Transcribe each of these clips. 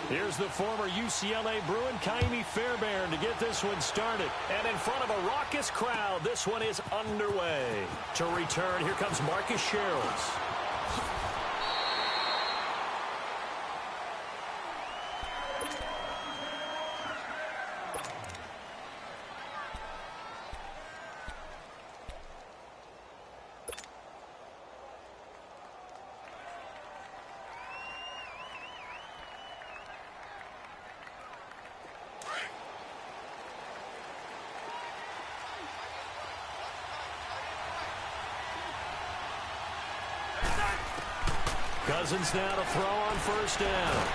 Here's the former UCLA Bruin, Kaimi Fairbairn, to get this one started. And in front of a raucous crowd, this one is underway. To return, here comes Marcus Sherrills. Cousins now to throw on first down.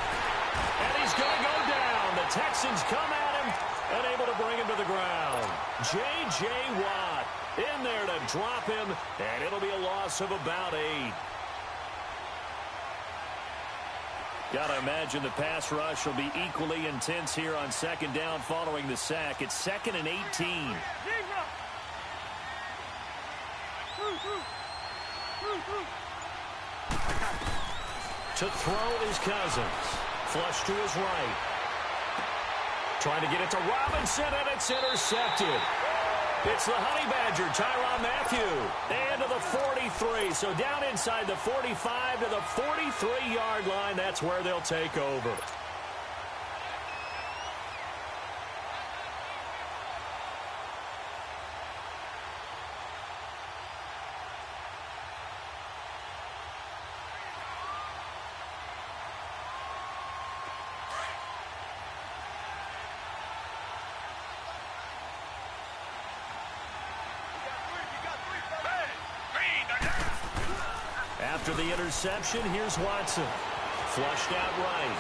And he's going to go down. The Texans come at him and able to bring him to the ground. J.J. Watt in there to drop him, and it'll be a loss of about 8. Got to imagine the pass rush will be equally intense here on second down following the sack. It's 2nd and 18. To throw is Cousins. Flush to his right. Trying to get it to Robinson, and it's intercepted. It's the Honey Badger, Tyrann Mathieu. And to the 43. So down inside the 45 to the 43-yard line. That's where they'll take over. After the interception, here's Watson. Flushed out right.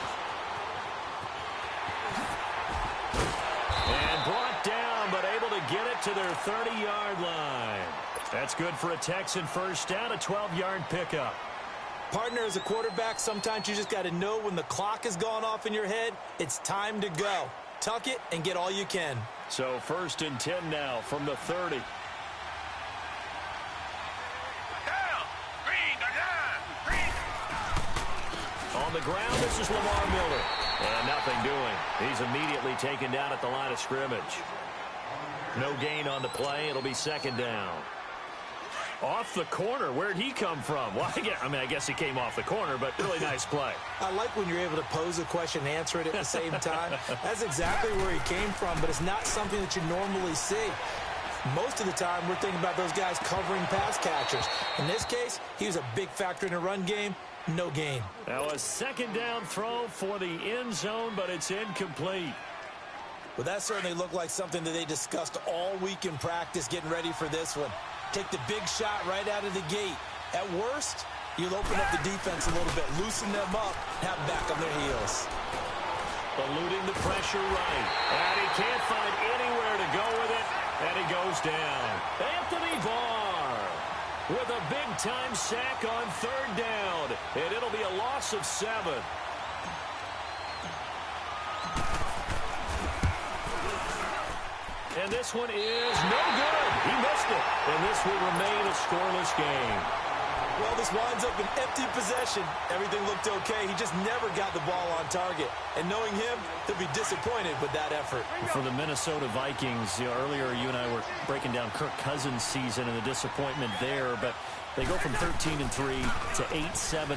And brought down, but able to get it to their 30-yard line. That's good for a Texan first down, a 12-yard pickup. Partner, as a quarterback, sometimes you just got to know when the clock has gone off in your head, it's time to go. Tuck it and get all you can. So 1st and 10 now from the 30. On the ground, this is Lamar Miller. And nothing doing. He's immediately taken down at the line of scrimmage. No gain on the play. It'll be 2nd down. Off the corner. Where'd he come from? Well, I guess he came off the corner, but really nice play. I like when you're able to pose a question and answer it at the same time. That's exactly where he came from, but it's not something that you normally see. Most of the time, we're thinking about those guys covering pass catchers. In this case, he was a big factor in the run game. No gain. Now a 2nd down throw for the end zone, but it's incomplete. Well, that certainly looked like something that they discussed all week in practice getting ready for this one. Take the big shot right out of the gate. At worst, you'll open up the defense a little bit, loosen them up, have them back on their heels. Eluding the pressure right. And he can't find anywhere to go with it, and he goes down. Anthony Barr with a big-time sack on 3rd down, and it'll be a loss of 7. And this one is no good. He missed it, and this will remain a scoreless game. Well, this winds up an empty possession. Everything looked okay. He just never got the ball on target. And knowing him, he'll be disappointed with that effort. For the Minnesota Vikings, earlier you and I were breaking down Kirk Cousins' season and the disappointment there, but they go from 13-3 to 8-7-1,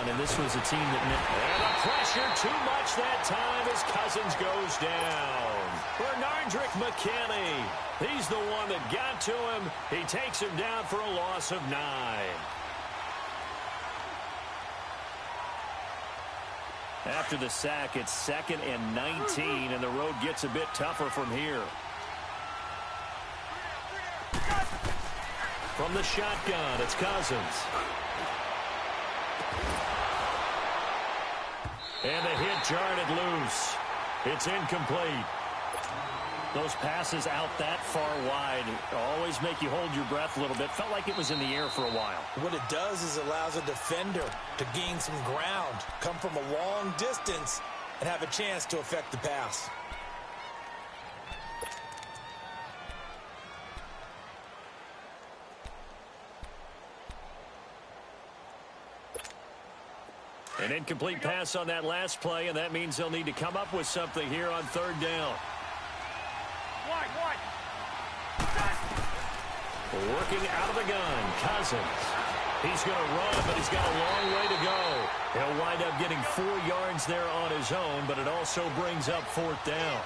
and this was a team that... And the pressure too much that time as Cousins goes down. Bernardrick McKinney, he's the one that got to him. He takes him down for a loss of 9. After the sack, it's 2nd and 19, and the road gets a bit tougher from here. From the shotgun, it's Cousins. And the hit jarred it loose. It's incomplete. Those passes out that far wide always make you hold your breath a little bit. Felt like it was in the air for a while. What it does is it allows a defender to gain some ground, come from a long distance, and have a chance to affect the pass. An incomplete pass on that last play, and that means they'll need to come up with something here on third down. Working out of the gun, Cousins. He's going to run, but he's got a long way to go. He'll wind up getting 4 yards there on his own, but it also brings up fourth down.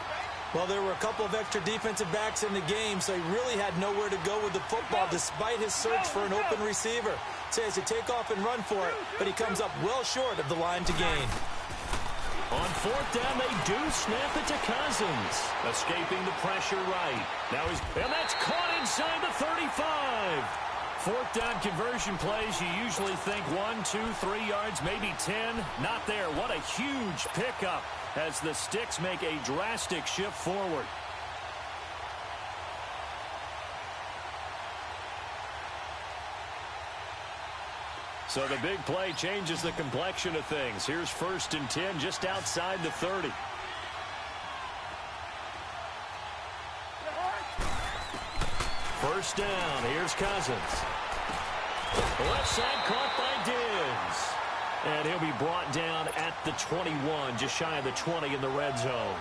Well, there were a couple of extra defensive backs in the game, so he really had nowhere to go with the football despite his search for an open receiver. So he has to take off and run for it, but he comes up well short of the line to gain. On fourth down, they do snap it to Cousins. Escaping the pressure right. And that's caught inside the 35. Fourth down conversion plays, you usually think 1, 2, 3 yards, maybe 10. Not there. What a huge pickup as the Sticks make a drastic shift forward. So the big play changes the complexion of things. Here's 1st and 10 just outside the 30. First down. Here's Cousins. Left side caught by Diggs. And he'll be brought down at the 21, just shy of the 20 in the red zone.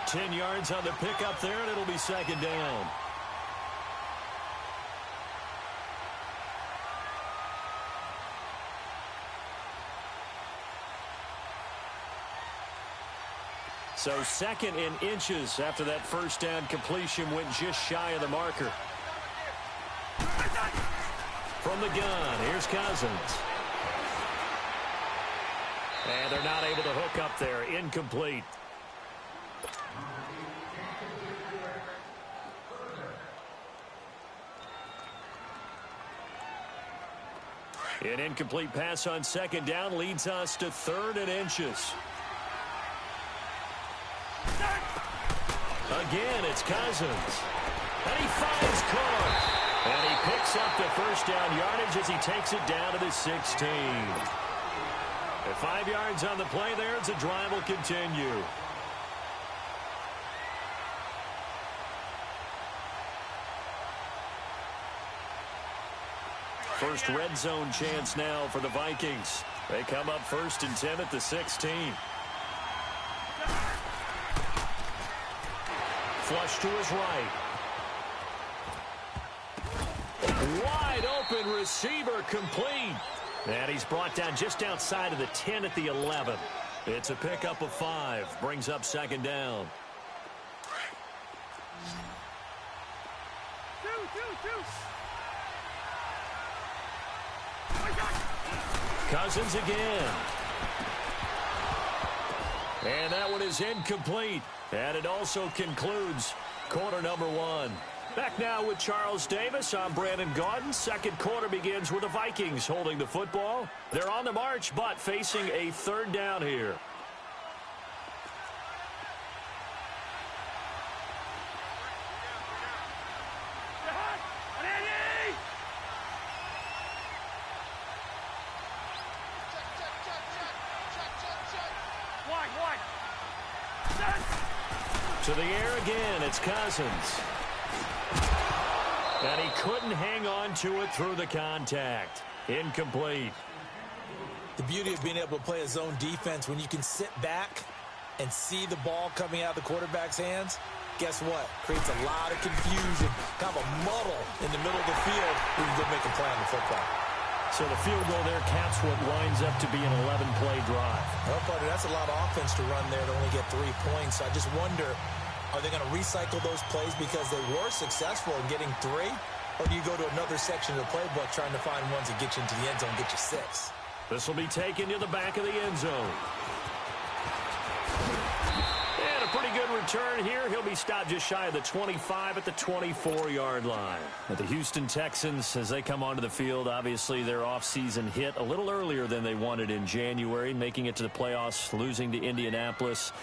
10 yards on the pickup there, and it'll be second down. So 2nd and inches after that first down completion went just shy of the marker. From the gun, here's Cousins. And they're not able to hook up there. Incomplete. An incomplete pass on second down leads us to 3rd and inches. Again, it's Cousins. And he finds Cook. And he picks up the first down yardage as he takes it down to the 16. At 5 yards on the play there, as the drive will continue. First red zone chance now for the Vikings. They come up 1st and 10 at the 16. Flush to his right. Wide open receiver complete. And he's brought down just outside of the 10 at the 11. It's a pickup of 5. Brings up second down. Cousins again. And that one is incomplete. And it also concludes quarter number 1. Back now with Charles Davis. I'm Brandon Gaudin. Second quarter begins with the Vikings holding the football. They're on the march, but facing a third down here. To the air again, it's Cousins. And he couldn't hang on to it through the contact. Incomplete. The beauty of being able to play a zone defense when you can sit back and see the ball coming out of the quarterback's hands, guess what? Creates a lot of confusion, kind of a muddle in the middle of the field where you can go make a play on the football. So the field goal there caps what winds up to be an 11-play drive. Well, partner, that's a lot of offense to run there to only get 3 points. I just wonder, are they going to recycle those plays because they were successful in getting 3? Or do you go to another section of the playbook trying to find ones that get you into the end zone, get you 6? This will be taken to the back of the end zone. And a pretty good return here. He'll be stopped just shy of the 25 at the 24-yard line. But the Houston Texans, as they come onto the field, obviously their offseason hit a little earlier than they wanted in January, making it to the playoffs, losing to Indianapolis.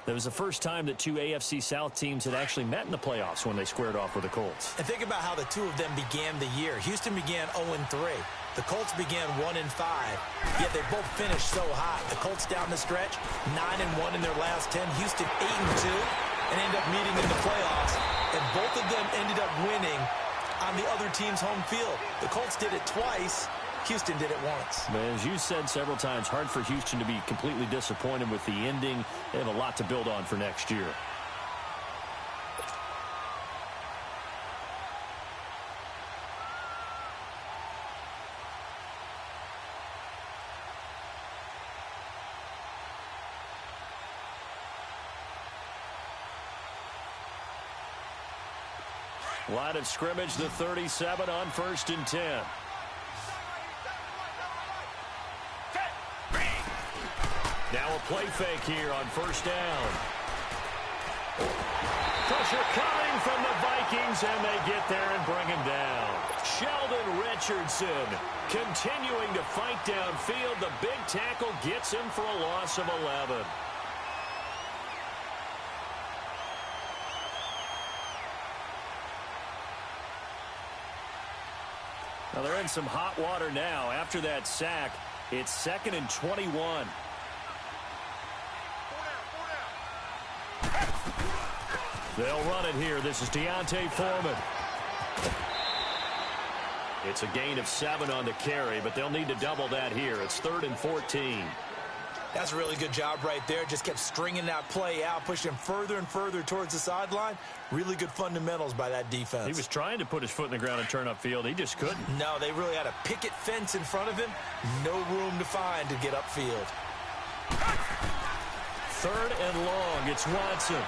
That was the first time that 2 AFC South teams had actually met in the playoffs when they squared off with the Colts. And think about how the 2 of them began the year. Houston began 0-3. The Colts began 1-5. Yet they both finished so hot. The Colts down the stretch, 9-1 in their last 10. Houston 8-2, and ended up meeting in the playoffs. And both of them ended up winning on the other team's home field. The Colts did it twice. Houston did it once. But as you said several times, hard for Houston to be completely disappointed with the ending. They have a lot to build on for next year. Line of scrimmage, the 37 on 1st and 10. Now a play fake here on 1st down. Pressure coming from the Vikings, and they get there and bring him down. Sheldon Richardson continuing to fight downfield. The big tackle gets him for a loss of 11. Now they're in some hot water now. After that sack, it's 2nd and 21. They'll run it here. This is Deontay Foreman. It's a gain of 7 on the carry, but they'll need to double that here. It's 3rd and 14. That's a really good job right there. Just kept stringing that play out, pushing him further and further towards the sideline. Really good fundamentals by that defense. He was trying to put his foot in the ground and turn upfield. He just couldn't. No, they really had a picket fence in front of him. No room to find to get upfield. 3rd and long. It's Watson.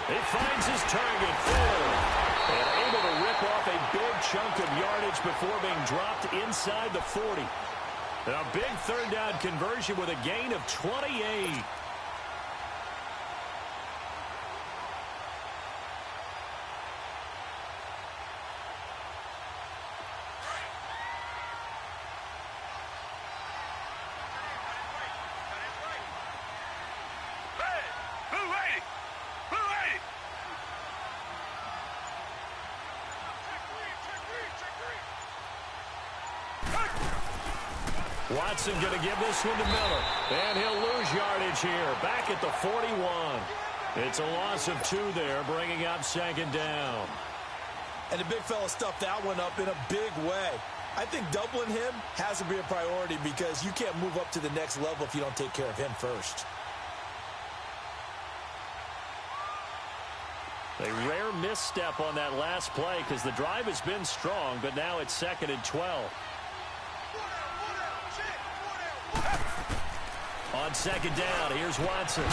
He finds his target, Fuller, and able to rip off a big chunk of yardage before being dropped inside the 40. A big 3rd down conversion with a gain of 28. Watson going to give this one to Miller. And he'll lose yardage here. Back at the 41. It's a loss of 2 there, bringing up 2nd down. And the big fella stuffed that one up in a big way. I think doubling him has to be a priority because you can't move up to the next level if you don't take care of him first. A rare misstep on that last play because the drive has been strong, but now it's 2nd and 12. On 2nd down, here's Watson.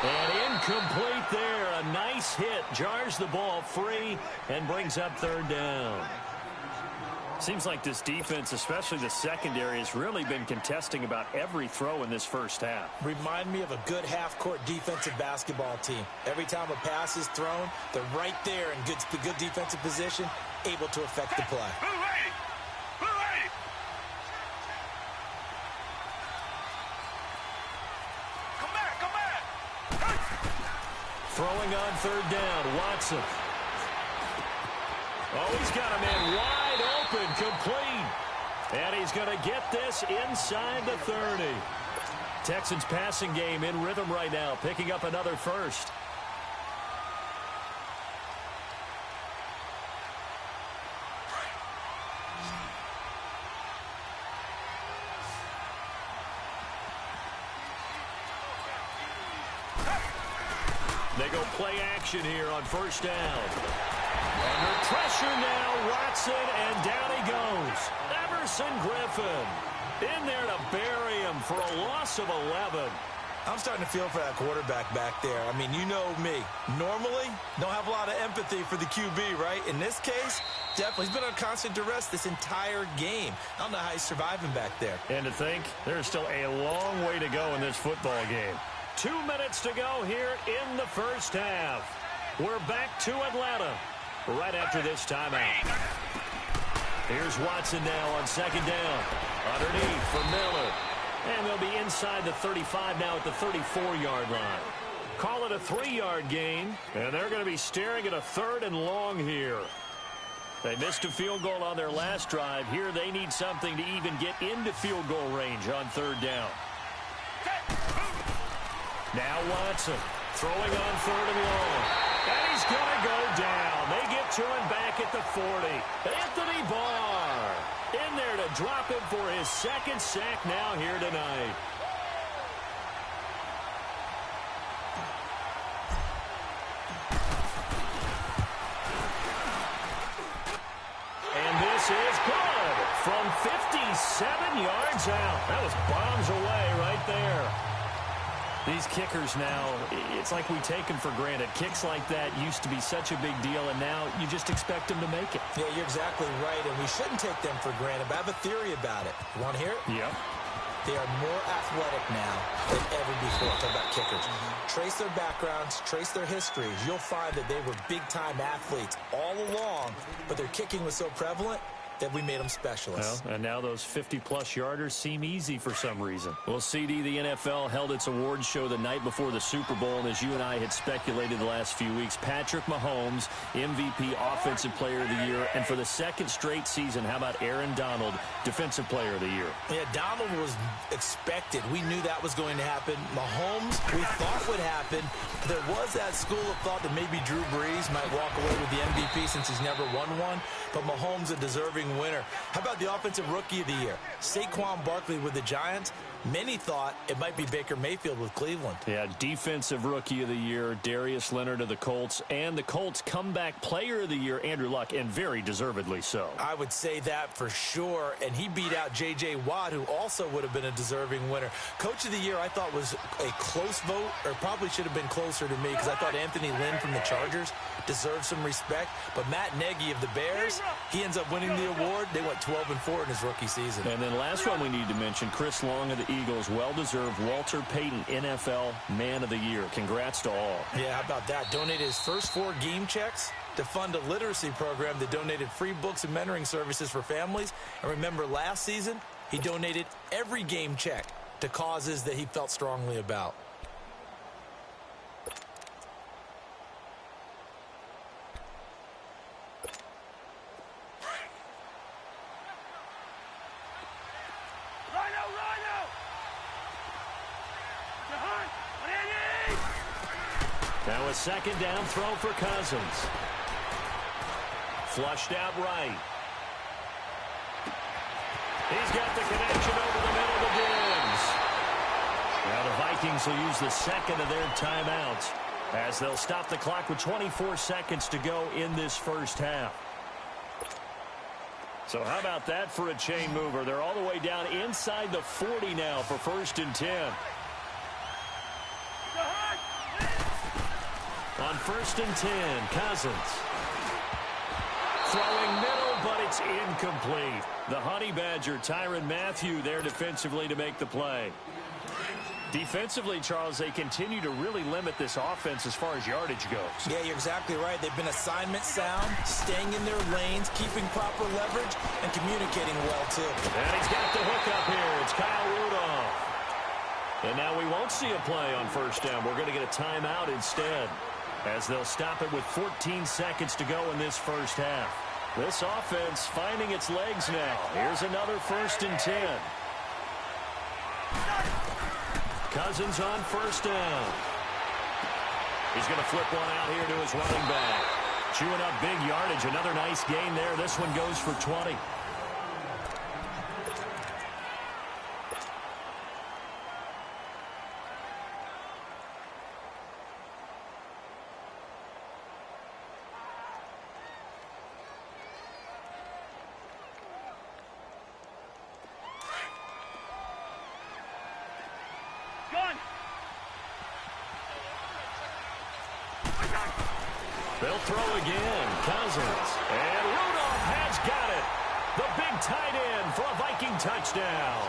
And incomplete there. A nice hit. Jars the ball free and brings up 3rd down. Seems like this defense, especially the secondary, has really been contesting about every throw in this first half. Remind me of a good half-court defensive basketball team. Every time a pass is thrown, they're right there in good defensive position, able to affect the play. Throwing on 3rd down, Watson. Oh, he's got a man wide open, complete. And he's going to get this inside the 30. Texans passing game in rhythm right now, picking up another first. They go play action here on 1st down. Under pressure now, Watson, and down he goes. Everson Griffin in there to bury him for a loss of 11. I'm starting to feel for that quarterback back there. I mean, you know me. Normally, don't have a lot of empathy for the QB, right? In this case, definitely. He's been on constant duress this entire game. I don't know how he's surviving back there. And to think, there's still a long way to go in this football game. 2 minutes to go here in the first half. We're back to Atlanta right after this timeout. Here's Watson now on 2nd down. Underneath for Miller. And they'll be inside the 35 now at the 34-yard line. Call it a 3-yard gain, and they're going to be staring at a 3rd and long here. They missed a field goal on their last drive. Here they need something to even get into field goal range on 3rd down. Now Watson throwing on 3rd and long. And he's going to go down. They get to him back at the 40. Anthony Barr in there to drop him for his second sack now here tonight. And this is good from 57 yards out. That was bombs away right there. These kickers now, it's like we take them for granted. Kicks like that used to be such a big deal, and now you just expect them to make it. Yeah, you're exactly right, and we shouldn't take them for granted. But I have a theory about it. You want to hear it? Yep. They are more athletic now than ever before. Talk about kickers. Trace their backgrounds, trace their histories. You'll find that they were big-time athletes all along, but their kicking was so prevalent that we made them specialists. Well, and now those 50-plus yarders seem easy for some reason. Well, CD, the NFL held its awards show the night before the Super Bowl, and as you and I had speculated the last few weeks, Patrick Mahomes, MVP Offensive Player of the Year, and for the second straight season, how about Aaron Donald, Defensive Player of the Year? Yeah, Donald was expected. We knew that was going to happen. Mahomes, we thought would happen. There was that school of thought that maybe Drew Brees might walk away with the MVP since he's never won one, but Mahomes a deserving winner. How about the Offensive Rookie of the Year? Saquon Barkley with the Giants. Many thought it might be Baker Mayfield with Cleveland. Yeah, Defensive Rookie of the Year, Darius Leonard of the Colts, and the Colts Comeback Player of the Year, Andrew Luck, and very deservedly so. I would say that for sure, and he beat out J.J. Watt, who also would have been a deserving winner. Coach of the Year, I thought was a close vote, or probably should have been closer to me, because I thought Anthony Lynn from the Chargers deserved some respect, but Matt Nagy of the Bears, he ends up winning the award. They went 12-4 in his rookie season. And then last one we need to mention, Chris Long of the Eagles, well-deserved Walter Payton NFL Man of the Year. Congrats to all. Yeah, how about that? Donated his first 4 game checks to fund a literacy program that donated free books and mentoring services for families. And remember, last season, he donated every game check to causes that he felt strongly about. Now a second down throw for Cousins. Flushed out right. He's got the connection over the middle to Diggs. Now the Vikings will use the second of their timeouts as they'll stop the clock with 24 seconds to go in this first half. So how about that for a chain mover? They're all the way down inside the 40 now for 1st and 10. On 1st and 10, Cousins. Throwing middle, but it's incomplete. The Honey Badger, Tyrann Mathieu, there defensively to make the play. Defensively, Charles, they continue to really limit this offense as far as yardage goes. Yeah, you're exactly right. They've been assignment sound, staying in their lanes, keeping proper leverage, and communicating well, too. And he's got the hook up here. It's Kyle Rudolph. And now we won't see a play on 1st down. We're going to get a timeout instead, as they'll stop it with 14 seconds to go in this first half. This offense finding its legs now. Here's another 1st and 10. Cousins on 1st down. He's going to flip one out here to his running back. Chewing up big yardage. Another nice gain there. This one goes for 20. They'll throw again. Cousins. And Rudolph has got it. The big tight end for a Viking touchdown.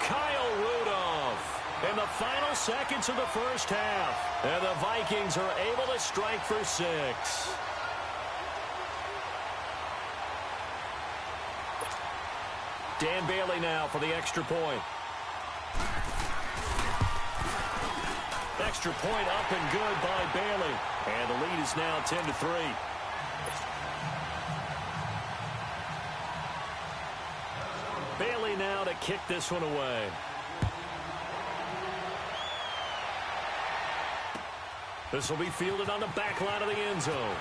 Kyle Rudolph in the final seconds of the first half. And the Vikings are able to strike for 6. Dan Bailey now for the extra point. Extra point up and good by Bailey. And the lead is now 10-3. Bailey now to kick this one away. This will be fielded on the back line of the end zone.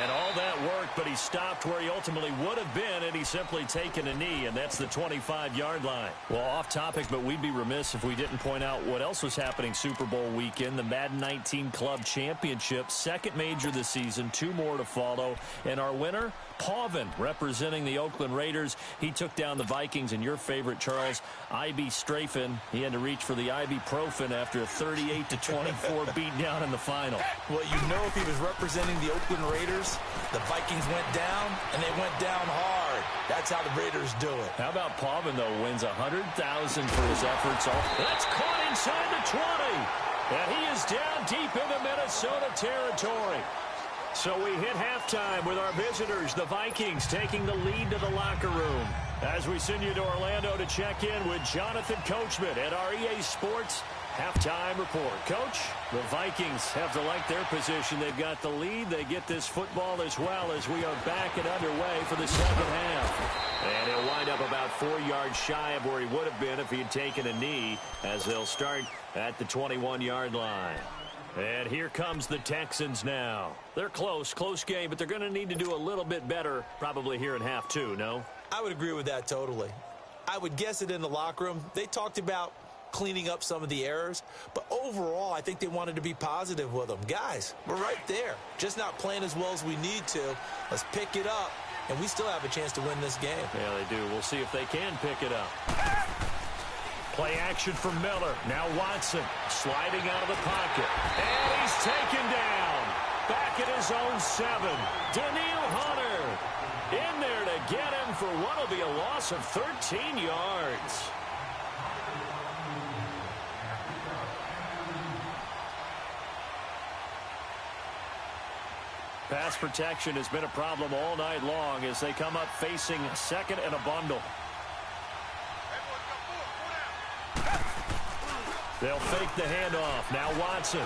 And all that work, but he stopped where he ultimately would have been, and he's simply taken a knee, and that's the 25-yard line. Well, off topic, but we'd be remiss if we didn't point out what else was happening Super Bowl weekend. The Madden 19 Club Championship, second major this season, 2 more to follow. And our winner, Pavin, representing the Oakland Raiders. He took down the Vikings, and your favorite, Charles, I.B. Strafen. He had to reach for the ibuprofen after a 38-24 beatdown in the final. Well, you know, if he was representing the Oakland Raiders, the Vikings went down, and they went down hard. That's how the Raiders do it. How about Pavin, though, wins $100,000 for his efforts. That's caught inside the 20, and he is down deep into Minnesota territory. So we hit halftime with our visitors, the Vikings, taking the lead to the locker room. As we send you to Orlando to check in with Jonathan Coachman at our EA Sports Halftime Report. Coach, the Vikings have to like their position. They've got the lead. They get this football as well as we are back and underway for the second half. And he'll wind up about 4 yards shy of where he would have been if he had taken a knee, as they'll start at the 21-yard line. And here comes the Texans now. They're close game, but they're going to need to do a little bit better probably here in half 2, no? I would agree with that totally. I would guess it in the locker room. They talked about cleaning up some of the errors, but overall, I think they wanted to be positive with them. Guys, we're right there. Just not playing as well as we need to. Let's pick it up, and we still have a chance to win this game. Yeah, they do. We'll see if they can pick it up. Play action from Miller. Now Watson sliding out of the pocket. And he's taken down. Back at his own 7. Daniil Hunter in there to get him for what will be a loss of 13 yards. Pass protection has been a problem all night long as they come up facing second and a bundle. They'll fake the handoff. Now Watson.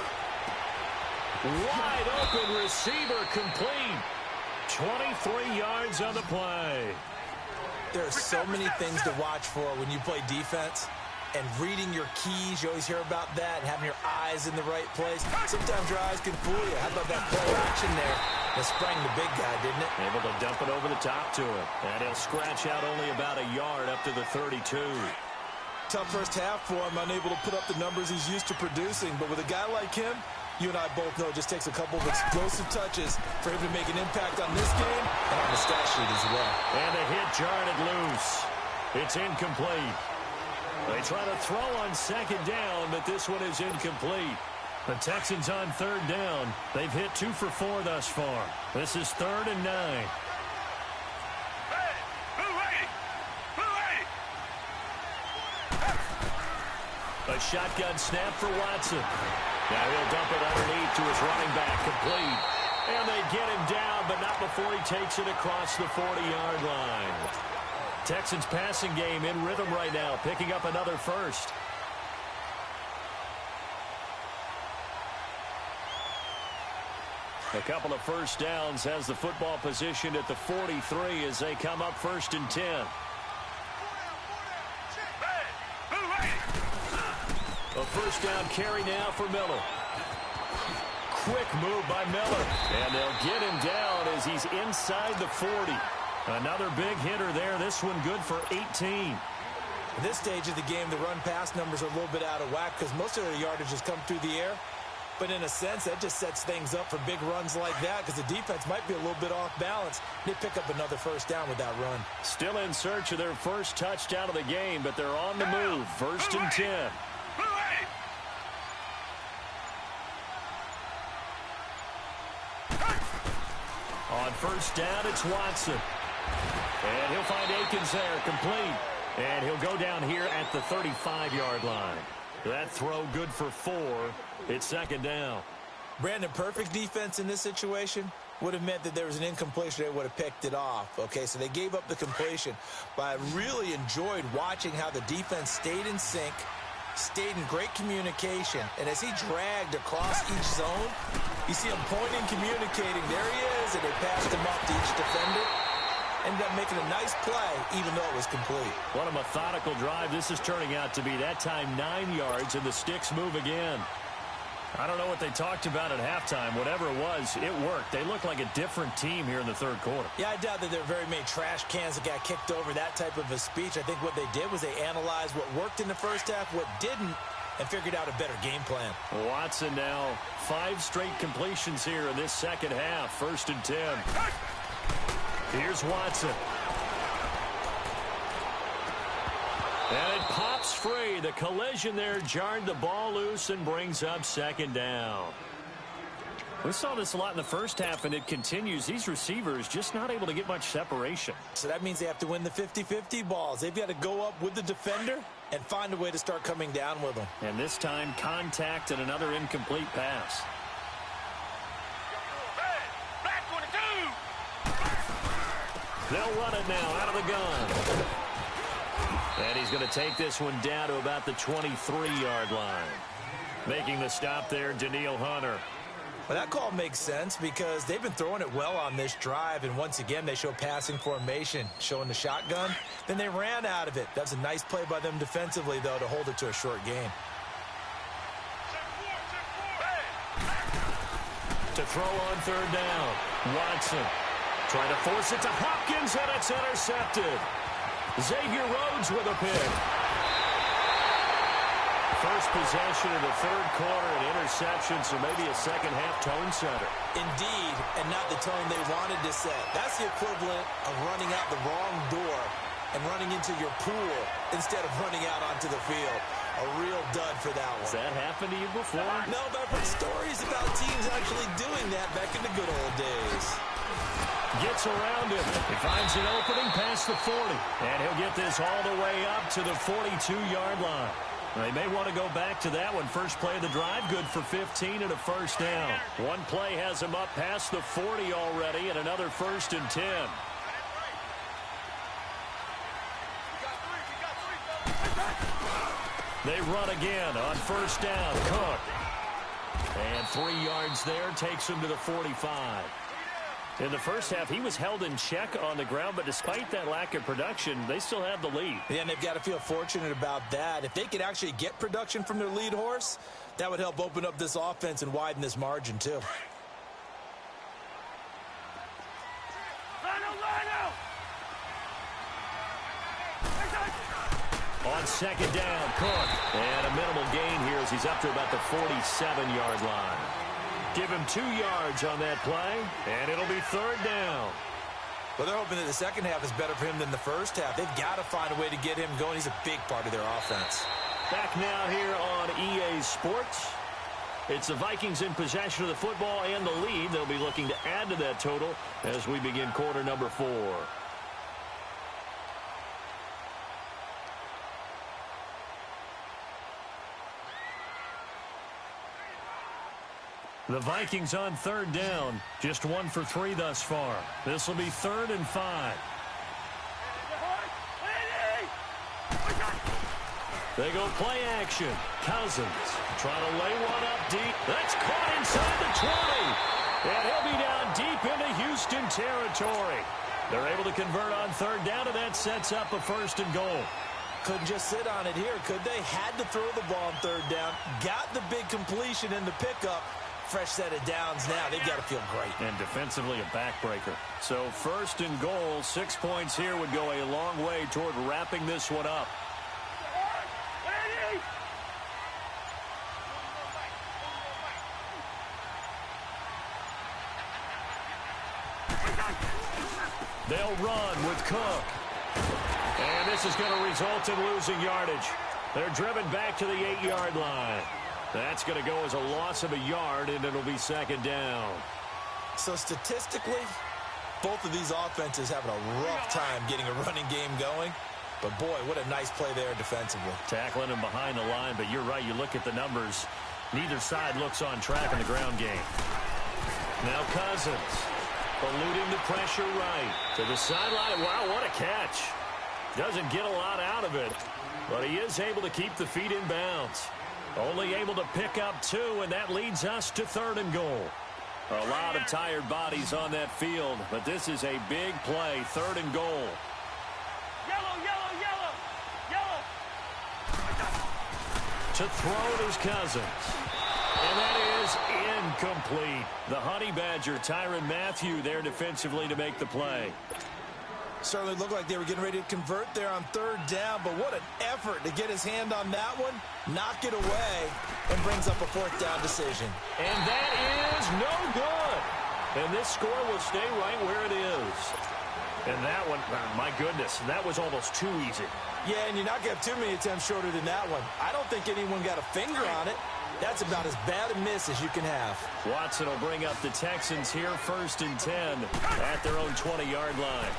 Wide open receiver complete. 23 yards on the play. There are so many things to watch for when you play defense. And reading your keys, you always hear about that, and having your eyes in the right place. Sometimes your eyes can fool you. How about that play action there? That sprang the big guy, didn't it? Able to dump it over the top to him. And he'll scratch out only about a yard up to the 32. Tough first half for him, unable to put up the numbers he's used to producing. But with a guy like him, you and I both know it just takes a couple of explosive touches for him to make an impact on this game and on the stat sheet as well. And a hit jarred it loose. It's incomplete. They try to throw on second down, but this one is incomplete. The Texans on third down. They've hit 2 for 4 thus far. This is 3rd and 9. A shotgun snap for Watson. Now he'll dump it underneath to his running back, complete. And they get him down, but not before he takes it across the 40-yard line. Texans passing game in rhythm right now, picking up another first. A couple of first downs has the football positioned at the 43 as they come up 1st and 10. A first down carry now for Miller. Quick move by Miller. And they'll get him down as he's inside the 40. Another big hitter there. This one good for 18. At this stage of the game, the run-pass numbers are a little bit out of whack because most of their yardage has come through the air. But in a sense, that just sets things up for big runs like that because the defense might be a little bit off balance. They pick up another first down with that run. Still in search of their first touchdown of the game, but they're on the move. 1st and 10. On first down, it's Watson. And he'll find Akins there, complete. And he'll go down here at the 35-yard line. That throw good for 4. It's 2nd down. Brandon, perfect defense in this situation would have meant that there was an incompletion. They would have picked it off. Okay, so they gave up the completion. But I really enjoyed watching how the defense stayed in sync, stayed in great communication. And as he dragged across each zone, you see him pointing, communicating. There he is, and they passed him off to each defender. Ended up making a nice play, even though it was complete. What a methodical drive this is turning out to be. That time 9 yards, and the sticks move again. I don't know what they talked about at halftime. Whatever it was, it worked. They looked like a different team here in the third quarter. Yeah, I doubt that there are very many trash cans that got kicked over, that type of a speech. I think what they did was they analyzed what worked in the first half, what didn't, and figured out a better game plan. Watson now 5 straight completions here in this second half. 1st and 10. Here's Watson. And it pops free. The collision there jarred the ball loose and brings up 2nd down. We saw this a lot in the first half, and it continues. These receivers just not able to get much separation. So that means they have to win the 50-50 balls. They've got to go up with the defender and find a way to start coming down with them. And this time, contact and another incomplete pass. They'll run it now out of the gun. And he's going to take this one down to about the 23-yard line. Making the stop there, Daniil Hunter. Well, that call makes sense because they've been throwing it well on this drive, and once again, they show passing formation, showing the shotgun. Then they ran out of it. That's a nice play by them defensively, though, to hold it to a short game. To throw on 3rd down, Watson trying to force it to Hopkins, and it's intercepted. Xavier Rhodes with a pick. First possession of the third quarter, an interception, so maybe a second-half tone setter. Indeed, and not the tone they wanted to set. That's the equivalent of running out the wrong door and running into your pool instead of running out onto the field. A real dud for that one. Has that happened to you before? No, but I've heard stories about teams actually doing that back in the good old days. Gets around him. He finds an opening past the 40. And he'll get this all the way up to the 42-yard line. They may want to go back to that one. First play of the drive, good for 15 and a 1st down. One play has him up past the 40 already, and another 1st and 10. They run again on 1st down. Cook. And 3 yards there takes him to the 45. In the first half, he was held in check on the ground, but despite that lack of production, they still have the lead. Yeah, and they've got to feel fortunate about that. If they could actually get production from their lead horse, that would help open up this offense and widen this margin, too. On 2nd down, Cook. And a minimal gain here as he's up to about the 47-yard line. Give him 2 yards on that play, and it'll be 3rd down. Well, they're hoping that the second half is better for him than the first half. They've got to find a way to get him going. He's a big part of their offense. Back now here on EA Sports. It's the Vikings in possession of the football and the lead. They'll be looking to add to that total as we begin quarter number 4. The Vikings on 3rd down. Just 1 for 3 thus far. This will be 3rd and 5. They go play action. Cousins trying to lay one up deep. That's caught inside the 20. And he'll be down deep into Houston territory. They're able to convert on 3rd down, and that sets up a 1st and goal. Couldn't just sit on it here, could they? Had to throw the ball on 3rd down. Got the big completion in the pickup. Fresh set of downs now. They've got to feel great. And defensively a backbreaker. So 1st and goal, 6 points here would go a long way toward wrapping this one up. They'll run with Cook. And this is going to result in losing yardage. They're driven back to the 8-yard line. That's going to go as a loss of a yard, and it'll be 2nd down. So statistically, both of these offenses having a rough time getting a running game going. But, boy, what a nice play there defensively. Tackling him behind the line, but you're right. You look at the numbers. Neither side looks on track in the ground game. Now Cousins eluding the pressure right to the sideline. Wow, what a catch. Doesn't get a lot out of it, but he is able to keep the feet in bounds. Only able to pick up 2, and that leads us to 3rd and goal. A lot of tired bodies on that field, but this is a big play. 3rd and goal. To throw it is Cousins. And that is incomplete. The Honey Badger, Tyrann Mathieu, there defensively to make the play. Certainly looked like they were getting ready to convert there on third down, but what an effort to get his hand on that one, knock it away, and brings up a fourth down decision. And that is no good. And this score will stay right where it is. And that one, my goodness, that was almost too easy. Yeah, and you're not going to have too many attempts shorter than that one. I don't think anyone got a finger on it. That's about as bad a miss as you can have. Watson will bring up the Texans here, 1st and 10 at their own 20-yard line.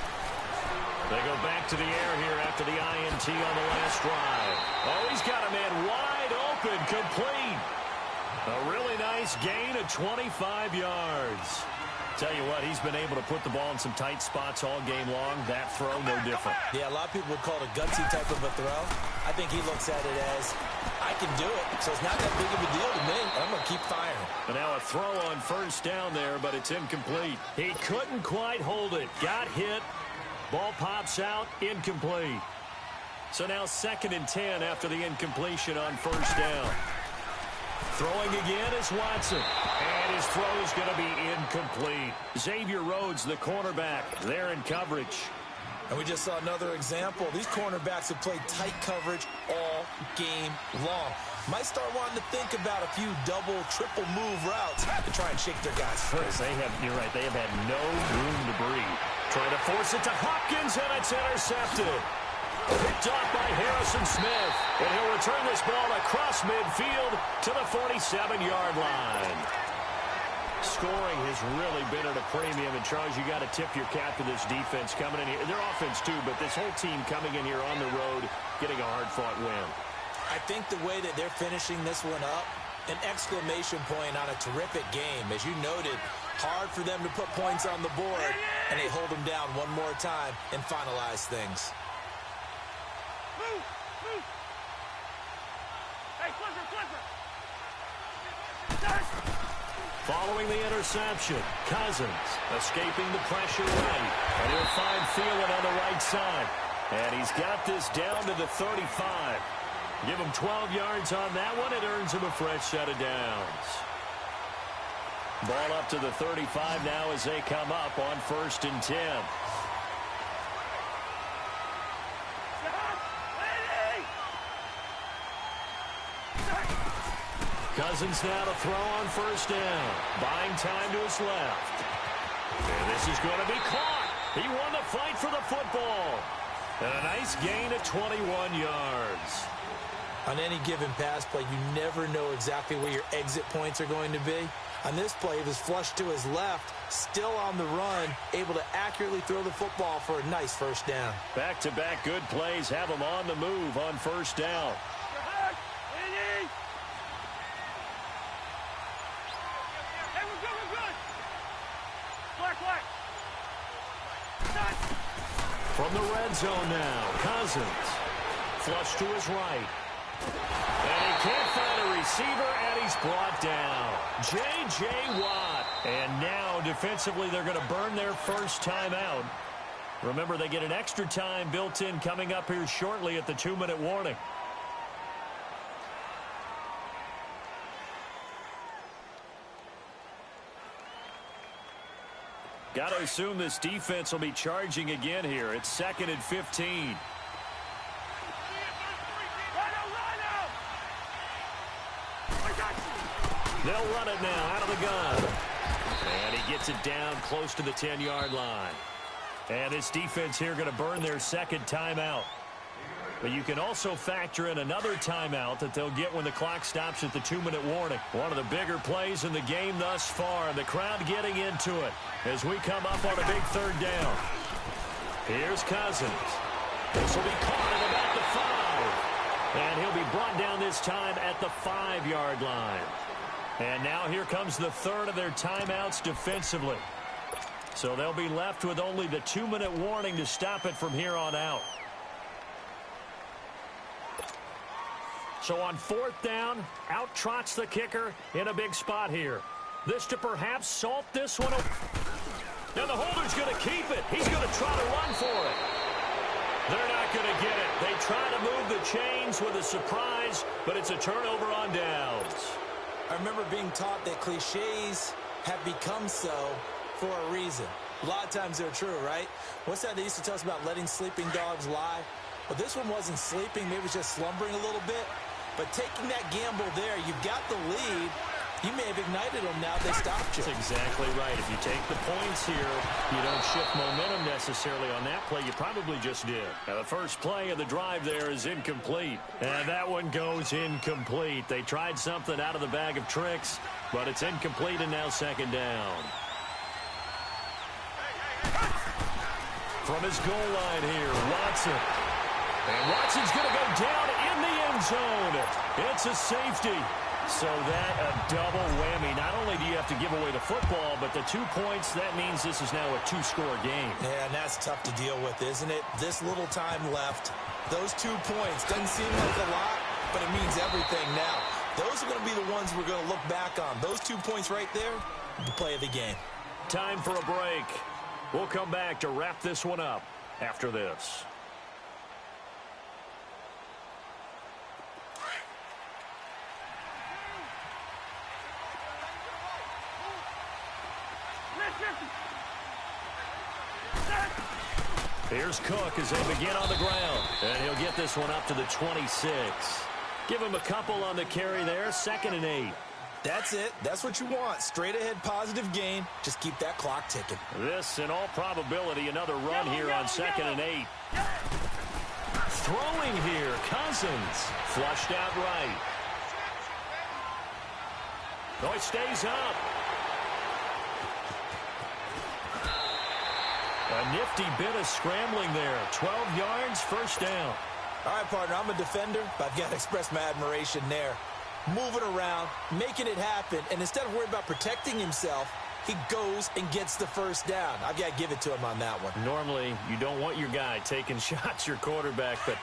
They go back to the air here after the INT on the last drive. Oh, he's got a man wide open, complete. A really nice gain of 25 yards. Tell you what, he's been able to put the ball in some tight spots all game long. That throw, no different. Yeah, a lot of people would call it a gutsy type of a throw. I think he looks at it as, I can do it, so it's not that big of a deal to me. I'm going to keep firing. And now a throw on 1st down there, but it's incomplete. He couldn't quite hold it. Got hit. Ball pops out, incomplete. So now 2nd and 10 after the incompletion on 1st down. Throwing again is Watson. And his throw is going to be incomplete. Xavier Rhodes, the cornerback, there in coverage. And we just saw another example. These cornerbacks have played tight coverage all game long. Might start wanting to think about a few double, triple move routes to try and shake their guys free. You're right, they have had no room to breathe. Trying to force it to Hopkins, and it's intercepted. Picked off by Harrison Smith. And he'll return this ball across midfield to the 47-yard line. Scoring has really been at a premium. And, Charles, you got to tip your cap to this defense coming in here. Their offense, too, but this whole team coming in here on the road, getting a hard-fought win. I think the way that they're finishing this one up, an exclamation point on a terrific game. As you noted, hard for them to put points on the board, and they hold them down one more time and finalize things. Following the interception, Cousins escaping the pressure right. And he'll find Thielen on the right side. And he's got this down to the 35. Give him 12 yards on that one. It earns him a fresh set of downs. Ball up to the 35 now as they come up on 1st and 10. Cousins now to throw on 1st down. Buying time to his left. And this is going to be caught. He won the fight for the football. And a nice gain of 21 yards. On any given pass play, you never know exactly where your exit points are going to be. On this play, it was flushed to his left, still on the run, able to accurately throw the football for a nice 1st down. Back-to-back good plays have him on the move on 1st down. From the red zone now, Cousins. Flush to his right. And he can't find a receiver, and he's brought down. J.J. Watt. And now, defensively, they're going to burn their first timeout. Remember, they get an extra time built in coming up here shortly at the 2-minute warning. Got to assume this defense will be charging again here. It's 2nd and 15. They'll run it now out of the gun. And he gets it down close to the 10-yard line. And this defense here going to burn their 2nd timeout. But you can also factor in another timeout that they'll get when the clock stops at the 2-minute warning. One of the bigger plays in the game thus far, and the crowd getting into it as we come up on a big 3rd down. Here's Cousins. This will be caught at about the 5. And he'll be brought down this time at the 5-yard line. And now here comes the 3rd of their timeouts defensively. So they'll be left with only the 2-minute warning to stop it from here on out. So on 4th down, out trots the kicker in a big spot here. This to perhaps salt this one. And the holder's going to keep it. He's going to try to run for it. They're not going to get it. They try to move the chains with a surprise, but it's a turnover on downs. I remember being taught that cliches have become so for a reason. A lot of times they're true, right? What's that they used to tell us about letting sleeping dogs lie? Well, this one wasn't sleeping. Maybe it was just slumbering a little bit. But taking that gamble there, you've got the lead. You may have ignited them now if they stopped you. That's exactly right. If you take the points here, you don't shift momentum necessarily on that play. You probably just did. Now, the first play of the drive there is incomplete. And that one goes incomplete. They tried something out of the bag of tricks, but it's incomplete and now second down. From his goal line here, Watson. And Watson's going to go down in the end zone. It's a safety. So that a double whammy. Not only do you have to give away the football, but the 2 points, that means this is now a 2-score game. Yeah, and that's tough to deal with, isn't it? This little time left. Those 2 points doesn't seem like a lot, but it means everything now. Those are going to be the ones we're going to look back on. Those 2 points right there, the play of the game. Time for a break. We'll come back to wrap this one up after this. Here's Cook as they begin on the ground. And he'll get this one up to the 26. Give him a couple on the carry there. 2nd and 8. That's it. That's what you want. Straight ahead positive gain. Just keep that clock ticking. This, in all probability, another run here on 2nd and 8. Throwing here, Cousins. Flushed out right. Oh, it stays up. A nifty bit of scrambling there. 12 yards, first down. All right, partner, I'm a defender, but I've got to express my admiration there. Moving around, making it happen, and instead of worrying about protecting himself, he goes and gets the first down. I've got to give it to him on that one. Normally, you don't want your guy taking shots, your quarterback, but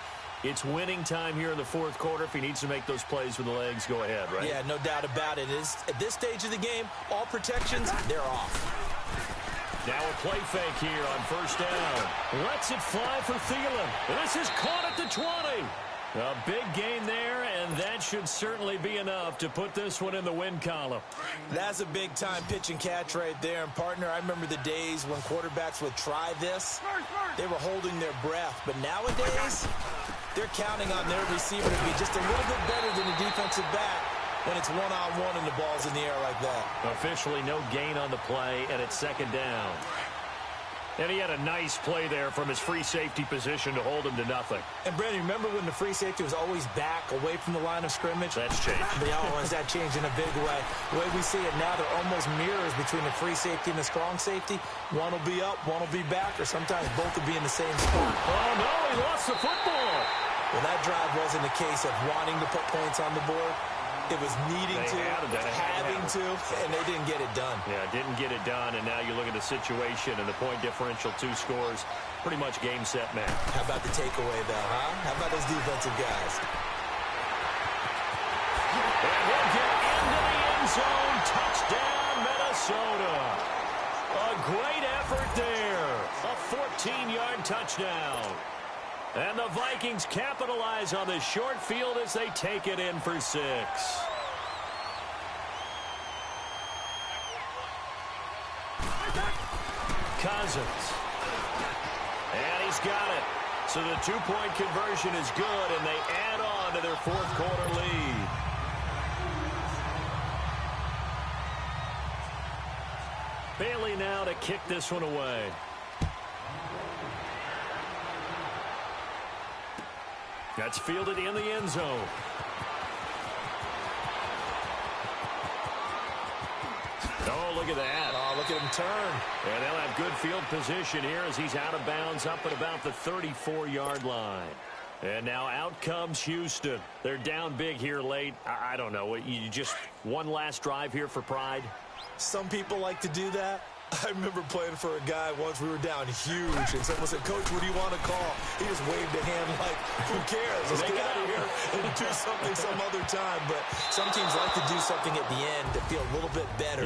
it's winning time here in the 4th quarter. If he needs to make those plays with the legs, go ahead, right? Yeah, no doubt about it. At this stage of the game, all protections, they're off. Now a play fake here on first down. Lets it fly for Thielen. This is caught at the 20. A big gain there, and that should certainly be enough to put this one in the win column. That's a big-time pitch and catch right there. And, partner, I remember the days when quarterbacks would try this. They were holding their breath. But nowadays, they're counting on their receiver to be just a little bit better than the defensive back when it's one-on-one and the ball's in the air like that. Officially no gain on the play, and it's second down. And he had a nice play there from his free safety position to hold him to nothing. And, Brandon, remember when the free safety was always back, away from the line of scrimmage? That's changed. That changed in a big way. The way we see it now, they're almost mirrors between the free safety and the strong safety. One will be up, one will be back, or sometimes both will be in the same spot. Oh, no, he lost the football. Well, that drive wasn't a case of wanting to put points on the board. It was needing to, having to, and they didn't get it done. Yeah, didn't get it done, and now you look at the situation and the point differential, 2 scores, pretty much game, set, match. How about the takeaway, though, huh? How about those defensive guys? And he'll get into the end zone. Touchdown, Minnesota. A great effort there. A 14-yard touchdown. And the Vikings capitalize on this short field as they take it in for 6. Cousins. And he's got it. So the 2-point conversion is good, and they add on to their 4th quarter lead. Bailey now to kick this one away. That's fielded in the end zone. Oh, look at that. Oh, look at him turn. And they'll have good field position here as he's out of bounds up at about the 34-yard line. And now out comes Houston. They're down big here late. I don't know. You just one last drive here for pride? Some people like to do that. I remember playing for a guy once. We were down huge, and someone said, "Coach, what do you want to call?" He just waved a hand like, "Who cares? Let's get out of here and do something some other time." But some teams like to do something at the end to feel a little bit better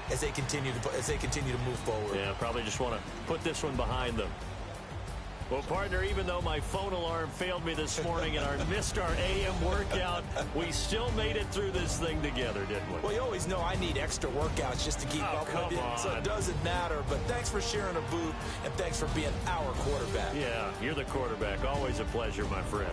as they continue to move forward. Yeah, probably just want to put this one behind them. Well, partner, even though my phone alarm failed me this morning and missed our AM workout, we still made it through this thing together, didn't we? Well, you always know I need extra workouts just to keep up with you, so it doesn't matter. But thanks for sharing a booth, and thanks for being our quarterback. Yeah, you're the quarterback. Always a pleasure, my friend.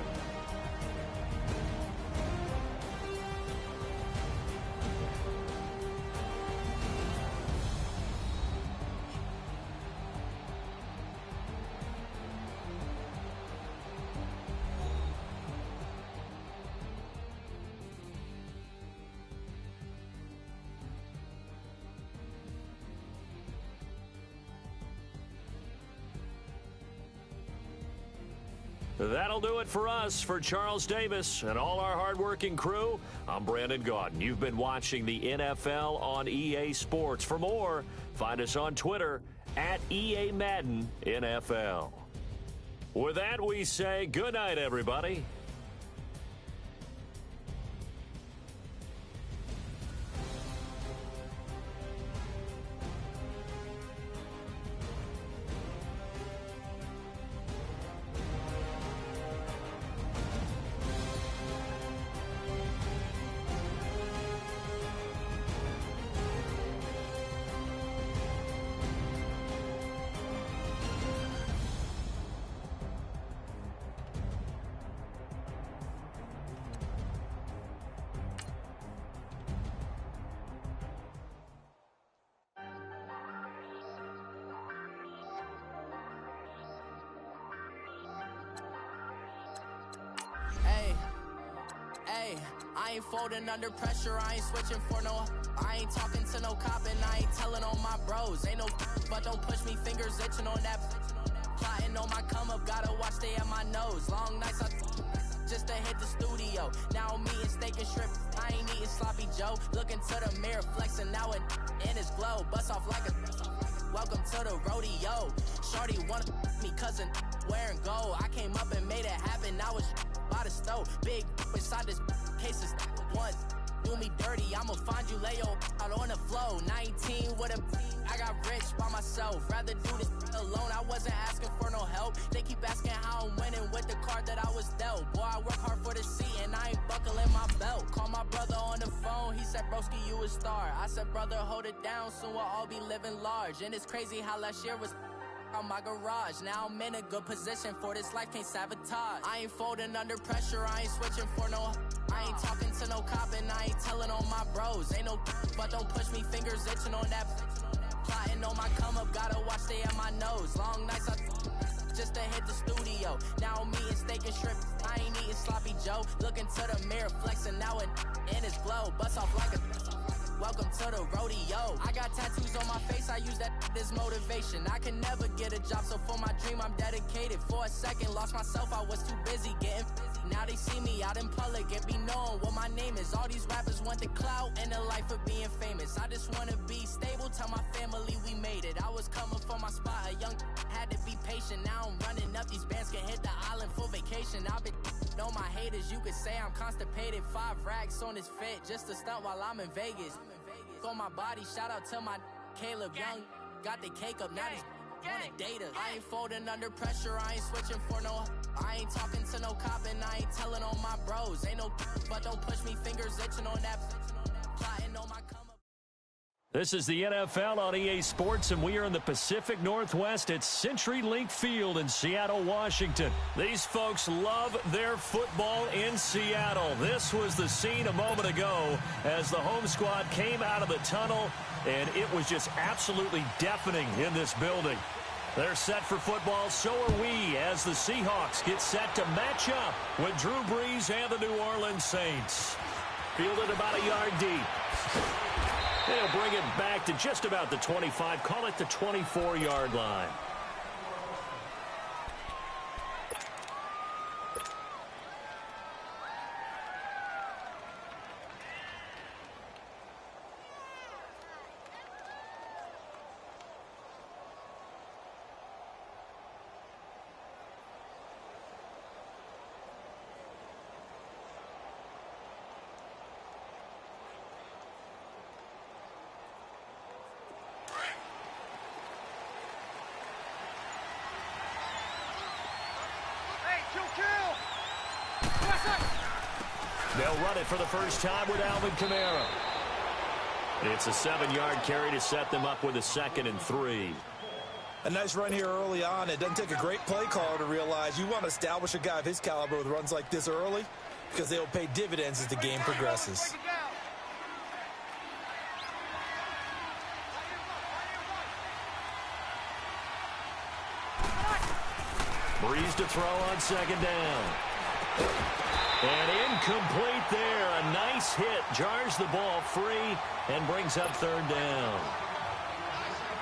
That'll do it for us. For Charles Davis and all our hardworking crew, I'm Brandon Gaudin. You've been watching the NFL on EA Sports. For more, find us on Twitter at EA Madden NFL. With that, we say good night, everybody. I ain't folding under pressure, I ain't switching for no. I ain't talking to no cop and I ain't telling on my bros. Ain't no but don't push me, fingers itching on that. Plotting on my come up, gotta watch stay at my nose. Long nights I just to hit the studio. Now I'm eating steak and shrimp, I ain't eating sloppy Joe. Looking to the mirror, flexing now and in his glow. Bust off like a welcome to the rodeo. Shorty wanted me cousin wearing gold. I came up and made it happen, now it's by the stove. Big inside this case is once do me dirty, I'ma find you lay your out on the floor. 19 with a I got rich by myself, rather do this alone. I wasn't asking for no help, they keep asking how I'm winning with the card that I was dealt. Boy, I work hard for the seat and I ain't buckling my belt. Call my brother on the phone, he said broski you a star. I said brother hold it down, soon we'll all be living large. And it's crazy how last year was on my garage. Now I'm in a good position for this life, can't sabotage. I ain't folding under pressure, I ain't switching for no. I ain't talking to no cop and I ain't telling on my bros. Ain't no but don't push me, fingers itching on that. Plotting on my come up, gotta watch stay at my nose. Long nights I just to hit the studio. Now I'm eating steak and shrimp, I ain't eating sloppy Joe. Looking to the mirror, flexing now and in his glow. Bust off like a welcome to the rodeo. I got tattoos on my face, I use that as motivation. I can never get a job, so for my dream I'm dedicated. For a second, lost myself, I was too busy getting busy. Now they see me out in public and be knowing what my name is. All these rappers want the clout and the life of being famous. I just wanna be stable, tell my family we made it. I was coming for my spot, a young had to be patient. Now I'm running up, these bands can hit the island for vacation. I've been know my haters, you could say I'm constipated. 5 racks on this fit, just to stunt while I'm in Vegas. On my body, shout out to my Caleb Young. Got the cake up, now these wanna date us. I ain't folding under pressure, I ain't switching for no. I ain't talking to no cop and I ain't telling on my bros. Ain't no but don't push me, fingers itching on that. Plotting on my come up. This is the NFL on EA Sports, and we are in the Pacific Northwest at CenturyLink Field in Seattle, Washington. These folks love their football in Seattle. This was the scene a moment ago as the home squad came out of the tunnel, and it was just absolutely deafening in this building. They're set for football, so are we, as the Seahawks get set to match up with Drew Brees and the New Orleans Saints. Fielded about a yard deep. They'll bring it back to just about the 25, call it the 24-yard line. They'll run it for the first time with Alvin Kamara. It's a 7-yard carry to set them up with a 2nd and 3. A nice run here early on. It doesn't take a great play caller to realize you want to establish a guy of his caliber with runs like this early because they'll pay dividends as the game progresses. Breeze to throw on 2nd down. And incomplete there. A nice hit. Jars the ball free and brings up 3rd down.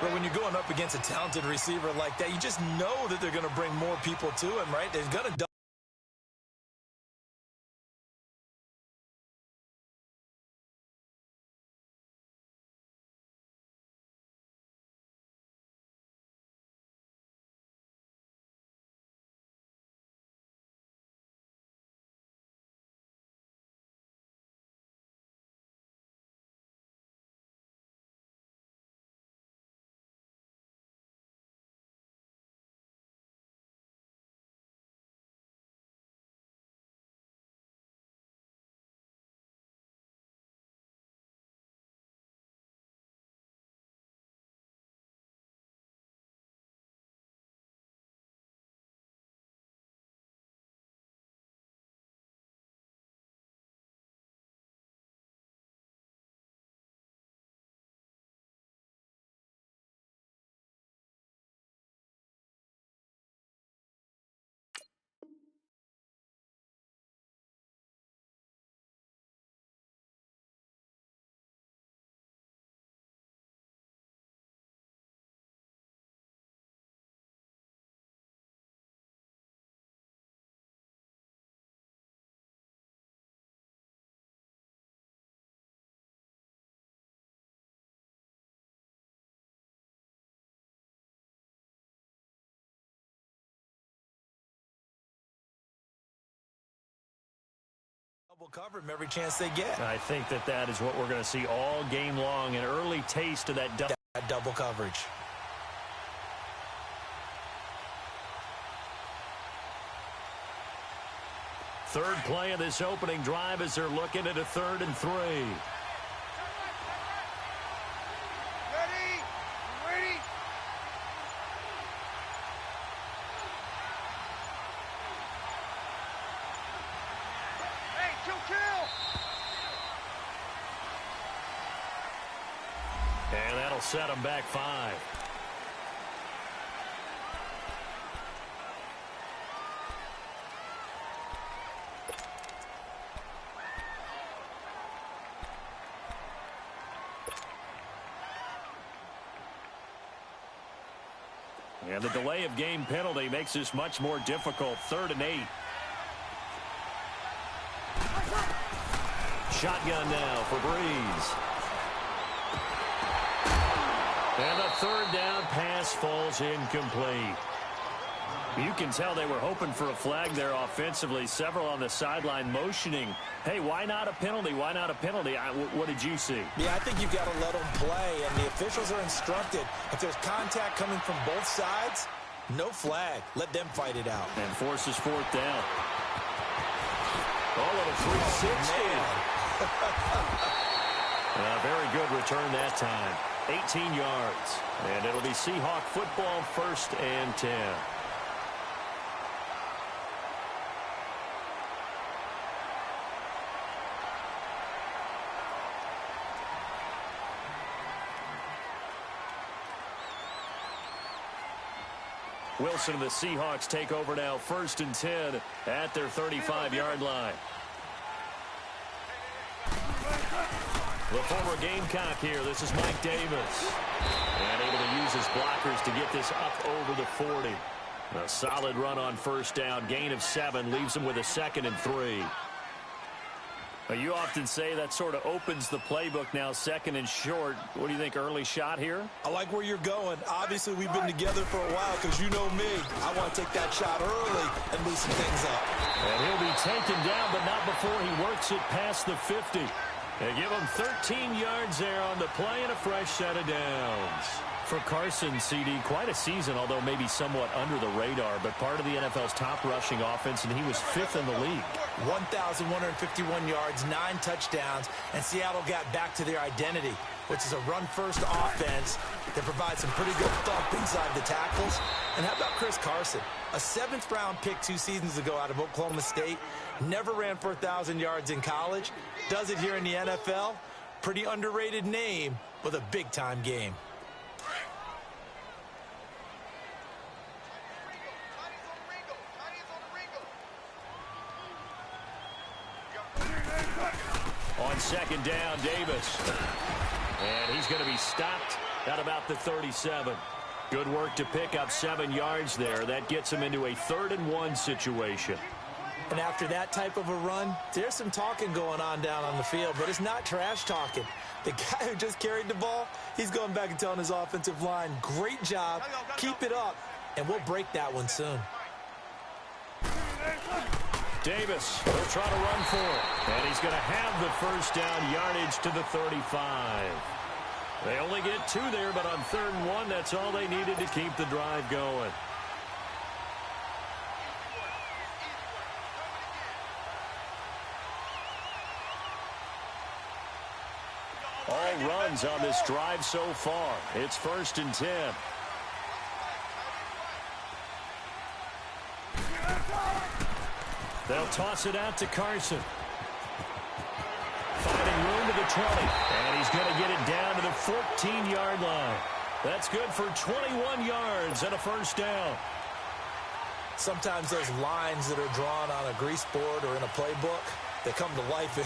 But when you're going up against a talented receiver like that, you just know that they're going to bring more people to him, right? They're going to cover him every chance they get. I think that is what we're going to see all game long, an early taste of that double coverage. Third play of this opening drive as they're looking at a 3rd and 3. And that'll set them back 5. And the delay of game penalty makes this much more difficult. 3rd and 8. Shotgun now for Breeze. And the 3rd down pass falls incomplete. You can tell they were hoping for a flag there offensively. Several on the sideline motioning, hey, why not a penalty? Why not a penalty? What did you see? Yeah, I think you've got to let them play, and the officials are instructed. If there's contact coming from both sides, no flag. Let them fight it out. And forces 4th down. Oh, a 360. Very good return that time. 18 yards. And it'll be Seahawk football, 1st and 10. Wilson and the Seahawks take over now, 1st and 10 at their 35-yard line. The former Gamecock here. This is Mike Davis. And able to use his blockers to get this up over the 40. A solid run on 1st down. Gain of 7 leaves him with a 2nd and 3. You often say that sort of opens the playbook now, 2nd and short. What do you think, early shot here? I like where you're going. Obviously, we've been together for a while because you know me. I want to take that shot early and loosen things up. And he'll be taken down, but not before he works it past the 50. They give him 13 yards there on the play and a fresh set of downs. For Carson, CD, quite a season, although maybe somewhat under the radar, but part of the NFL's top rushing offense, and he was 5th in the league. 1,151 yards, 9 touchdowns, and Seattle got back to their identity, which is a run-first offense that provides some pretty good thump inside the tackles. And how about Chris Carson? A 7th-round pick 2 seasons ago out of Oklahoma State. Never ran for 1,000 yards in college. Does it here in the NFL. Pretty underrated name with a big-time game. On 2nd down, Davis. And he's going to be stopped at about the 37. Good work to pick up 7 yards there. That gets him into a 3rd and 1 situation. And after that type of a run, there's some talking going on down on the field, but it's not trash talking. The guy who just carried the ball, he's going back and telling his offensive line, great job, keep it up, and we'll break that one soon. Davis will try to run for it, and he's going to have the 1st down yardage to the 35. They only get 2 there, but on 3rd and 1, that's all they needed to keep the drive going. All runs on this drive so far. It's 1st and 10. They'll toss it out to Carson. Finding room to the 20. And he's going to get it down to the 14-yard line. That's good for 21 yards and a 1st down. Sometimes those lines that are drawn on a grease board or in a playbook, they come to life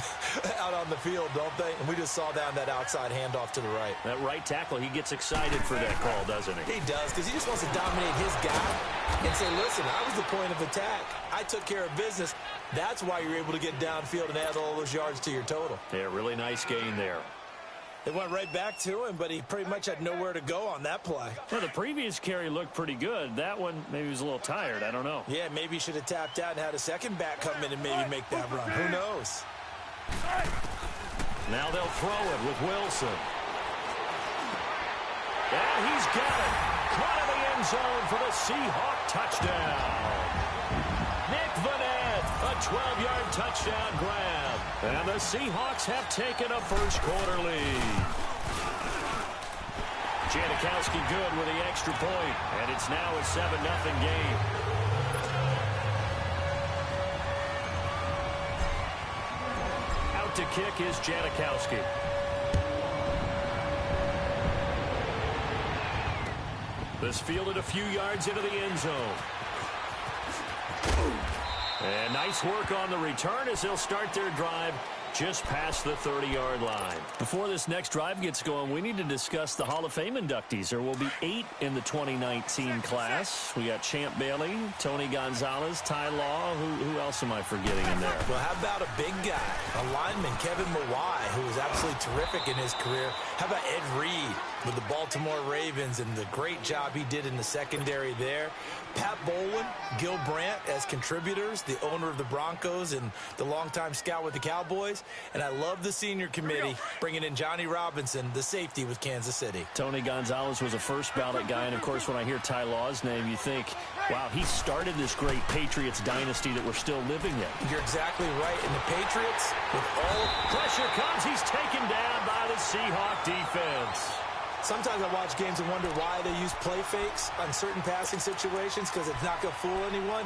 out on the field, don't they? And we just saw that outside handoff to the right. That right tackle, he gets excited for that call, doesn't he? He does, because he just wants to dominate his guy and say, listen, I was the point of attack. I took care of business. That's why you're able to get downfield and add all those yards to your total. Yeah, really nice gain there. It went right back to him, but he pretty much had nowhere to go on that play. Well, the previous carry looked pretty good. That one, maybe he was a little tired. I don't know. Yeah, maybe he should have tapped out and had a second back come in and maybe make that run. Who knows? Now they'll throw it with Wilson. And he's got it. Caught in the end zone for the Seahawk touchdown. Nick Vanette, a 12-yard touchdown grab. And the Seahawks have taken a first-quarter lead. Janikowski good with the extra point, and it's now a 7-0 game. Out to kick is Janikowski. This fielded a few yards into the end zone. And nice work on the return as they'll start their drive just past the 30-yard line. Before this next drive gets going, we need to discuss the Hall of Fame inductees. There will be 8 in the 2019 class. We got Champ Bailey, Tony Gonzalez, Ty Law. Who else am I forgetting in there? Well, how about a big guy, a lineman, Kevin Mawai, who was absolutely terrific in his career. How about Ed Reed with the Baltimore Ravens and the great job he did in the secondary there. Pat Bowlen, Gil Brandt as contributors, the owner of the Broncos and the longtime scout with the Cowboys. And I love the senior committee bringing in Johnny Robinson, the safety with Kansas City. Tony Gonzalez was a first ballot guy. And, of course, when I hear Ty Law's name, you think, wow, he started this great Patriots dynasty that we're still living in. You're exactly right. And the Patriots, with all pressure comes, he's taken down by the Seahawk defense. Sometimes I watch games and wonder why they use play fakes on certain passing situations because it's not going to fool anyone.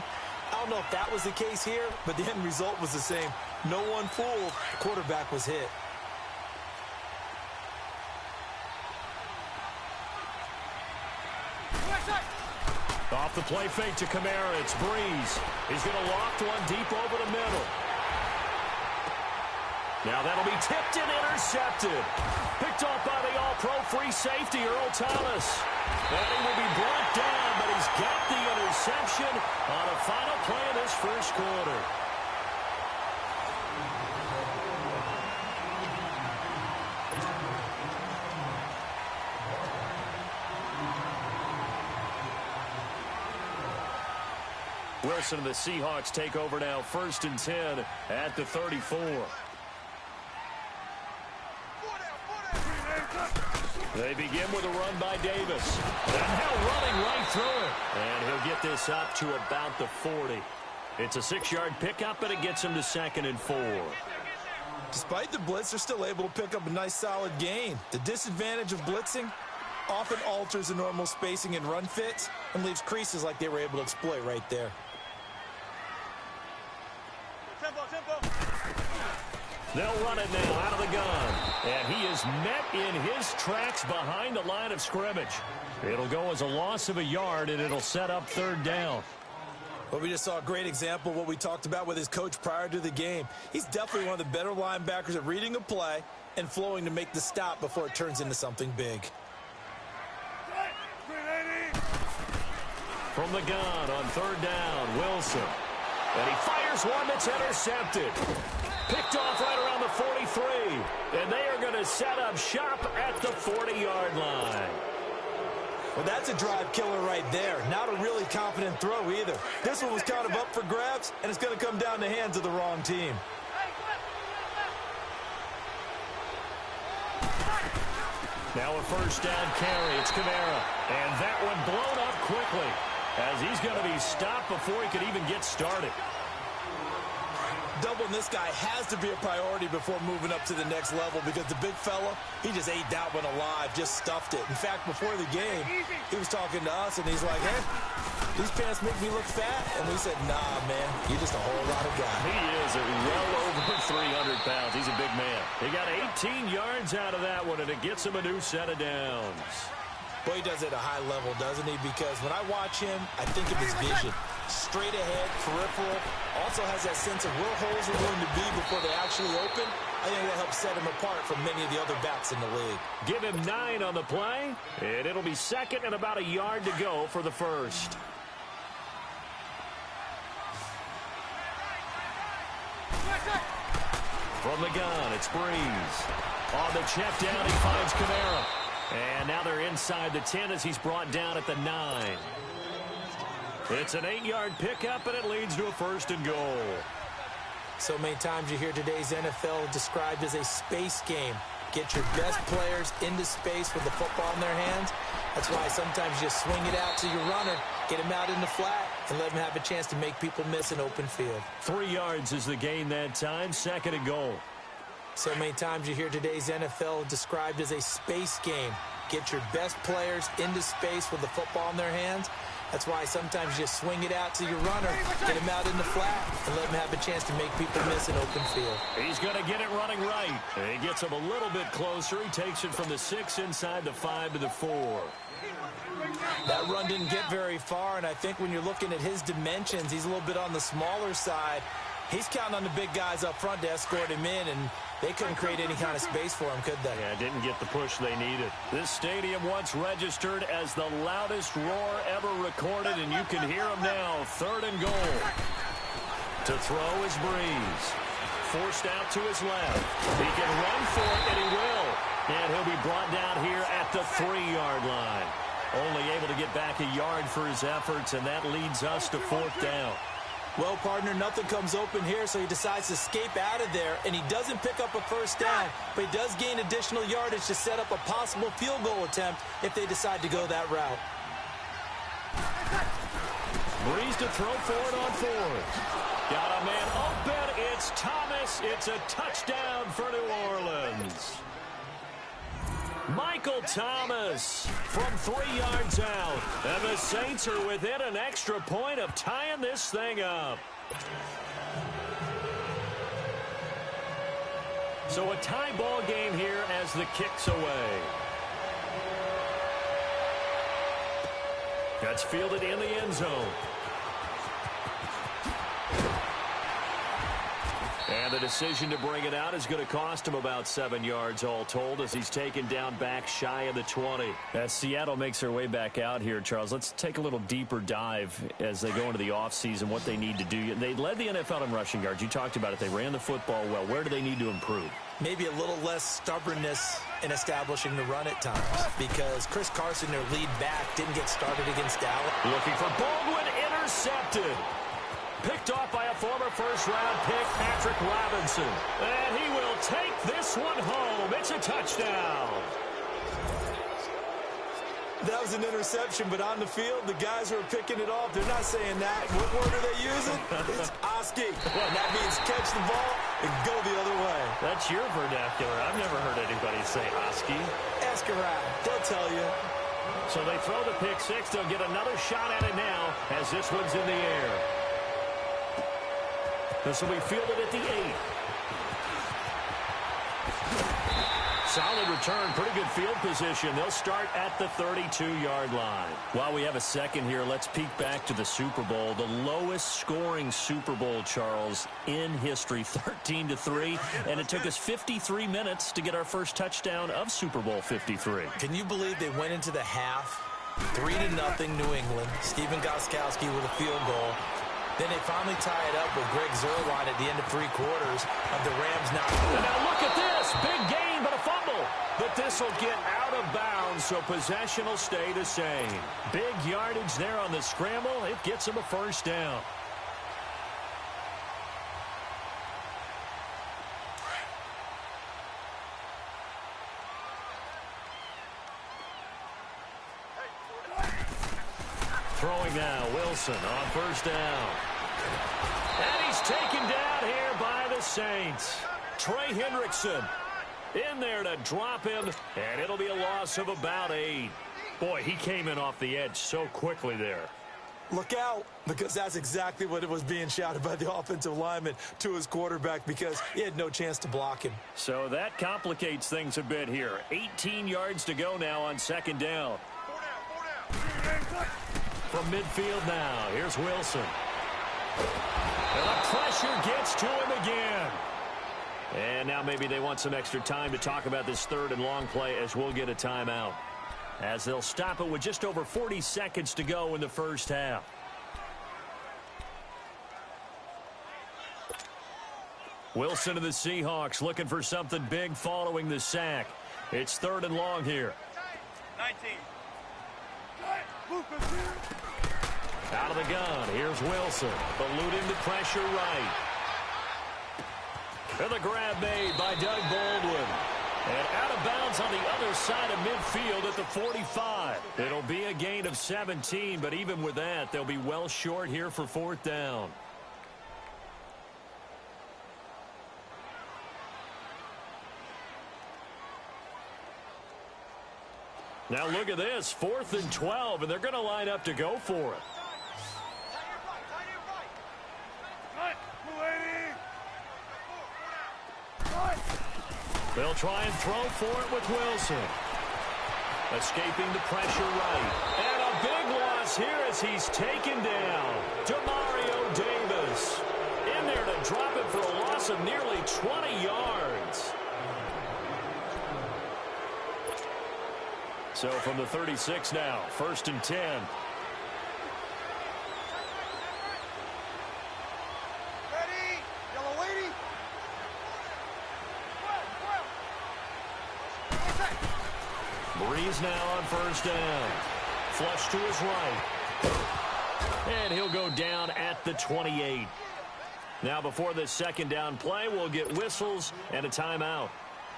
I don't know if that was the case here, but the end result was the same. No one fooled. The quarterback was hit. Off the play fake to Kamara, it's Breeze. He's going to loft one deep over the middle. Now that'll be tipped and intercepted. Picked off by the all-pro free safety, Earl Thomas. And he will be brought down, but he's got the interception on a final play of this first quarter. Wilson and the Seahawks take over now, 1st and 10 at the 34. They begin with a run by Davis. And now running right through it. And he'll get this up to about the 40. It's a 6-yard pickup, and it gets him to 2nd and 4. Despite the blitz, they're still able to pick up a nice solid gain. The disadvantage of blitzing often alters the normal spacing and run fits and leaves creases like they were able to exploit right there. They'll run it now out of the gun. And he is met in his tracks behind the line of scrimmage. It'll go as a loss of a yard, and it'll set up 3rd down. Well, we just saw a great example of what we talked about with his coach prior to the game. He's definitely one of the better linebackers at reading a play and flowing to make the stop before it turns into something big. From the gun on 3rd down, Wilson. And he fires one that's intercepted. Picked off right around the 43. And they are going to set up shop at the 40-yard line. Well, that's a drive killer right there. Not a really confident throw either. This one was kind of up for grabs, and it's going to come down the hands of the wrong team. Now a 1st down carry. It's Kamara. And that one blown up quickly as he's going to be stopped before he could even get started. Doubling this guy has to be a priority before moving up to the next level because the big fella, he just ate that one alive, just stuffed it. In fact, before the game, he was talking to us, and he's like, hey, these pants make me look fat. And we said, nah, man, you're just a whole lot of guy. He is well over 300 pounds. He's a big man. He got 18 yards out of that one, and it gets him a new set of downs. Boy, he does it at a high level, doesn't he? Because when I watch him, I think of his vision. Straight ahead, peripheral, also has that sense of where holes are going to be before they actually open. I think that helps set him apart from many of the other backs in the league. Give him 9 on the play, and it'll be 2nd and about a yard to go for the 1st. From the gun, it's Breeze. On the check down, he finds Kamara. And now they're inside the 10 as he's brought down at the 9. It's an 8-yard pickup, and it leads to a 1st and goal. So many times you hear today's NFL described as a space game. Get your best players into space with the football in their hands. That's why sometimes you just swing it out to your runner, get him out in the flat, and let him have a chance to make people miss an open field. 3 yards is the gain that time, 2nd and goal. So many times you hear today's NFL described as a space game. Get your best players into space with the football in their hands. That's why sometimes you just swing it out to your runner, get him out in the flat, and let him have a chance to make people miss an open field. He's going to get it running right. He gets him a little bit closer. He takes it from the 6 inside the 5 to the 4. That run didn't get very far, and I think when you're looking at his dimensions, he's a little bit on the smaller side. He's counting on the big guys up front to escort him in, and they couldn't create any kind of space for him, could they? Yeah, didn't get the push they needed. This stadium once registered as the loudest roar ever recorded, and you can hear him now. 3rd and goal. To throw is Breeze. Forced out to his left. He can run for it, and he will. And he'll be brought down here at the 3-yard line. Only able to get back a yard for his efforts, and that leads us to 4th down. Well, partner, nothing comes open here, so he decides to escape out of there, and he doesn't pick up a 1st down, but he does gain additional yardage to set up a possible field goal attempt if they decide to go that route. Breeze to throw for it on 4th. Got a man open. It's Thomas. It's a touchdown for New Orleans. Michael Thomas from 3 yards out. And the Saints are within an extra point of tying this thing up. So a tie ball game here as the kick's away. That's fielded in the end zone. And the decision to bring it out is going to cost him about 7 yards all told as he's taken down back shy of the 20. As Seattle makes their way back out here, Charles, let's take a little deeper dive as they go into the offseason, what they need to do. They led the NFL in rushing yards. You talked about it. They ran the football well. Where do they need to improve? Maybe a little less stubbornness in establishing the run at times because Chris Carson, their lead back, didn't get started against Dallas. Looking for Baldwin, intercepted. Picked off by a former first-round pick, Patrick Robinson. And he will take this one home. It's a touchdown. That was an interception, but on the field, the guys who are picking it off, they're not saying that. What word are they using? It's Oski. And that means catch the ball and go the other way. That's your vernacular. I've never heard anybody say Oski. Ask around. They'll tell you. So they throw the pick six. They'll get another shot at it now as this one's in the air. This will be fielded at the 8. Solid return, pretty good field position. They'll start at the 32-yard line. While we have a second here, let's peek back to the Super Bowl. The lowest scoring Super Bowl, Charles, in history, 13-3. And it took us 53 minutes to get our first touchdown of Super Bowl 53. Can you believe they went into the half, 3-0 New England, Stephen Gostkowski with a field goal. Then they finally tie it up with Greg Zuerlein at the end of 3 quarters of the Rams not. And now look at this. Big gain, but a fumble. But this will get out of bounds, so possession will stay the same. Big yardage there on the scramble. It gets them a first down. Throwing now, Wilson on first down. And he's taken down here by the Saints. Trey Hendrickson in there to drop him, and it'll be a loss of about 8. Boy, he came in off the edge so quickly there. Look out, because that's exactly what it was being shouted by the offensive lineman to his quarterback because he had no chance to block him. So that complicates things a bit here. 18 yards to go now on second down. From midfield now, here's Wilson. And the pressure gets to him again. And now maybe they want some extra time to talk about this third and long play as we'll get a timeout. As they'll stop it with just over 40 seconds to go in the first half. Wilson of the Seahawks looking for something big following the sack. It's third and long here. 19. Out of the gun, here's Wilson. Eluding the pressure right. And the grab made by Doug Baldwin. And out of bounds on the other side of midfield at the 45. It'll be a gain of 17, but even with that, they'll be well short here for fourth down. Now look at this, 4th and 12, and they're going to line up to go for it. They'll try and throw for it with Wilson. Escaping the pressure right. And a big loss here as he's taken down. Demario Davis in there to drop it for a loss of nearly 20 yards. So from the 36 now, 1st and 10. Breeze now on first down. Flush to his right. And he'll go down at the 28. Now before this second down play, we'll get whistles and a timeout,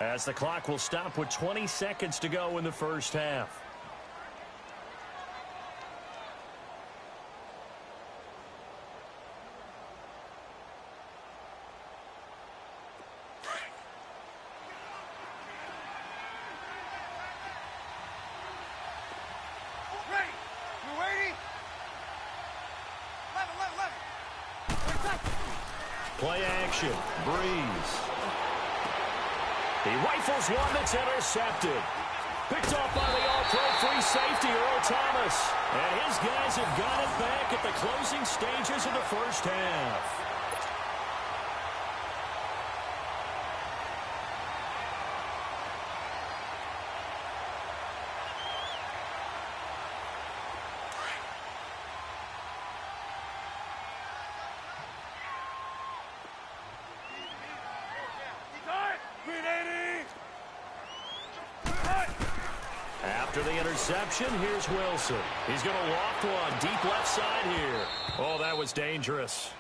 as the clock will stop with 20 seconds to go in the first half. Play action. Breeze. He rifles one that's intercepted. Picked off by the all-pro free safety, Earl Thomas. And his guys have got it back at the closing stages of the first half. After the interception, here's Wilson. He's going to loft one deep left side here. Oh, that was dangerous.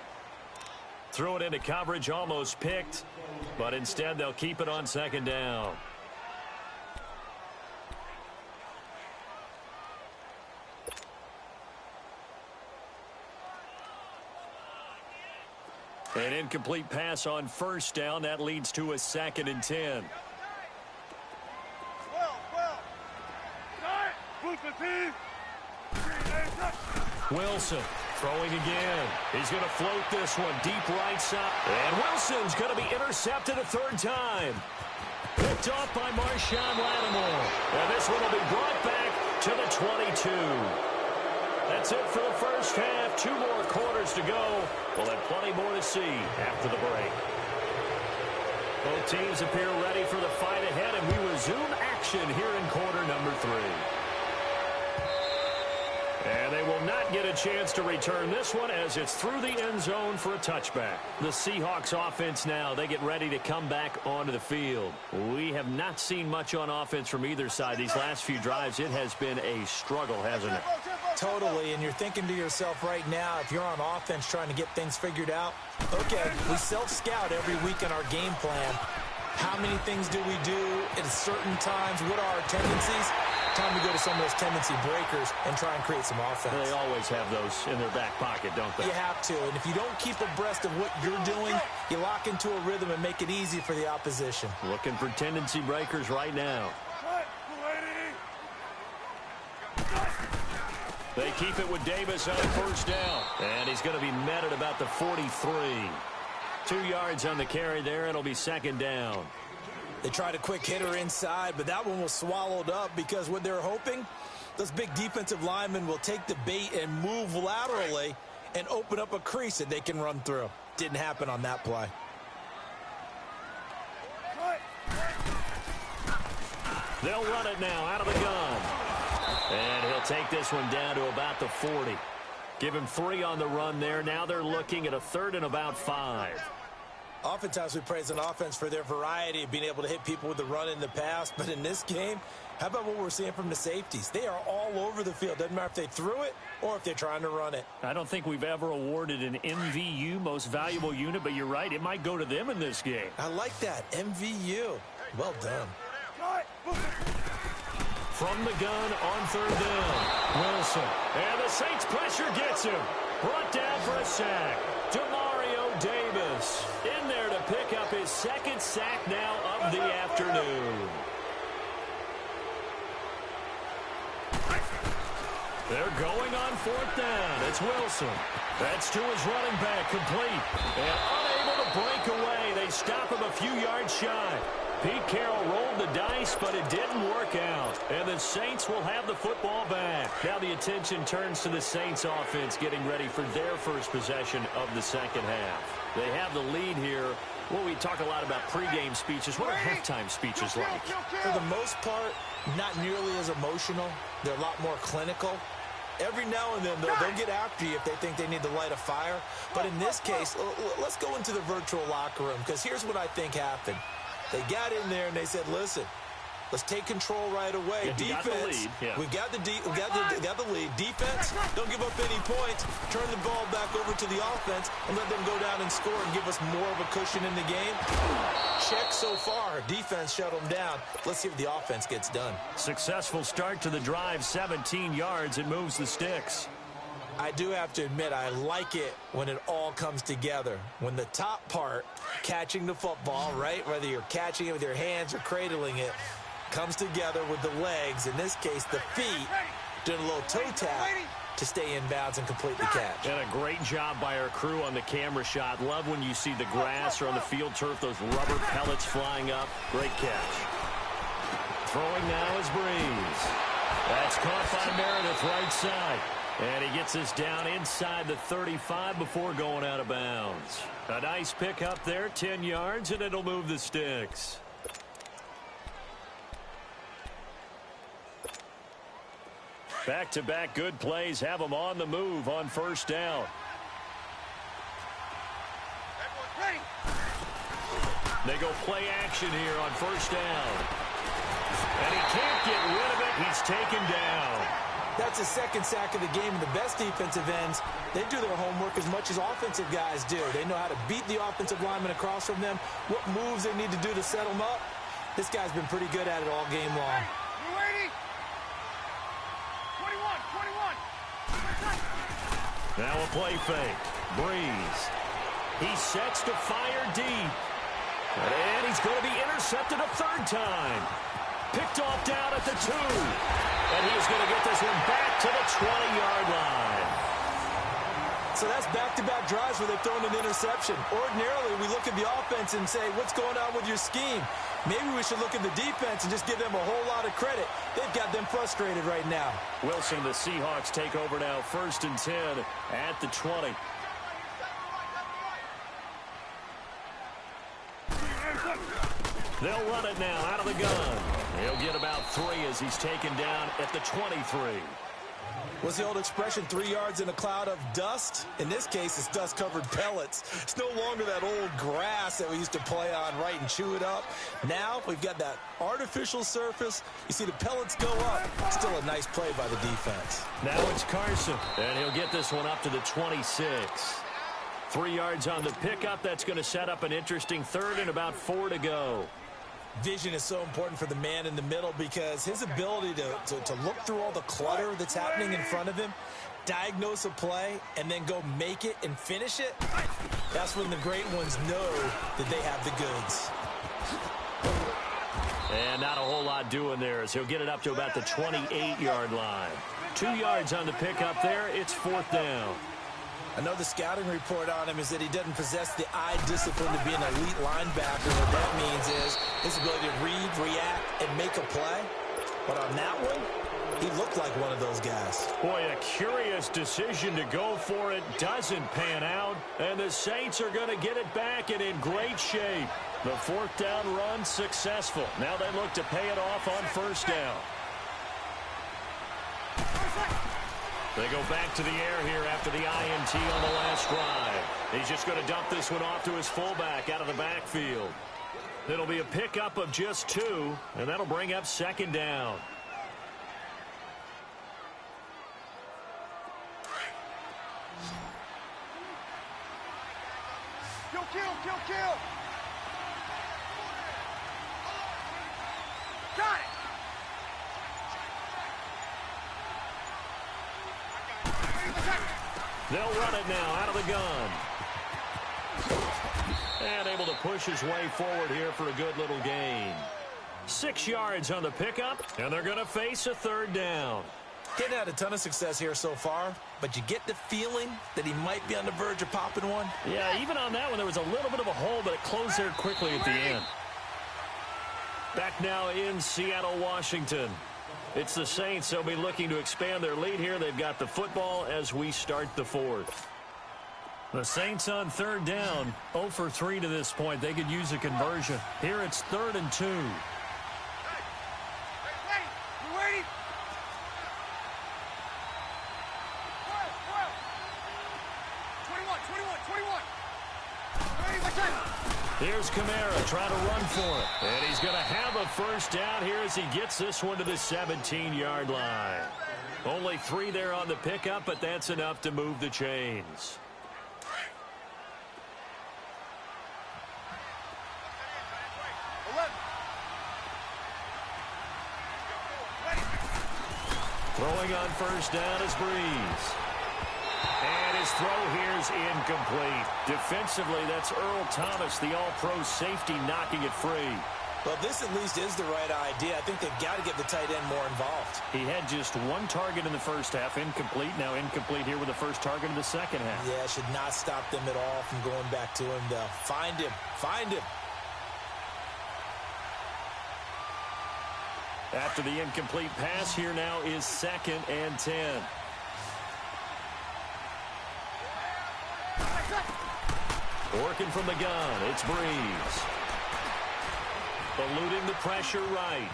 Threw it into coverage, almost picked, but instead they'll keep it on second down. An incomplete pass on first down. That leads to a 2nd and 10. Wilson throwing again. He's going to float this one deep right side. And Wilson's going to be intercepted a 3rd time. Picked off by Marshawn Lattimore. And this one will be brought back to the 22. That's it for the first half. 2 more quarters to go. We'll have plenty more to see after the break. Both teams appear ready for the fight ahead, and we resume action here in quarter number 3. And they will not get a chance to return this one as it's through the end zone for a touchback. The Seahawks offense now, they get ready to come back onto the field. We have not seen much on offense from either side. These last few drives, it has been a struggle, hasn't it? Totally, and you're thinking to yourself right now, if you're on offense trying to get things figured out, okay, we self-scout every week in our game plan. How many things do we do at certain times? What are our tendencies? Time to go to some of those tendency breakers and try and create some offense. They always have those in their back pocket, don't they? You have to, and if you don't keep abreast of what you're doing, you lock into a rhythm and make it easy for the opposition. Looking for tendency breakers right now. They keep it with Davis on first down. And he's going to be met at about the 43. 2 yards on the carry there. It'll be 2nd down. They tried a quick hitter inside, but that one was swallowed up because what they're hoping, those big defensive linemen will take the bait and move laterally and open up a crease that they can run through. Didn't happen on that play. They'll run it now out of the gun. And he'll take this one down to about the 40. Give him 3 on the run there. Now they're looking at a 3rd and about 5. Oftentimes we praise an offense for their variety of being able to hit people with the run in the past. But in this game, how about what we're seeing from the safeties? They are all over the field. Doesn't matter if they threw it or if they're trying to run it. I don't think we've ever awarded an MVU, most valuable unit, but you're right. It might go to them in this game. I like that. MVU. Well done. From the gun on 3rd down. Wilson. And the Saints pressure gets him. Brought down for a sack. Demario Davis in there to pick up his 2nd sack now of the afternoon. They're going on 4th down. It's Wilson. That's to his running back, complete. And unable to break away. They stop him a few yards shy. Pete Carroll rolled the dice, but it didn't work out. And the Saints will have the football back. Now the attention turns to the Saints offense getting ready for their first possession of the 2nd half. They have the lead here. Well, we talk a lot about pregame speeches. What are halftime speeches like? For the most part, not nearly as emotional. They're a lot more clinical. Every now and then, they'll get after you if they think they need to light a fire. But in this case, let's go into the virtual locker room, because here's what I think happened. They got in there and they said, listen, let's take control right away. Yeah, defense, we got the lead. Defense, don't give up any points. Turn the ball back over to the offense and let them go down and score and give us more of a cushion in the game. Check so far. Defense shut them down. Let's see if the offense gets done. Successful start to the drive, 17 yards. It moves the sticks. I do have to admit, I like it when it all comes together. When the top part, catching the football, right, whether you're catching it with your hands or cradling it, comes together with the legs, in this case the feet, doing a little toe tap to stay in bounds and complete the catch. And a great job by our crew on the camera shot. Love when you see the grass or on the field turf, those rubber pellets flying up. Great catch. Throwing now is Breeze. That's caught by Meredith right side. And he gets us down inside the 35 before going out of bounds. A nice pick up there, 10 yards, and it'll move the sticks. Back-to-back good plays have them on the move on first down. They go play action here on first down. And he can't get rid of it. He's taken down. That's the 2nd sack of the game, and the best defensive ends, they do their homework as much as offensive guys do. They know how to beat the offensive lineman across from them, what moves they need to do to set them up. This guy's been pretty good at it all game long. Now a play fake. Breeze. He sets to fire deep. And he's going to be intercepted a third time. Picked off down at the 2. And he's going to get this one back to the 20-yard line. So that's back-to-back drives where they've thrown an interception. Ordinarily, we look at the offense and say, what's going on with your scheme? Maybe we should look at the defense and just give them a whole lot of credit. They've got them frustrated right now. Wilson, the Seahawks take over now, 1st and 10 at the 20. They'll run it now out of the gun. He'll get about 3 as he's taken down at the 23. What's the old expression, 3 yards in a cloud of dust? In this case, it's dust-covered pellets. It's no longer that old grass that we used to play on, right, and chew it up. Now we've got that artificial surface. You see the pellets go up. Still a nice play by the defense. Now it's Carson, and he'll get this one up to the 26. 3 yards on the pickup. That's going to set up an interesting 3rd and about 4 to go. Vision is so important for the man in the middle because his ability to look through all the clutter that's happening in front of him, diagnose a play, and then go make it and finish it, that's when the great ones know that they have the goods. And not a whole lot doing there as he'll get it up to about the 28-yard line. 2 yards on the pickup there. It's 4th down. I know the scouting report on him is that he doesn't possess the eye discipline to be an elite linebacker. What that means is his ability to read, react, and make a play. But on that one, he looked like one of those guys. Boy, a curious decision to go for it. Doesn't pan out. And the Saints are going to get it back and in great shape. The 4th down run successful. Now they look to pay it off on 1st down. They go back to the air here after the INT on the last drive. He's just going to dump this one off to his fullback out of the backfield. It'll be a pickup of just 2, and that'll bring up 2nd down. Kill. Got it. They'll run it now out of the gun. And able to push his way forward here for a good little gain. 6 yards on the pickup, and they're going to face a 3rd down. Didn't have a ton of success here so far, but you get the feeling that he might be on the verge of popping one. Yeah, even on that one, there was a little bit of a hole, but it closed there quickly at the end. Back now in Seattle, Washington. It's the Saints. They'll be looking to expand their lead here. They've got the football as we start the 4th. The Saints on 3rd down, 0 for 3 to this point. They could use a conversion. Here it's 3rd and 2. Here's Kamara trying to run for it. And he's going to have a 1st down here as he gets this one to the 17-yard line. Only 3 there on the pickup, but that's enough to move the chains. Throwing on 1st down is Breeze. And his throw here is incomplete. Defensively, that's Earl Thomas, the all-pro safety, knocking it free. Well, this at least is the right idea. I think they've got to get the tight end more involved. He had just 1 target in the first half, incomplete. Now incomplete here with the first target in the second half. Yeah, should not stop them at all from going back to him, though. Find him. After the incomplete pass, here now is 2nd and 10. Working from the gun, it's Breeze. Eluding the pressure right.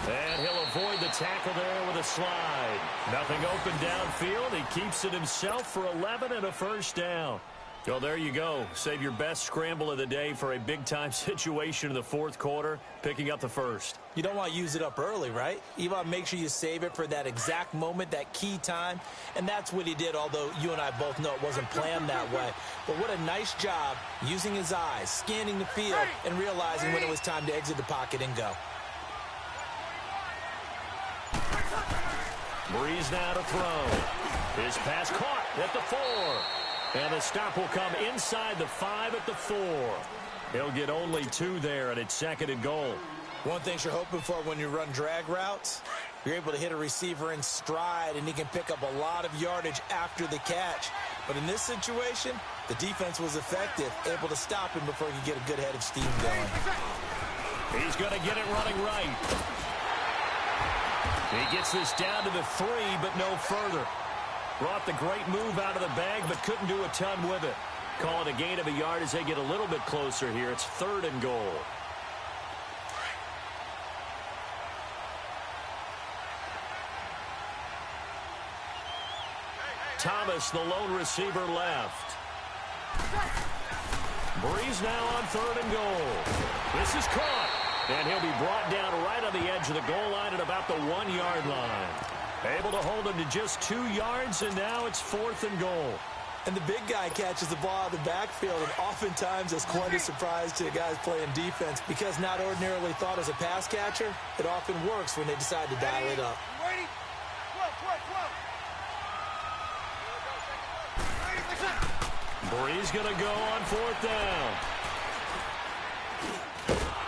And he'll avoid the tackle there with a slide. Nothing open downfield. He keeps it himself for 11 and a 1st down. Well, there you go. Save your best scramble of the day for a big-time situation in the 4th quarter, picking up the 1st. You don't want to use it up early, right? You want to make sure you save it for that exact moment, that key time. And that's what he did, although you and I both know it wasn't planned that way. But what a nice job using his eyes, scanning the field, and realizing when it was time to exit the pocket and go. Breeze now to throw. His pass caught at the 4. And the stop will come inside the 5 at the 4. He'll get only 2 there, and it's 2nd and goal. One thing you're hoping for when you run drag routes, you're able to hit a receiver in stride, and he can pick up a lot of yardage after the catch. But in this situation, the defense was effective, able to stop him before he could get a good head of steam going. He's going to get it running right. He gets this down to the 3, but no further. Brought the great move out of the bag, but couldn't do a ton with it. Call it a gain of a yard as they get a little bit closer here. It's 3rd and goal. Thomas, the lone receiver, left. Breeze now on 3rd and goal. This is caught. And he'll be brought down right on the edge of the goal line at about the 1-yard line. Able to hold him to just 2 yards, and now it's 4th and goal. And the big guy catches the ball out of the backfield, and oftentimes that's quite a surprise to the guys playing defense because not ordinarily thought as a pass catcher, it often works when they decide to dial it up. Breeze going to go on 4th down.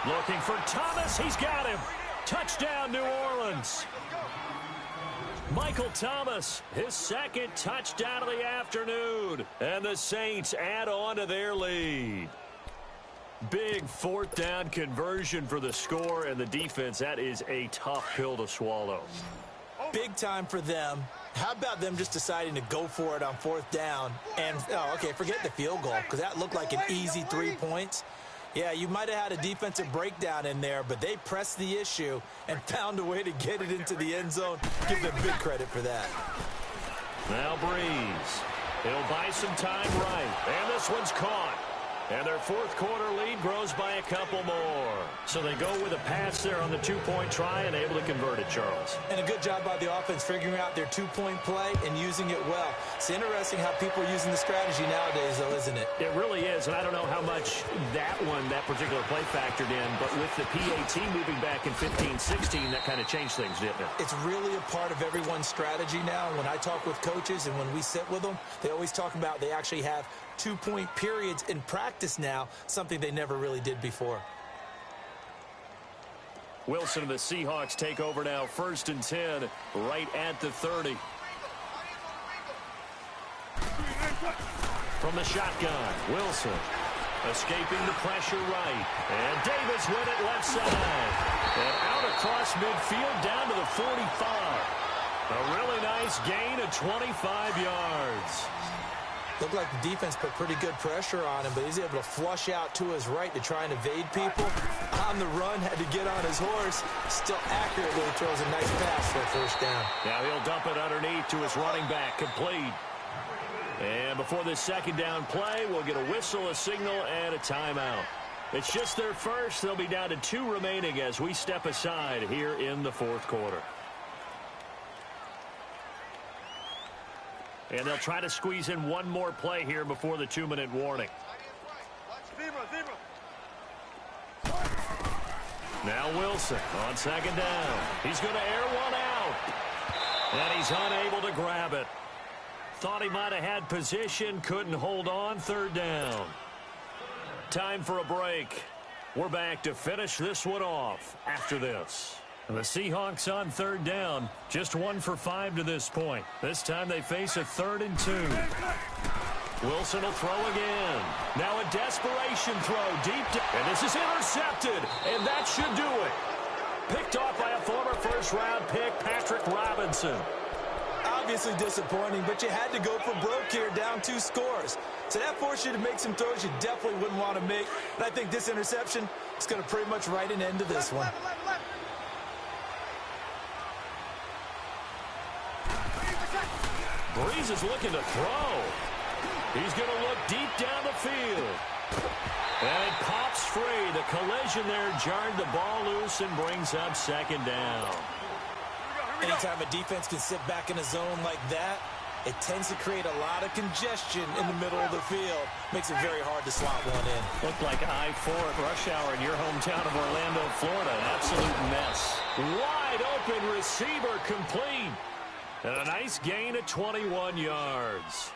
Looking for Thomas. He's got him. Touchdown, New Orleans. Michael Thomas, his 2nd touchdown of the afternoon. And the Saints add on to their lead. Big 4th down conversion for the score, and the defense, that is a tough pill to swallow. Big time for them. How about them just deciding to go for it on 4th down? And, forget the field goal, because that looked like an easy 3 points. Yeah, you might have had a defensive breakdown in there, but they pressed the issue and found a way to get it into the end zone. Give them big credit for that. Now Breeze. He'll buy some time right. And this one's caught. And their 4th quarter lead grows by a couple more. So they go with a pass there on the 2-point try and able to convert it, Charles. And a good job by the offense figuring out their 2-point play and using it well. It's interesting how people are using the strategy nowadays, though, isn't it? It really is, and I don't know how much that particular play factored in, but with the PAT moving back in 15-16, that kind of changed things, didn't it? It's really a part of everyone's strategy now. When I talk with coaches and when we sit with them, they always talk about they actually have 2-point periods in practice now, something they never really did before. Wilson and the Seahawks take over now, 1st and 10, right at the 30. From the shotgun, Wilson escaping the pressure right. And Davis with it left side. And out across midfield down to the 45. A really nice gain of 25 yards. Looked like the defense put pretty good pressure on him, but he's able to flush out to his right to try and evade people. On the run, had to get on his horse. Still accurately throws a nice pass for a 1st down. Now he'll dump it underneath to his running back, complete. And before this 2nd down play, we'll get a whistle, a signal, and a timeout. It's just their first. They'll be down to 2 remaining as we step aside here in the 4th quarter. And they'll try to squeeze in one more play here before the 2-minute warning. Now Wilson on 2nd down. He's going to air one out. And he's unable to grab it. Thought he might have had position, couldn't hold on. 3rd down. Time for a break. We're back to finish this one off after this. And the Seahawks on 3rd down, just 1 for 5 to this point. This time they face a 3rd and 2. Wilson will throw again. Now a desperation throw deep down. And this is intercepted, and that should do it. Picked off by a former 1st-round pick, Patrick Robinson. Obviously disappointing, but you had to go for broke here, down 2 scores. So that forced you to make some throws you definitely wouldn't want to make. And I think this interception is going to pretty much write an end to this one. Breeze is looking to throw. He's going to look deep down the field. And it pops free. The collision there jarred the ball loose and brings up 2nd down. Anytime a defense can sit back in a zone like that, it tends to create a lot of congestion in the middle of the field. Makes it very hard to slot one in. Looked like I-4 at rush hour in your hometown of Orlando, Florida. An absolute mess. Wide open receiver complete. And a nice gain of 21 yards.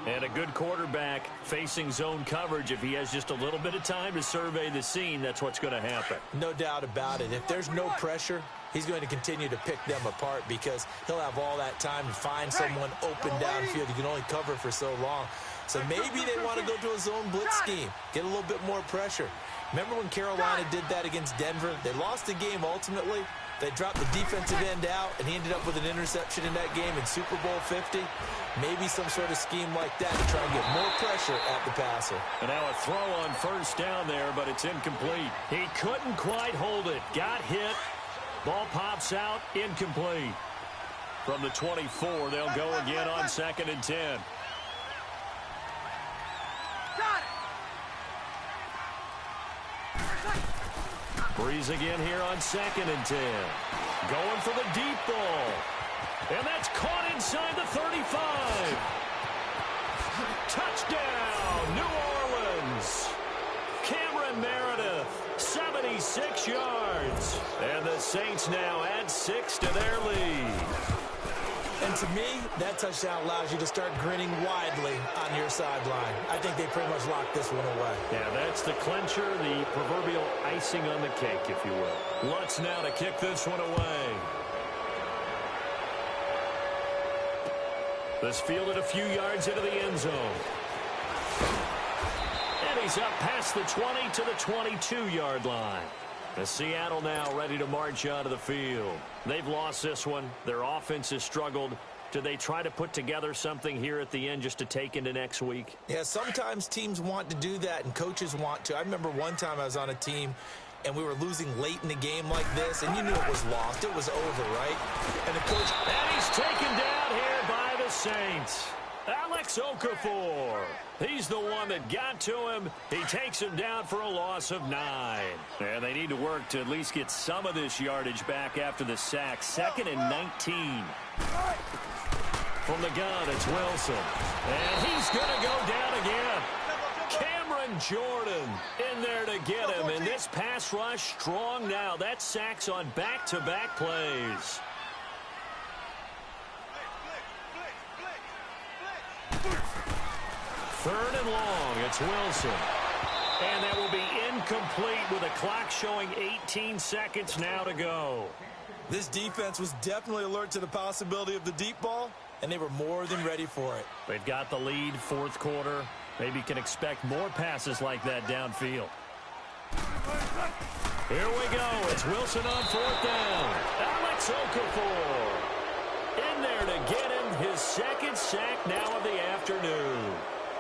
And a good quarterback facing zone coverage, if he has just a little bit of time to survey the scene, that's what's going to happen. No doubt about it. If there's no pressure, he's going to continue to pick them apart because he'll have all that time to find someone open downfield. He can only cover for so long. So maybe they want to go to a zone blitz scheme, get a little bit more pressure. Remember when Carolina did that against Denver? They lost the game ultimately. They dropped the defensive end out, and he ended up with an interception in that game in Super Bowl 50. Maybe some sort of scheme like that to try and get more pressure at the passer. And now a throw on first down there, but it's incomplete. He couldn't quite hold it. Got hit. Ball pops out. Incomplete. From the 24, they'll go again on 2nd and 10. Breeze again here on 2nd and 10. Going for the deep ball. And that's caught inside the 35. Touchdown, New Orleans. Cameron Meredith, 76 yards. And the Saints now add 6 to their lead. And to me, that touchdown allows you to start grinning widely on your sideline. I think they pretty much locked this one away. Yeah, that's the clincher, the proverbial icing on the cake, if you will. Lutz now to kick this one away. This fielded a few yards into the end zone. And he's up past the 20 to the 22-yard line. The Seattle now ready to march out of the field. They've lost this one. Their offense has struggled. Do they try to put together something here at the end just to take into next week? Yeah, sometimes teams want to do that and coaches want to. I remember one time I was on a team and we were losing late in the game like this, and you knew it was lost. It was over, right? And the coach... And he's taken down here by the Saints. Alex Okafor. He's the one that got to him. He takes him down for a loss of 9. And they need to work to at least get some of this yardage back after the sack. 2nd and 19. From the gun, it's Wilson. And he's going to go down again. Cameron Jordan in there to get him. And this pass rush strong now. That sack's on back-to-back plays. Third and long, it's Wilson. And that will be incomplete with a clock showing 18 seconds now to go. This defense was definitely alert to the possibility of the deep ball, and they were more than ready for it. They've got the lead, 4th quarter. Maybe can expect more passes like that downfield. Here we go. It's Wilson on 4th down. Alex Okafor in there to get him his 2nd sack now of the afternoon.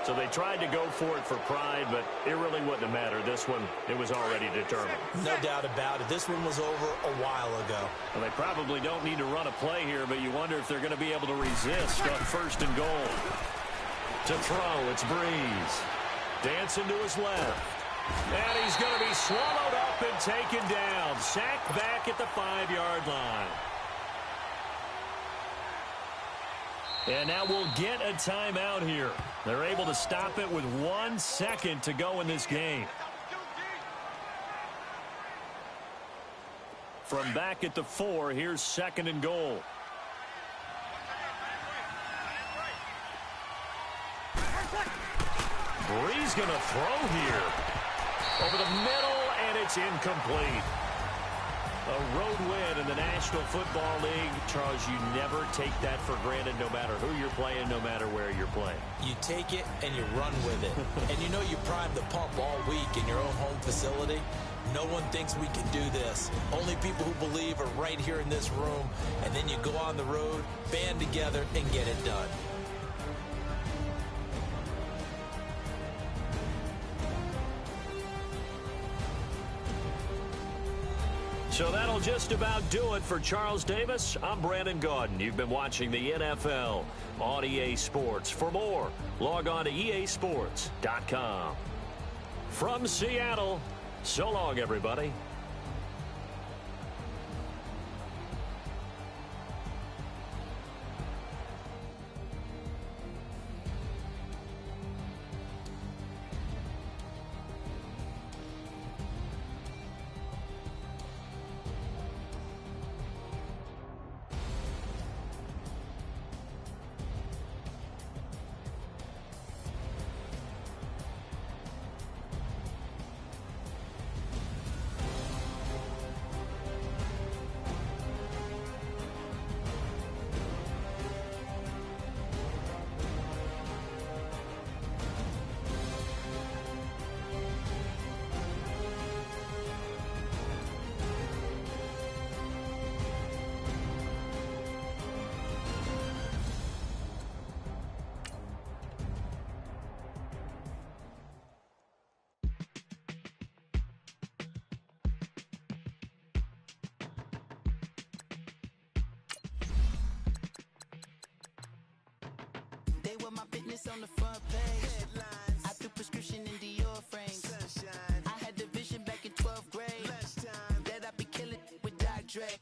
So they tried to go for it for pride, but it really wouldn't have mattered. This one, it was already determined. No doubt about it. This one was over a while ago. Well, they probably don't need to run a play here, but you wonder if they're going to be able to resist on 1st and goal. To throw, it's Breeze. Dancing to his left. And he's going to be swallowed up and taken down. Sacked back at the 5-yard line. And now we'll get a timeout here. They're able to stop it with 1 second to go in this game. From back at the 4, here's 2nd and goal. Breeze going to throw here. Over the middle, and it's incomplete. A road win in the National Football League. Charles, you never take that for granted no matter who you're playing, no matter where you're playing. You take it and you run with it. And you know you primed the pump all week in your own home facility. No one thinks we can do this. Only people who believe are right here in this room. And then you go on the road, band together, and get it done. So that'll just about do it for Charles Davis. I'm Brandon Gaudin. You've been watching the NFL on EA Sports. For more, log on to easports.com. From Seattle, so long, everybody. They were my business on the front page. Headlines. I threw prescription in Dior frames. Sunshine. I had the vision back in 12th grade. Lunchtime. That I'd be killing with Doc Dre.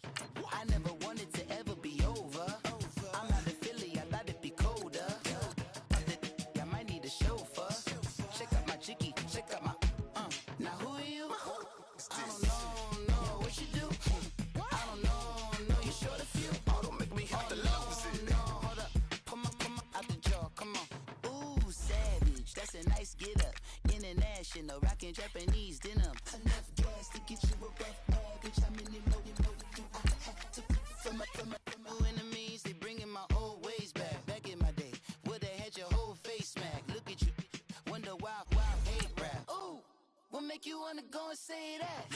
I never wanted to ever be over. I'm out of Philly, I thought it'd be colder. I might need a chauffeur. Check out my chicky, check out my now who are you? I don't know what you do. I don't know you short a few. Oh, don't make me have to lose it. No, hold up, come on, out the jaw, come on. Ooh, savage, that's a nice get up. International, rockin' Japanese denim. Enough gas to get you a rough average. How many more you I had to from my enemies, they bringing my old ways back. Back in my day, would've had your whole face smacked. Look at you, wonder why hate rap. Ooh, what make you wanna go and say that?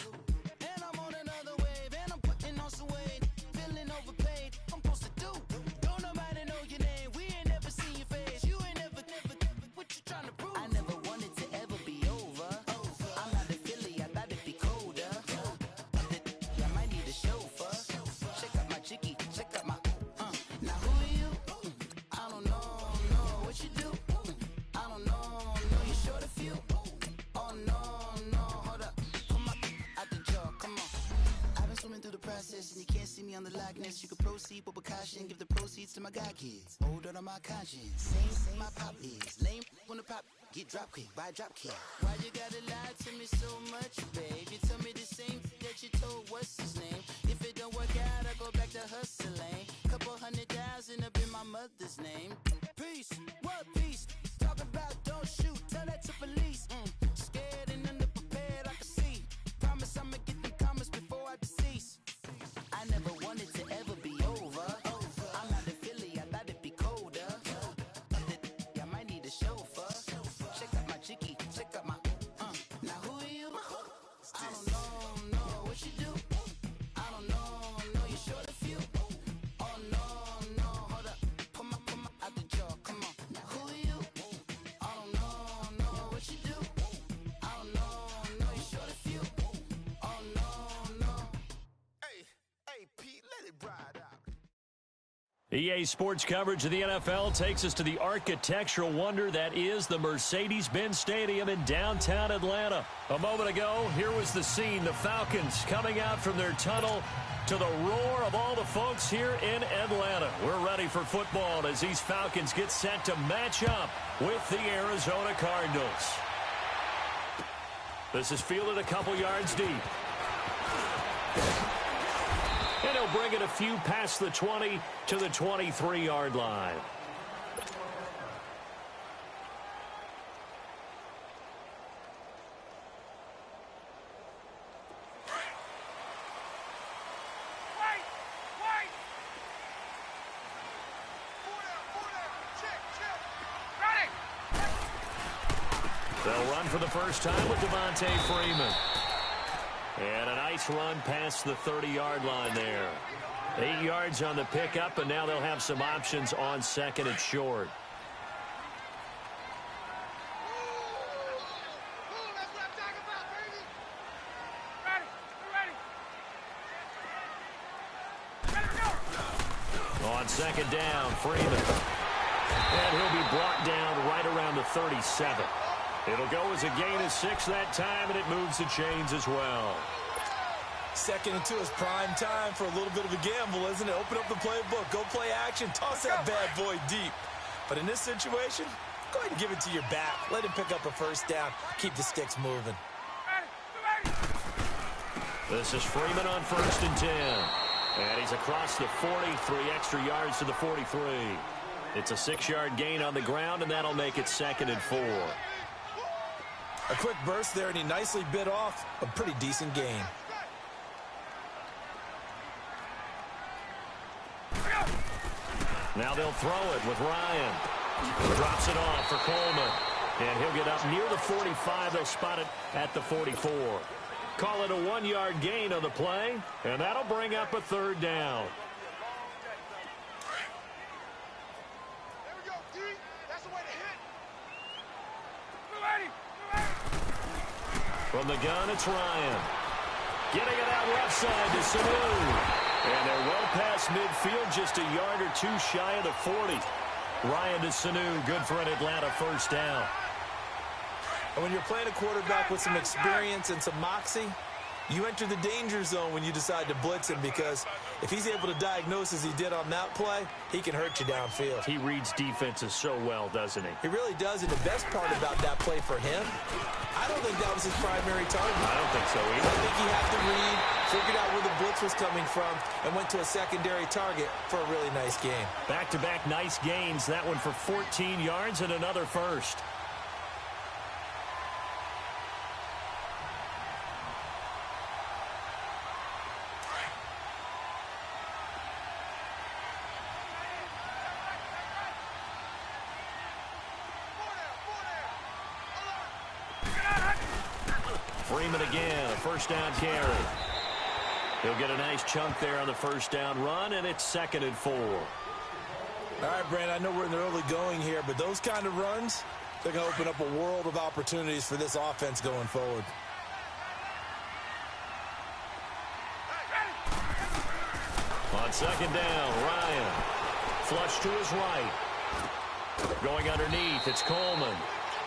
And I'm on another wave, and I'm putting on some weight. Feeling overpaid, I'm supposed to do. Don't nobody know your name, we ain't never seen your face. You ain't never, what you trying to prove? I never wanted to ever be over. I'm out of Philly, I thought it'd be colder. I might need a chauffeur. Check out my chicky, check out my now who are you? I don't know what you do. I don't know you short a few. Oh no, hold up, come on, out the jaw, come on. I've been swimming through the process and you can't see me on the likeness. You can proceed with precaution, give the proceeds to my god kids. Older on my conscience, same my pop is. Lame when the pop get drop quick, buy drop kick. Why you gotta lie to me so much, babe? You tell me the same that you told what's his name. If it don't work out, I go back to hustling. Couple 100,000 up in my mother's name. Peace, what peace? Talk about don't shoot, tell that to police. Scared and underprepared, I can see. Promise I'ma get the comments before I decease. I never wanted to ever be over. I'm out of Philly, I thought it'd be colder. I might need a chauffeur. Check out my chicky, check out my now who are you? I don't know what you do. I don't know you short a few. Oh no, hold up, come on, out the jaw, come on. Now who are you? I don't know what you do. I don't know you short a few. Oh no. Hey, Pete, let it ride out. EA Sports coverage of the NFL takes us to the architectural wonder that is the Mercedes-Benz Stadium in downtown Atlanta. A moment ago, here was the scene. The Falcons coming out from their tunnel to the roar of all the folks here in Atlanta. We're ready for football as these Falcons get set to match up with the Arizona Cardinals. This is fielded a couple yards deep. And he'll bring it a few past the 20 to the 23-yard line. They'll run for the first time with Devontae Freeman. And a nice run past the 30-yard line there. 8 yards on the pickup, and now they'll have some options on second and short. On second down, Freeman. And he'll be brought down right around the 37. It'll go as a gain of 6 that time, and it moves the chains as well. 2nd and 2 is prime time for a little bit of a gamble, isn't it? Open up the playbook, go play action, toss that bad boy deep. But in this situation, go ahead and give it to your back. Let him pick up a first down. Keep the sticks moving. This is Freeman on 1st and 10. And he's across the 40, 3 extra yards to the 43. It's a 6-yard gain on the ground, and that'll make it 2nd and 4. A quick burst there, and he nicely bit off a pretty decent gain. Now they'll throw it with Ryan. Drops it off for Coleman. And he'll get up near the 45. They'll spot it at the 44. Call it a 1-yard gain on the play, and that'll bring up a 3rd down. There we go, D. That's the way to hit. From the gun, it's Ryan. Getting it out left side to Sanu. And they're well past midfield, just a yard or two shy of the 40. Ryan to Sanu, good for an Atlanta first down. And when you're playing a quarterback with some experience and some moxie, you enter the danger zone when you decide to blitz him, because if he's able to diagnose as he did on that play, he can hurt you downfield. He reads defenses so well, doesn't he? He really does, and the best part about that play for him, I don't think that was his primary target. I don't think so either. I think he had to read, figured out where the blitz was coming from, and went to a secondary target for a really nice game. Back-to-back nice gains. That one for 14 yards and another first. Freeman again, a first down carry. He'll get a nice chunk there on the first down run, and it's 2nd and 4. All right, Brandon, I know we're in the early going here, but those kind of runs, they're going to open up a world of opportunities for this offense going forward. On 2nd down, Ryan. Flush to his right. Going underneath, it's Coleman.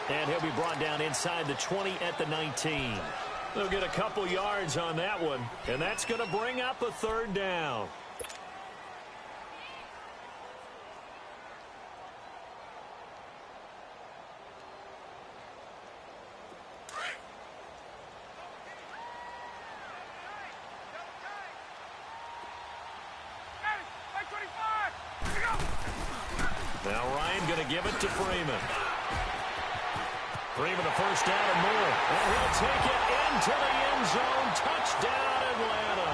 And he'll be brought down inside the 20 at the 19. They'll get a couple yards on that one, and that's going to bring up a 3rd down. Now Ryan going to give it to Freeman. Freeman a first down and more. And he'll take it into the end zone. Touchdown, Atlanta.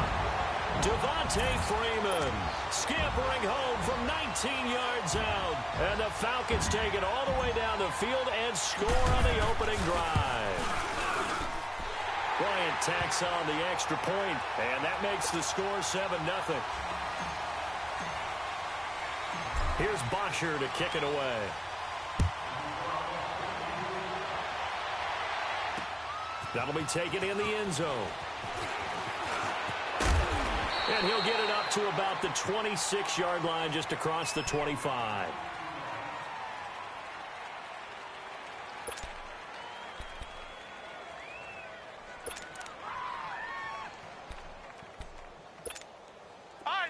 Devontae Freeman scampering home from 19 yards out. And the Falcons take it all the way down the field and score on the opening drive. Bryant tacks on the extra point, and that makes the score 7-0. Here's Bosher to kick it away. That'll be taken in the end zone. And he'll get it up to about the 26-yard line, just across the 25.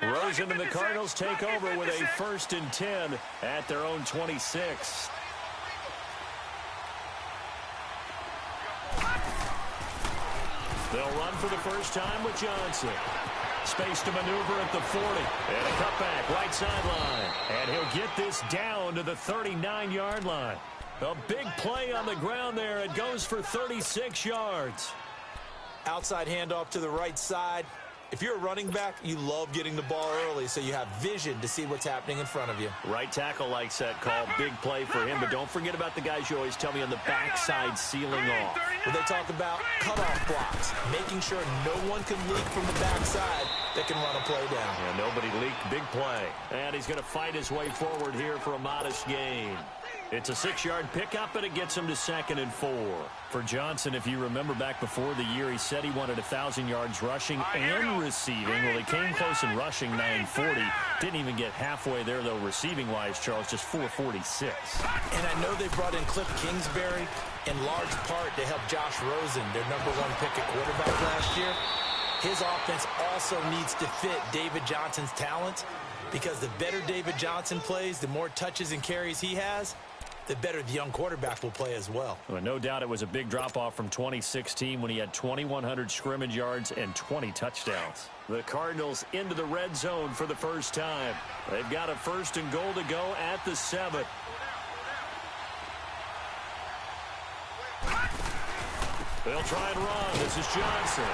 Rosen and the Cardinals take over with a 1st and 10 at their own 26. They'll run for the first time with Johnson. Space to maneuver at the 40. And a cutback right sideline. And he'll get this down to the 39-yard line. A big play on the ground there. It goes for 36 yards. Outside handoff to the right side. If you're a running back, you love getting the ball early so you have vision to see what's happening in front of you. Right tackle likes that call. Big play for him. But don't forget about the guys you always tell me on the backside sealing off. When they talk about cutoff blocks, making sure no one can leak from the backside that can run a play down. Yeah, nobody leaked. Big play. And he's going to fight his way forward here for a modest gain. It's a 6-yard pickup, and it gets him to 2nd and 4. For Johnson, if you remember back before the year, he said he wanted 1,000 yards rushing and receiving. Well, he came close in rushing, 940. Didn't even get halfway there, though, receiving-wise, Charles, just 446. And I know they brought in Cliff Kingsbury in large part to help Josh Rosen, their #1 pick at quarterback last year. His offense also needs to fit David Johnson's talent, because the better David Johnson plays, the more touches and carries he has, the better the young quarterback will play as well. Well, no doubt it was a big drop-off from 2016 when he had 2,100 scrimmage yards and 20 touchdowns. The Cardinals into the red zone for the first time. They've got a 1st and goal to go at the 7. They'll try and run. This is Johnson.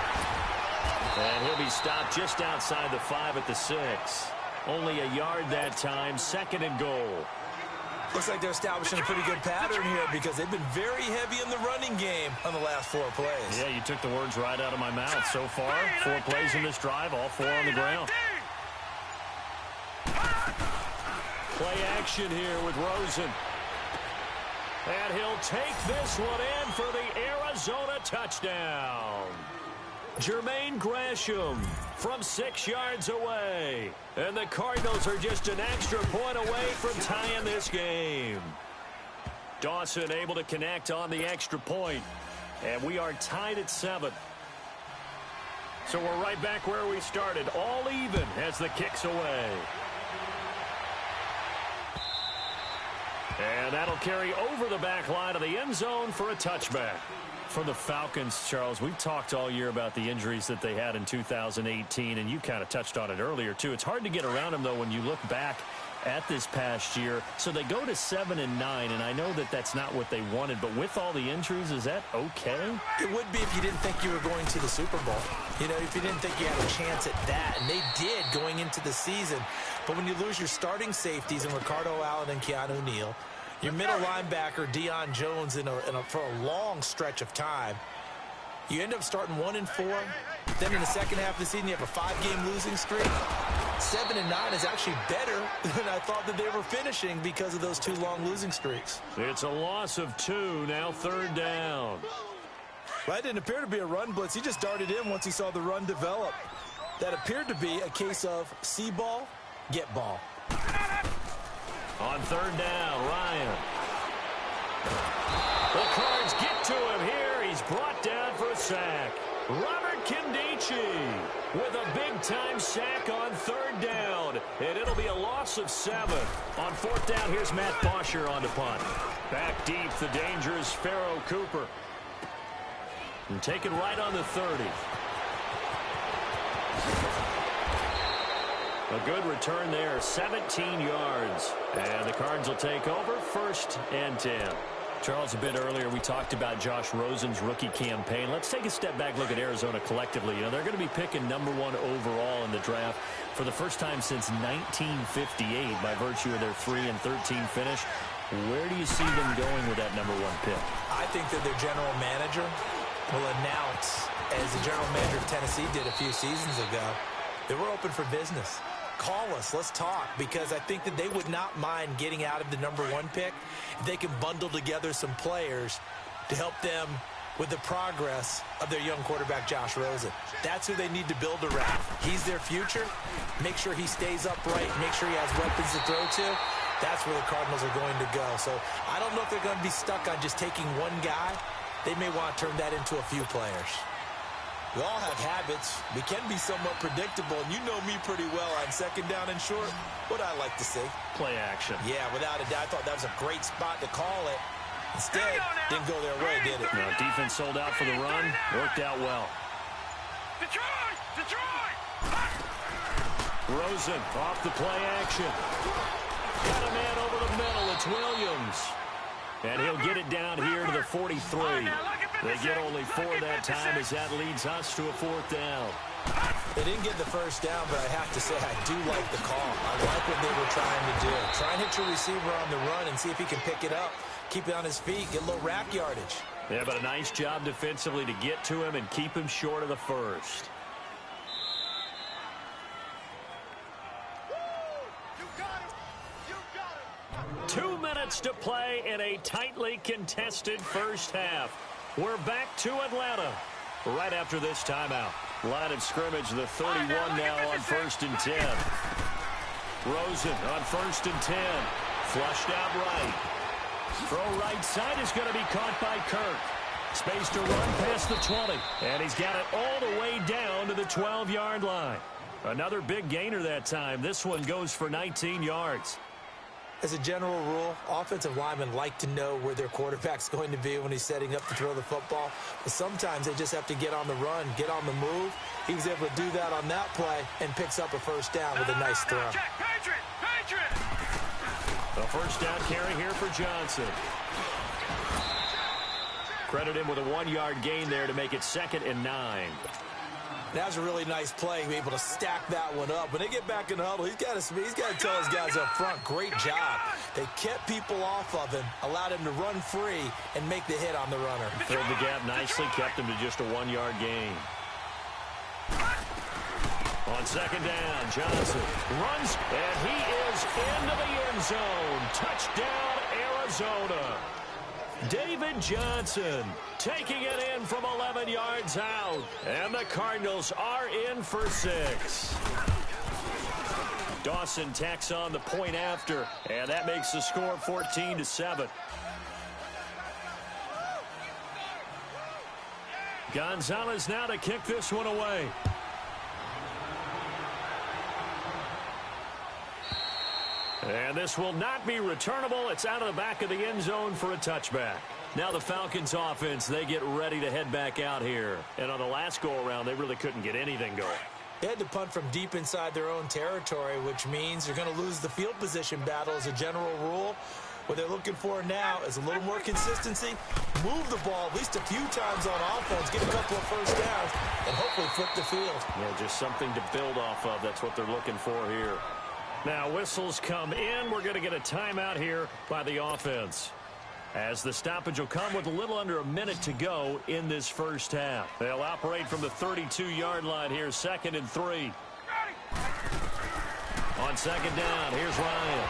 And he'll be stopped just outside the 5 at the 6. Only a yard that time. 2nd and goal. Looks like they're establishing a pretty good pattern here, because they've been very heavy in the running game on the last 4 plays. Yeah, you took the words right out of my mouth. So far, 4 plays in this drive, all 4 on the ground. Play action here with Rosen. And he'll take this one in for the Arizona touchdown. Jermaine Gresham from 6 yards away. And the Cardinals are just an extra point away from tying this game. Dawson able to connect on the extra point. And we are tied at 7. So we're right back where we started, all even as the kick's away. And that'll carry over the back line of the end zone for a touchback. For the Falcons, Charles, we've talked all year about the injuries that they had in 2018, and you kind of touched on it earlier, too. It's hard to get around them, though, when you look back at this past year. So they go to 7-9, and I know that that's not what they wanted, but with all the injuries, is that okay? It would be if you didn't think you were going to the Super Bowl. You know, if you didn't think you had a chance at that, and they did going into the season. But when you lose your starting safeties in Ricardo Allen and Keanu Neal, your middle linebacker, Deion Jones, for a long stretch of time, you end up starting 1-4. Then in the second half of the season, you have a 5-game losing streak. 7-9 is actually better than I thought that they were finishing because of those 2 long losing streaks. It's a loss of 2, now 3rd down. Well, that didn't appear to be a run blitz. He just darted in once he saw the run develop. That appeared to be a case of see ball, get ball. On 3rd down, Ryan. The Cards get to him here. He's brought down for a sack. Robert Kindici with a big-time sack on 3rd down. And it'll be a loss of 7. On 4th down, here's Matt Bosher on the punt. Back deep, the dangerous Pharaoh Cooper. And taken right on the 30. A good return there, 17 yards. And the Cards will take over, 1st and 10. Charles, a bit earlier, we talked about Josh Rosen's rookie campaign. Let's take a step back, look at Arizona collectively. You know, they're going to be picking #1 overall in the draft for the first time since 1958 by virtue of their 3-13 finish. Where do you see them going with that #1 pick? I think that their general manager will announce, as the general manager of Tennessee did a few seasons ago, that we're open for business. Call us. Let's talk, because I think that they would not mind getting out of the #1 pick if they can bundle together some players to help them with the progress of their young quarterback, Josh Rosen. That's who they need to build around. He's their future. Make sure he stays upright. Make sure he has weapons to throw to. That's where the Cardinals are going to go. So I don't know if they're going to be stuck on just taking one guy. They may want to turn that into a few players. We all have habits. We can be somewhat predictable, and you know me pretty well on 2nd down and short. What I like to see. Play action. Yeah, without a doubt. I thought that was a great spot to call it. Instead, didn't go their way, did it? No, defense sold out for the run. Worked out well. Rosen off the play action. Got a man over the middle. It's Williams. And he'll get it down here to the 43. They get only 4 that time as that leads us to a 4th down. They didn't get the 1st down, but I have to say I do like the call. I like what they were trying to do. Try and hit your receiver on the run and see if he can pick it up. Keep it on his feet. Get a little rack yardage. Yeah, but a nice job defensively to get to him and keep him short of the 1st. You got him. You got him. 2 minutes to play in a tightly contested first half. We're back to Atlanta right after this timeout. Line of scrimmage, the 31 now on 1st and 10. Rosen on 1st and 10. Flushed out right. Throw right side is going to be caught by Kirk. Space to run past the 20. And he's got it all the way down to the 12-yard line. Another big gainer that time. This one goes for 19 yards. As a general rule, offensive linemen like to know where their quarterback's going to be when he's setting up to throw the football. But sometimes they just have to get on the run, get on the move. He was able to do that on that play and picks up a 1st down with a nice throw. A 1st down carry here for Johnson. Credit him with a 1-yard gain there to make it 2nd and 9. That was a really nice play, to be able to stack that one up. When they get back in the huddle, he's got to tell his guys up front, great job. They kept people off of him, allowed him to run free, and make the hit on the runner. Filled the gap nicely, kept him to just a 1-yard gain. On 2nd down, Johnson runs, and he is into the end zone. Touchdown, Arizona. David Johnson taking it in from 11 yards out. And the Cardinals are in for 6. Dawson tacks on the point after, and that makes the score 14-7. Gonzalez now to kick this one away. And this will not be returnable. It's out of the back of the end zone for a touchback. Now the Falcons offense, they get ready to head back out here. And on the last go-around, they really couldn't get anything going. They had to punt from deep inside their own territory, which means they're going to lose the field position battle as a general rule. What they're looking for now is a little more consistency, move the ball at least a few times on offense, get a couple of first downs, and hopefully flip the field. Yeah, just something to build off of. That's what they're looking for here. Now whistles come in. We're going to get a timeout here by the offense, as the stoppage will come with a little under a minute to go in this first half. They'll operate from the 32-yard line here, 2nd and 3. On second down, here's Ryan.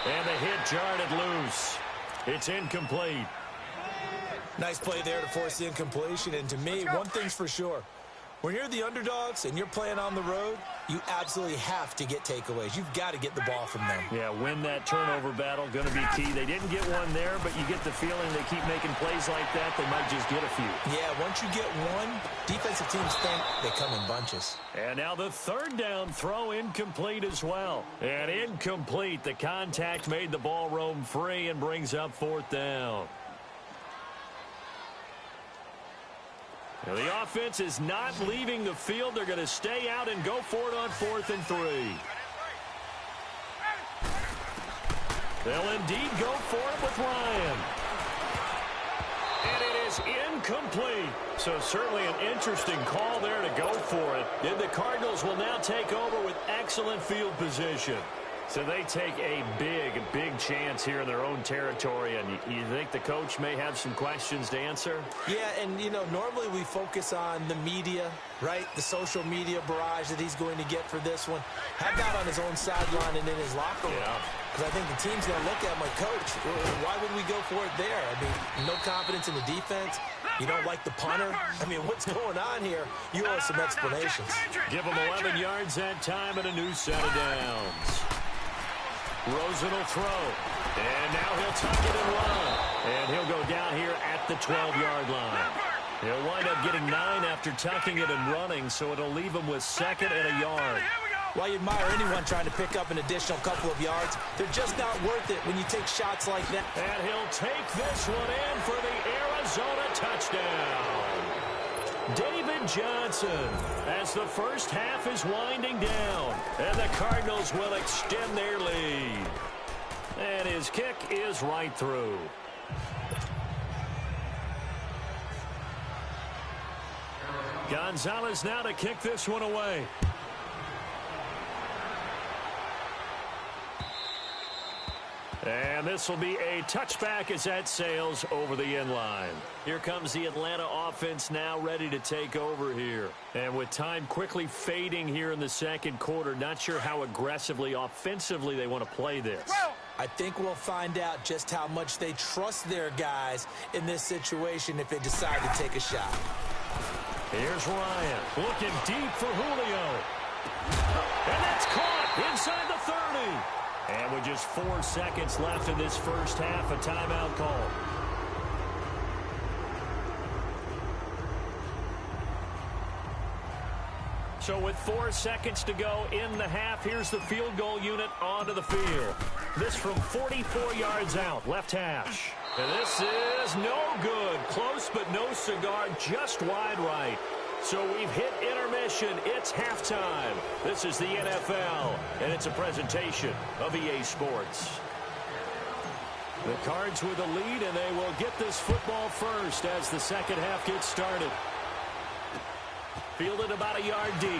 And the hit jarred loose. It's incomplete. Nice play there to force the incompletion. And to me, one thing's for sure. When you're the underdogs and you're playing on the road, you absolutely have to get takeaways. You've got to get the ball from them. Yeah, win that turnover battle, going to be key. They didn't get one there, but you get the feeling they keep making plays like that, they might just get a few. Yeah, once you get one, defensive teams think they come in bunches. And now the third down throw incomplete as well. And incomplete. The contact made the ball roam free and brings up 4th down. Now the offense is not leaving the field. They're going to stay out and go for it on 4th and 3. They'll indeed go for it with Ryan. And it is incomplete. So certainly an interesting call there to go for it. And the Cardinals will now take over with excellent field position. So they take a big chance here in their own territory. And you think the coach may have some questions to answer? Yeah, and, you know, normally we focus on the media, right? The social media barrage that he's going to get for this one. Have that on his own sideline and in his locker room. Because I think the team's going to look at him like, Coach, why would we go for it there? I mean, no confidence in the defense. You don't like the punter? I mean, what's going on here? You owe us some explanations. Give him 11 yards that time and a new set of downs. Rosen will throw, and now he'll tuck it and run. And he'll go down here at the 12-yard line. He'll wind up getting 9 after tucking it and running, so it'll leave him with 2nd and a yard. Well, you admire anyone trying to pick up an additional couple of yards. They're just not worth it when you take shots like that. And he'll take this one in for the Arizona touchdown. David Johnson, as the first half is winding down, and the Cardinals will extend their lead. And his kick is right through. Gonzalez now to kick this one away. And this will be a touchback as that sails over the end line. Here comes the Atlanta offense now ready to take over here. And with time quickly fading here in the second quarter, not sure how aggressively, offensively they want to play this. I think we'll find out just how much they trust their guys in this situation if they decide to take a shot. Here's Ryan looking deep for Julio. And that's caught inside the 30. And with just 4 seconds left in this first half, a timeout call. So with 4 seconds to go in the half, here's the field goal unit onto the field. This from 44 yards out, left hash. And this is no good. Close but no cigar, just wide right. So we've hit intermission. It's halftime. This is the NFL, and it's a presentation of EA Sports. The Cards with the lead, and they will get this football first as the second half gets started. Fielded about a yard deep.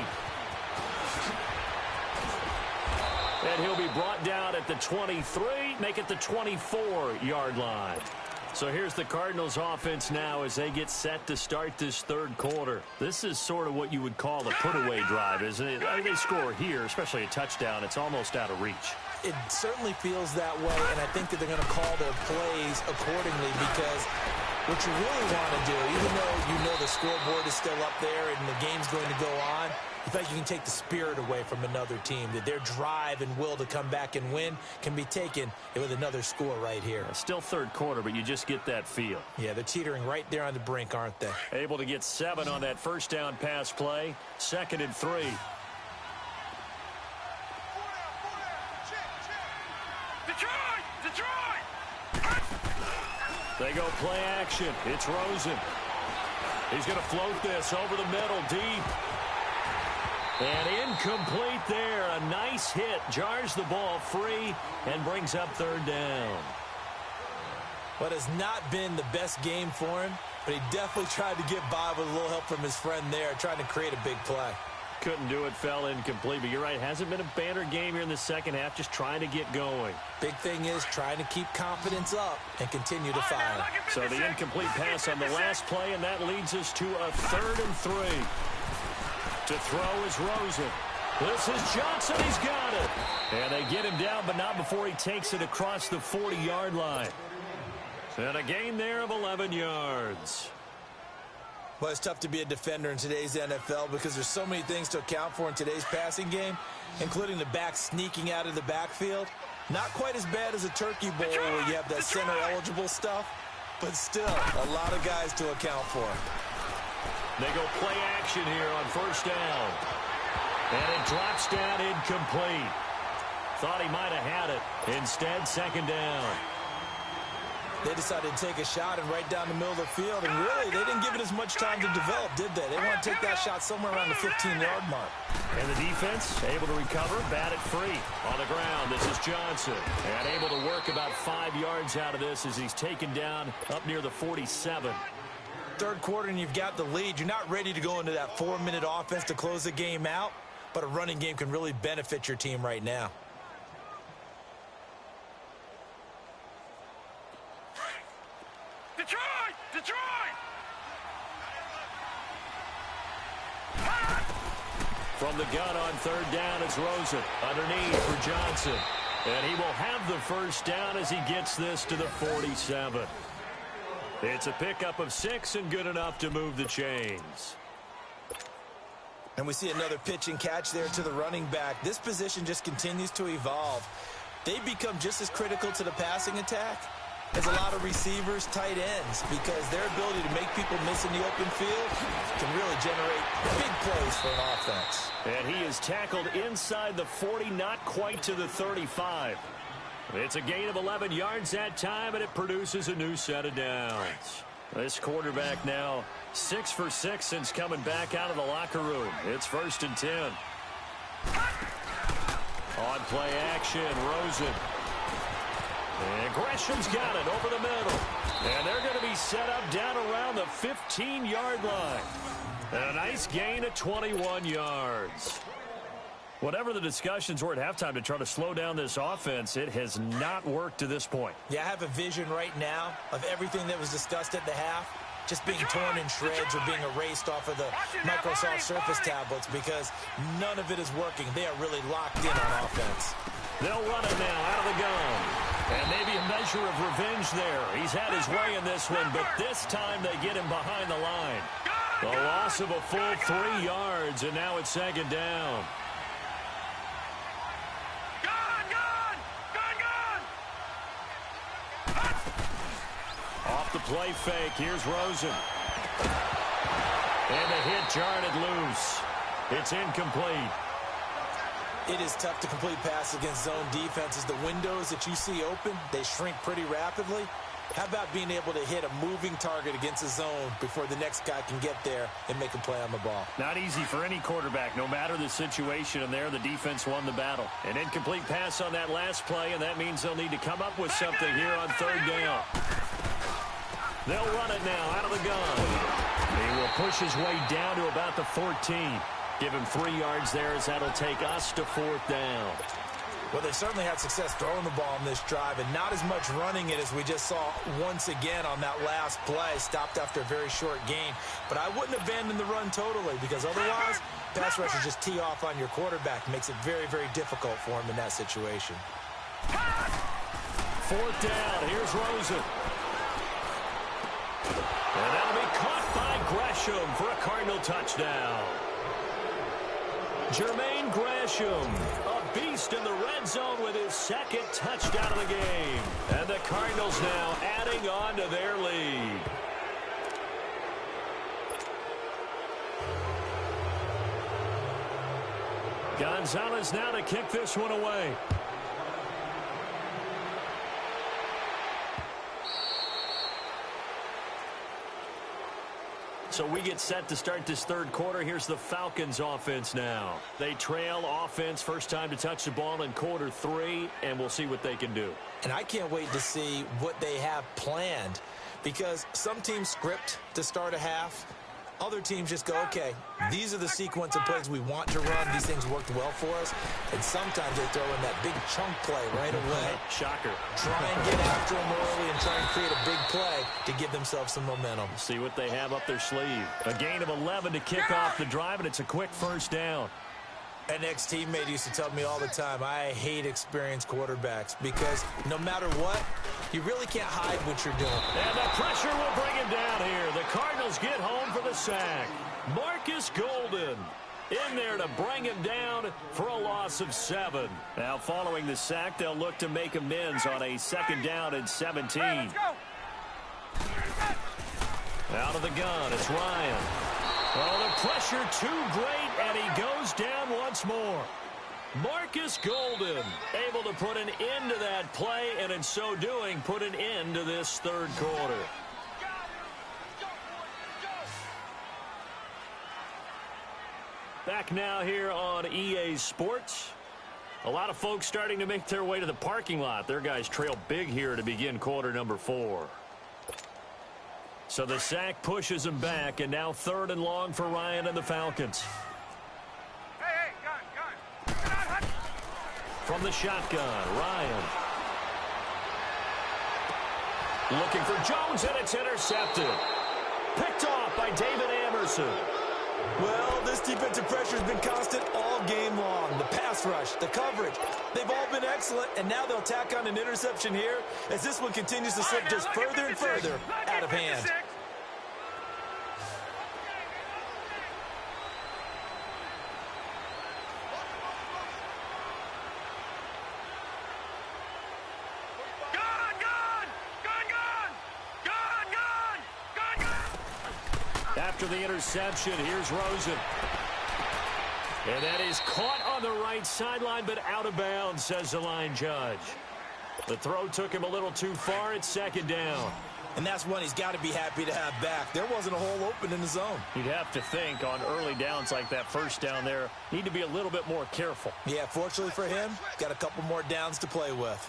And he'll be brought down at the 23, make it the 24-yard line. So here's the Cardinals offense now as they get set to start this third quarter. This is sort of what you would call a put-away drive, isn't it? I mean, they score here, especially a touchdown. It's almost out of reach. It certainly feels that way, and I think that they're going to call their plays accordingly because what you really want to do, even though you know the scoreboard is still up there and the game's going to go on, you feel like you can take the spirit away from another team, that their drive and will to come back and win can be taken with another score right here. Still third quarter, but you just get that feel. Yeah, they're teetering right there on the brink, aren't they? Able to get 7 on that first down pass play. 2nd and 3. They go play action. It's Rosen. He's going to float this over the middle, deep. And incomplete there. A nice hit. Jars the ball free and brings up 3rd down. What has not been the best game for him, but he definitely tried to get by with a little help from his friend there, trying to create a big play. Couldn't do it, fell incomplete. But you're right, hasn't been a banner game here in the second half, just trying to get going. Big thing is trying to keep confidence up and continue to fire. So the incomplete pass on the last play, and that leads us to a 3rd and 3. To throw is Rosen. This is Johnson. He's got it. And they get him down, but not before he takes it across the 40-yard line. And a gain there of 11 yards. Well, it's tough to be a defender in today's NFL because there's so many things to account for in today's passing game, including the back sneaking out of the backfield. Not quite as bad as a turkey bowl where you have that center-eligible stuff, but still a lot of guys to account for. They go play action here on 1st down. And it drops down incomplete. Thought he might have had it. Instead, 2nd down. They decided to take a shot and right down the middle of the field, and really, they didn't give it as much time to develop, did they? They want to take that shot somewhere around the 15-yard mark. And the defense able to recover, bat it free. On the ground, this is Johnson. And able to work about 5 yards out of this as he's taken down up near the 47. 3rd quarter, and you've got the lead. You're not ready to go into that 4-minute offense to close the game out, but a running game can really benefit your team right now. Detroit! From the gun on 3rd down, it's Rosen. Underneath for Johnson. And he will have the 1st down as he gets this to the 47. It's a pickup of 6 and good enough to move the chains. And we see another pitch and catch there to the running back. This position just continues to evolve. They become just as critical to the passing attack as a lot of receivers, tight ends, because their ability to make people miss in the open field can really generate big plays for an offense. And he is tackled inside the 40, not quite to the 35. It's a gain of 11 yards that time, and it produces a new set of downs. This quarterback now 6 for 6 since coming back out of the locker room. It's 1st and 10. On play action, Rosen. And Gresham's got it over the middle. And they're going to be set up down around the 15-yard line. And a nice gain of 21 yards. Whatever the discussions were at halftime to try to slow down this offense, it has not worked to this point. Yeah, I have a vision right now of everything that was discussed at the half just being torn in shreds or being erased off of the Microsoft Surface tablets because none of it is working. They are really locked in on offense. They'll run it now out of the gun. And maybe a measure of revenge there. He's had his way in this one, but this time they get him behind the line. The loss of a full 3 yards, and now it's 2nd down. Off the play fake, here's Rosen. And the hit jarred it loose. It's incomplete. It is tough to complete passes against zone defenses. The windows that you see open, they shrink pretty rapidly. How about being able to hit a moving target against a zone before the next guy can get there and make a play on the ball? Not easy for any quarterback, no matter the situation, and there the defense won the battle. An incomplete pass on that last play, and that means they'll need to come up with something here on 3rd down. They'll run it now out of the gun. He will push his way down to about the 14. Give him 3 yards there as that'll take us to 4th down. Well, they certainly had success throwing the ball on this drive and not as much running it as we just saw once again on that last play. Stopped after a very short gain. But I wouldn't abandon the run totally because otherwise pass rushers just tee off on your quarterback. Makes it very, very difficult for him in that situation. Fourth down. Here's Rosen. And that'll be caught by Gresham for a Cardinal touchdown. Jermaine Gresham, a beast in the red zone with his second touchdown of the game. And the Cardinals now adding on to their lead. Gonzalez now to kick this one away. So we get set to start this third quarter. Here's the Falcons offense now. They trail offense, first time to touch the ball in quarter 3, and we'll see what they can do. And I can't wait to see what they have planned, because some teams script to start a half. Other teams just go, okay, these are the sequence of plays we want to run. These things worked well for us. And sometimes they throw in that big chunk play right away. Shocker. Try and get after them early and try and create a big play to give themselves some momentum. See what they have up their sleeve. A gain of 11 to kick off the drive, and it's a quick first down. An ex-teammate used to tell me all the time, I hate experienced quarterbacks because no matter what, you really can't hide what you're doing. And the pressure will bring him down here. The Cardinals get home for the sack. Marcus Golden in there to bring him down for a loss of 7. Now following the sack, they'll look to make amends on a second down and 17. Hey, let's go. Out of the gun, it's Ryan. Oh, the pressure too great, and he goes down once more. Marcus Golden able to put an end to that play, and in so doing, put an end to this third quarter. Back now here on EA Sports. A lot of folks starting to make their way to the parking lot. Their guys trail big here to begin quarter number 4. So the sack pushes him back, and now 3rd and long for Ryan and the Falcons. Hey, gun. From the shotgun, Ryan. Looking for Jones, and it's intercepted. Picked off by David Amerson. Well, this defensive pressure has been constant all game long. The pass rush, the coverage, they've all been excellent, and now they'll tack on an interception here as this one continues to slip just further and further out of hand. After the interception, here's Rosen. And that is caught on the right sideline, but out of bounds, says the line judge. The throw took him a little too far. It's 2nd down. And that's one he's got to be happy to have back. There wasn't a hole open in the zone. You'd have to think on early downs like that first down there, need to be a little bit more careful. Yeah, fortunately for him, got a couple more downs to play with.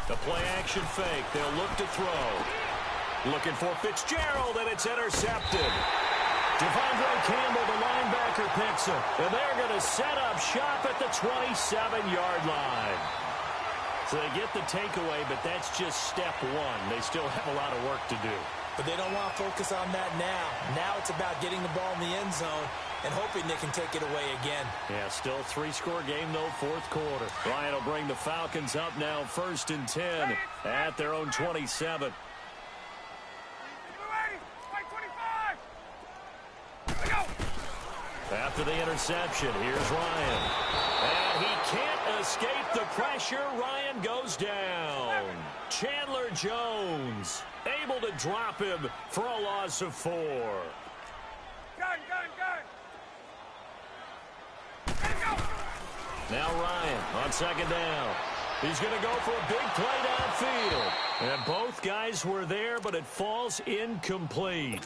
The play-action fake. They'll look to throw. Looking for Fitzgerald, and it's intercepted. Devondre Campbell, the linebacker, picks him. And they're going to set up shop at the 27-yard line. So they get the takeaway, but that's just step 1. They still have a lot of work to do. But they don't want to focus on that now. Now it's about getting the ball in the end zone and hoping they can take it away again. Yeah, still 3-score game, though, 4th quarter. Ryan will bring the Falcons up now 1st and 10 at their own 27. After the interception, here's Ryan. And he can't escape the pressure. Ryan goes down. Chandler Jones able to drop him for a loss of 4. Gun. Now Ryan on 2nd down. He's going to go for a big play downfield. And both guys were there, but it falls incomplete.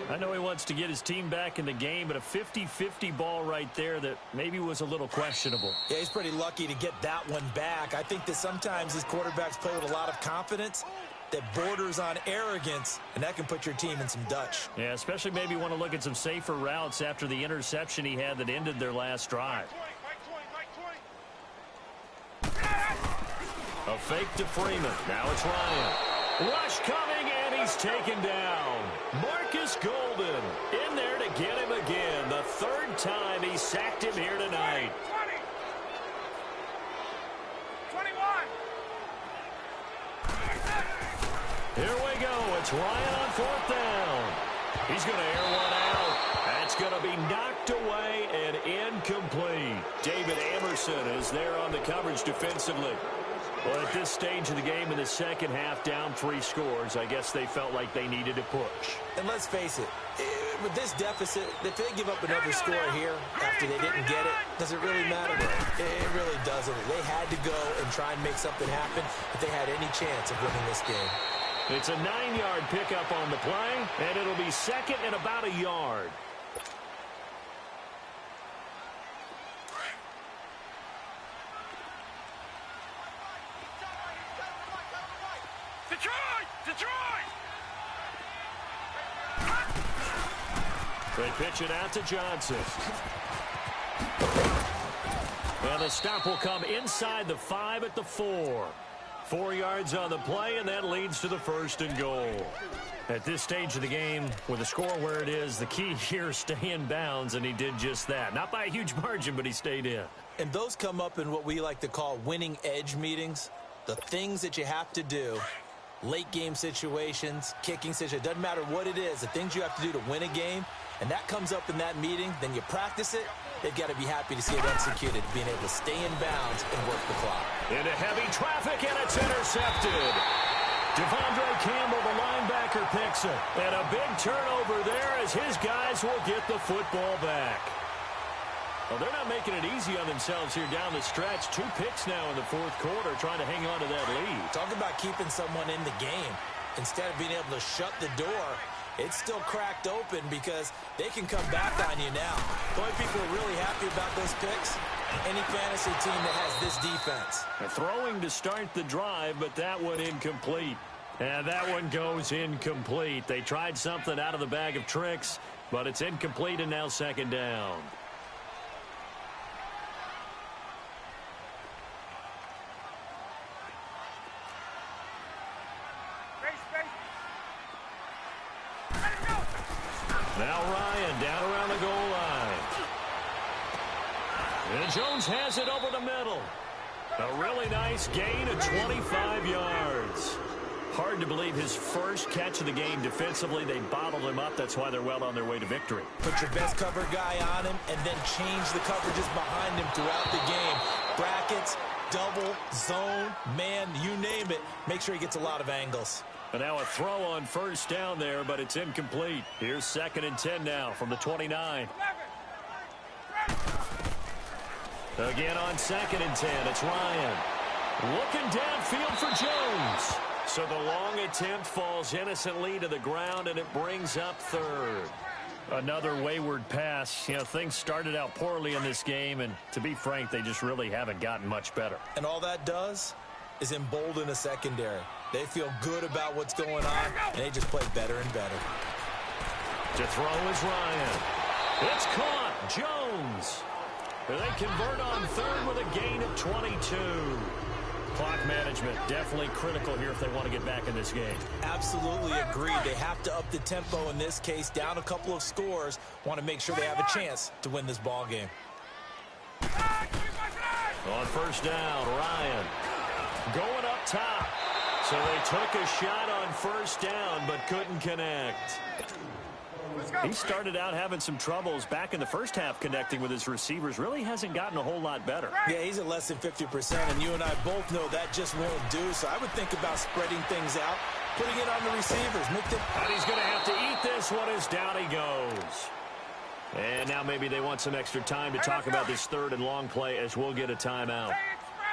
I know he wants to get his team back in the game, but a 50-50 ball right there that maybe was a little questionable. Yeah, he's pretty lucky to get that one back. I think that sometimes these quarterbacks play with a lot of confidence that borders on arrogance, and that can put your team in some Dutch. Yeah, especially maybe want to look at some safer routes after the interception he had that ended their last drive. A fake to Freeman. Now it's Ryan. Rush coming, and he's taken down. Marcus Golden in there to get him again. The third time he sacked him here tonight. 20. 21. Here we go. It's Ryan on fourth down. He's going to air one out. That's going to be knocked away and incomplete. David Emerson is there on the coverage defensively. Well, at this stage of the game in the second half, down 3 scores, I guess they felt like they needed to push. And let's face it, with this deficit, if they give up another score here after they didn't get it, does it really matter? It really doesn't. They had to go and try and make something happen if they had any chance of winning this game. It's a 9-yard pickup on the play, and it'll be second and about a yard. They pitch it out to Johnson. And the stop will come inside the 5 at the 4. 4 yards on the play, and that leads to the first and goal. At this stage of the game, with the score where it is, the key here is stay in bounds, and he did just that. Not by a huge margin, but he stayed in. And those come up in what we like to call winning edge meetings. The things that you have to do, late game situations, kicking situations, doesn't matter what it is, the things you have to do to win a game, and that comes up in that meeting, then you practice it. They've got to be happy to see it executed, being able to stay in bounds and work the clock. Into heavy traffic, and it's intercepted. Devondre Campbell, the linebacker, picks it. And a big turnover there as his guys will get the football back. Well, they're not making it easy on themselves here down the stretch. 2 picks now in the fourth quarter, trying to hang on to that lead. Talk about keeping someone in the game. Instead of being able to shut the door, it's still cracked open because they can come back on you now. The only people are really happy about those picks, any fantasy team that has this defense. Throwing to start the drive, but that one incomplete. And that one goes incomplete. They tried something out of the bag of tricks, but it's incomplete and now second down. Now Ryan down around the goal line. And Jones has it over the middle. A really nice gain of 25 yards. Hard to believe his first catch of the game defensively. They bottled him up. That's why they're well on their way to victory. Put your best cover guy on him and then change the coverages behind him throughout the game. Brackets, double, zone, man, you name it. Make sure he gets a lot of angles. And now a throw on first down there, but it's incomplete. Here's 2nd and 10 now from the 29. Again on 2nd and 10, it's Ryan. Looking downfield for Jones. So the long attempt falls innocently to the ground, and it brings up 3rd. Another wayward pass. You know, things started out poorly in this game, and to be frank, they just really haven't gotten much better. And all that does is embolden a secondary. They feel good about what's going on, and they just play better and better. To throw is Ryan. It's caught. Jones. They convert on 3rd with a gain of 22. Clock management definitely critical here if they want to get back in this game. Absolutely agreed. They have to up the tempo in this case, down a couple of scores. Want to make sure they have a chance to win this ball game. On first down, Ryan going up top. So they took a shot on first down but couldn't connect. He started out having some troubles back in the first half connecting with his receivers. Really hasn't gotten a whole lot better. Yeah, he's at less than 50%, and you and I both know that just won't do. So I would think about spreading things out, putting it on the receivers. And he's going to have to eat this one as down he goes. And now maybe they want some extra time to talk about this 3rd and long play as we'll get a timeout.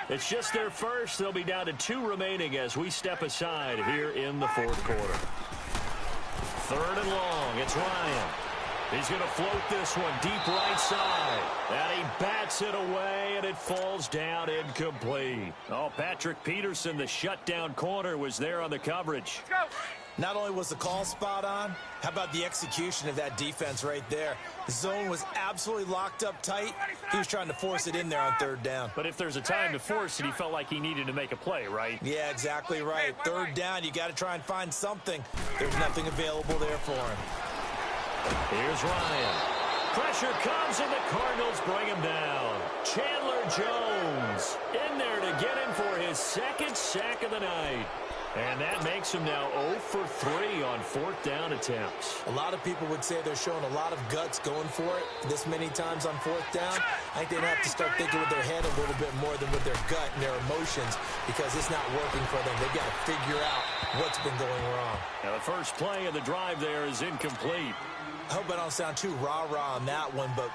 It's just their first. They'll be down to 2 remaining as we step aside here in the fourth quarter. 3rd and long. It's Ryan. He's going to float this one deep right side. And he bats it away, and it falls down incomplete. Oh, Patrick Peterson, the shutdown corner, was there on the coverage. Not only was the call spot on, how about the execution of that defense right there? The zone was absolutely locked up tight. He was trying to force it in there on third down. But if there's a time to force it, he felt like he needed to make a play, right? Yeah, exactly right. Third down, you got to try and find something. There's nothing available there for him. Here's Ryan. Pressure comes, and the Cardinals bring him down. Chandler Jones in there to get him for his second sack of the night. And that makes him now 0 for 3 on fourth down attempts. A lot of people would say they're showing a lot of guts going for it this many times on fourth down. I think they'd have to start thinking with their head a little bit more than with their gut and their emotions because it's not working for them. They've got to figure out what's been going wrong. Now the first play of the drive there is incomplete. I hope I don't sound too rah-rah on that one, but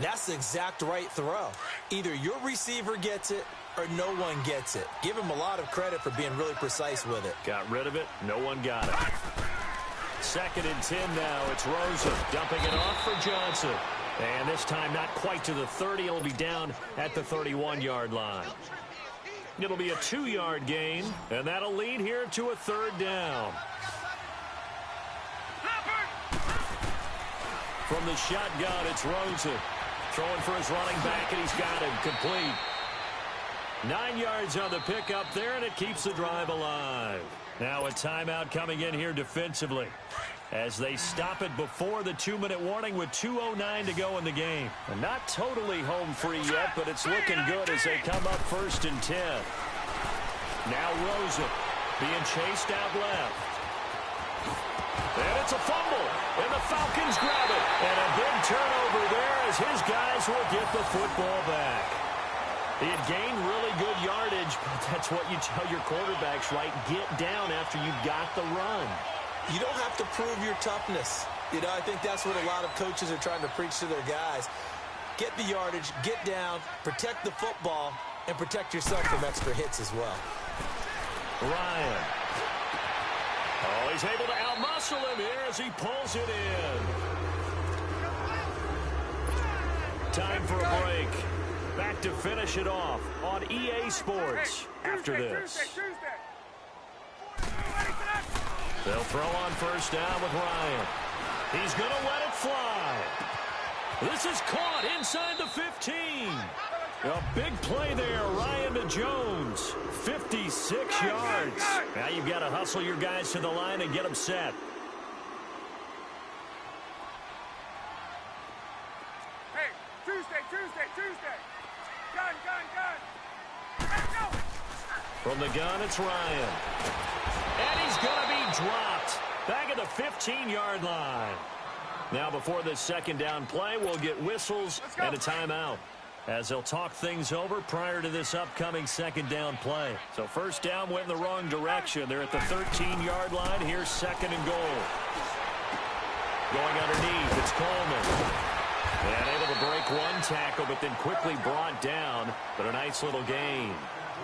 that's the exact right throw. Either your receiver gets it or no one gets it. Give him a lot of credit for being really precise with it. Got rid of it. No one got it. 2nd and 10 now. It's Rosen dumping it off for Johnson. And this time not quite to the 30. It'll be down at the 31-yard line. It'll be a 2-yard gain, and that'll lead here to a third down. From the shotgun, it's Rosen. Throwing for his running back, and he's got him complete. 9 yards on the pickup there, and it keeps the drive alive. Now a timeout coming in here defensively as they stop it before the 2-minute warning with 2:09 to go in the game. And not totally home free yet, but it's looking good as they come up 1st and 10. Now Rosen being chased out left. And it's a fumble, and the Falcons grab it. And a big turnover there as his guys will get the football back. He had gained really good yardage, but that's what you tell your quarterbacks, right? Get down after you got the run. You don't have to prove your toughness. You know, I think that's what a lot of coaches are trying to preach to their guys. Get the yardage, get down, protect the football, and protect yourself from extra hits as well. Ryan. Oh, he's able to outmuscle him here as he pulls it in. Time for a break. Back to finish it off on EA Sports after this. They'll throw on first down with Ryan. He's going to let it fly. This is caught inside the 15. A big play there, Ryan to Jones. 56 yards. Now you've got to hustle your guys to the line and get them set. Hey, Tuesday. Gun. Let's go. From the gun, it's Ryan. And he's going to be dropped. Back at the 15-yard line. Now before this second down play, we'll get whistles and a timeout as they'll talk things over prior to this upcoming second down play. So first down went in the wrong direction. They're at the 13-yard line. Here's 2nd and goal. Going underneath, it's Coleman. And able to break one tackle, but then quickly brought down. But a nice little gain.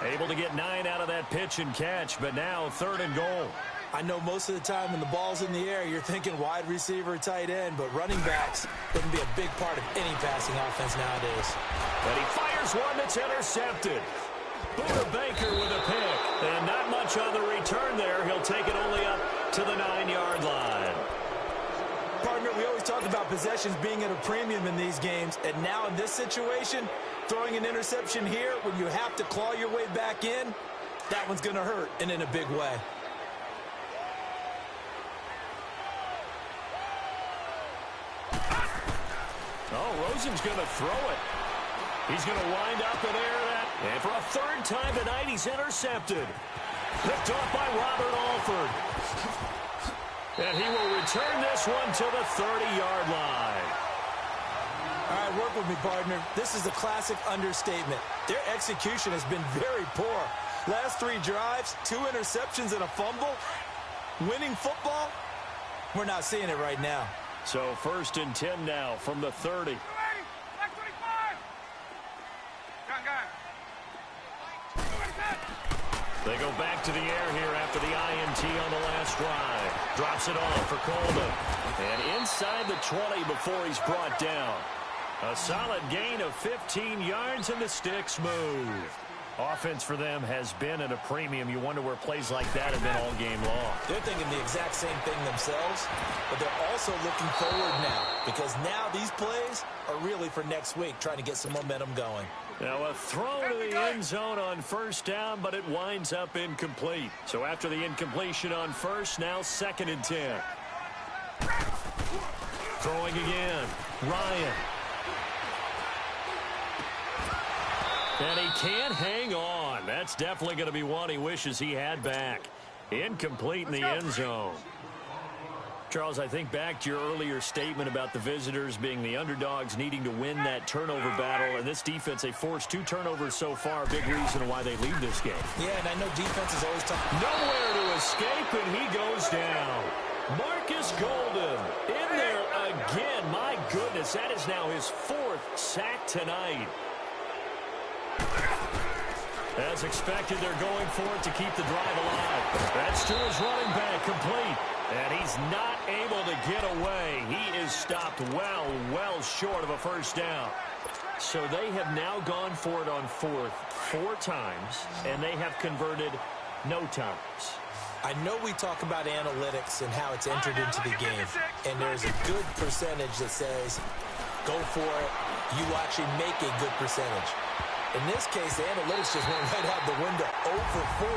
Able to get 9 out of that pitch and catch, but now 3rd and goal. I know most of the time when the ball's in the air, you're thinking wide receiver, tight end, but running backs wouldn't be a big part of any passing offense nowadays. And he fires one that's intercepted. Buda Baker with a pick. And not much on the return there. He'll take it only up to the 9-yard line. Partner, we always talk about possessions being at a premium in these games, and now in this situation, throwing an interception here when you have to claw your way back in, that one's going to hurt, and in a big way. Oh, Rosen's going to throw it. He's going to wind up and air that. And for a 3rd time tonight, he's intercepted. Picked off by Robert Alford. And he will return this one to the 30-yard line. All right, work with me, partner. This is a classic understatement. Their execution has been very poor. Last 3 drives, 2 interceptions and a fumble. Winning football? We're not seeing it right now. So 1st and 10 now from the 30. They go back to the air here after the INT on the last drive. Drops it off for Coleman. And inside the 20 before he's brought down. A solid gain of 15 yards and the sticks move. Offense for them has been at a premium. You wonder where plays like that have been all game long. They're thinking the exact same thing themselves, but they're also looking forward now because now these plays are really for next week, trying to get some momentum going. Now a throw to the end zone on first down, but it winds up incomplete. So after the incompletion on first, now 2nd and 10. Throwing again, Ryan. And he can't hang on. That's definitely going to be one he wishes he had back. Incomplete in the end zone. Charles, I think back to your earlier statement about the visitors being the underdogs needing to win that turnover battle. And this defense, they forced 2 turnovers so far. Big reason why they lead this game. Yeah, and I know defense is always tough. Nowhere to escape, and he goes down. Marcus Golden in there again. My goodness, that is now his 4th sack tonight. As expected, they're going for it to keep the drive alive. That's to his running back, complete. And he's not able to get away. He is stopped well short of a first down. So they have now gone for it on 4th 4 times, and they have converted no times. I know we talk about analytics and how it's entered into the game, and there's a good percentage that says, go for it, you actually make a good percentage. In this case, the analytics just went right out the window. 0 for 4.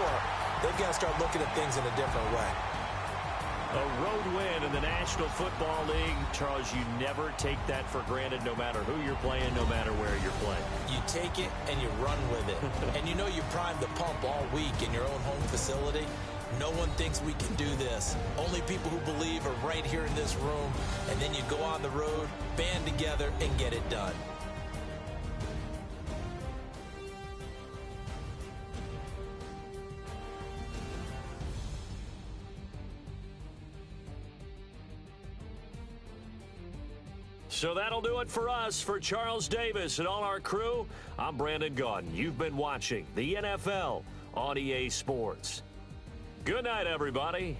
They've got to start looking at things in a different way. A road win in the National Football League. Charles, you never take that for granted no matter who you're playing, no matter where you're playing. You take it and you run with it. And you know you're primed to pump all week in your own home facility. No one thinks we can do this. Only people who believe are right here in this room. And then you go on the road, band together, and get it done. So that'll do it for us. For Charles Davis and all our crew, I'm Brandon Gaudin. You've been watching the NFL on EA Sports. Good night, everybody.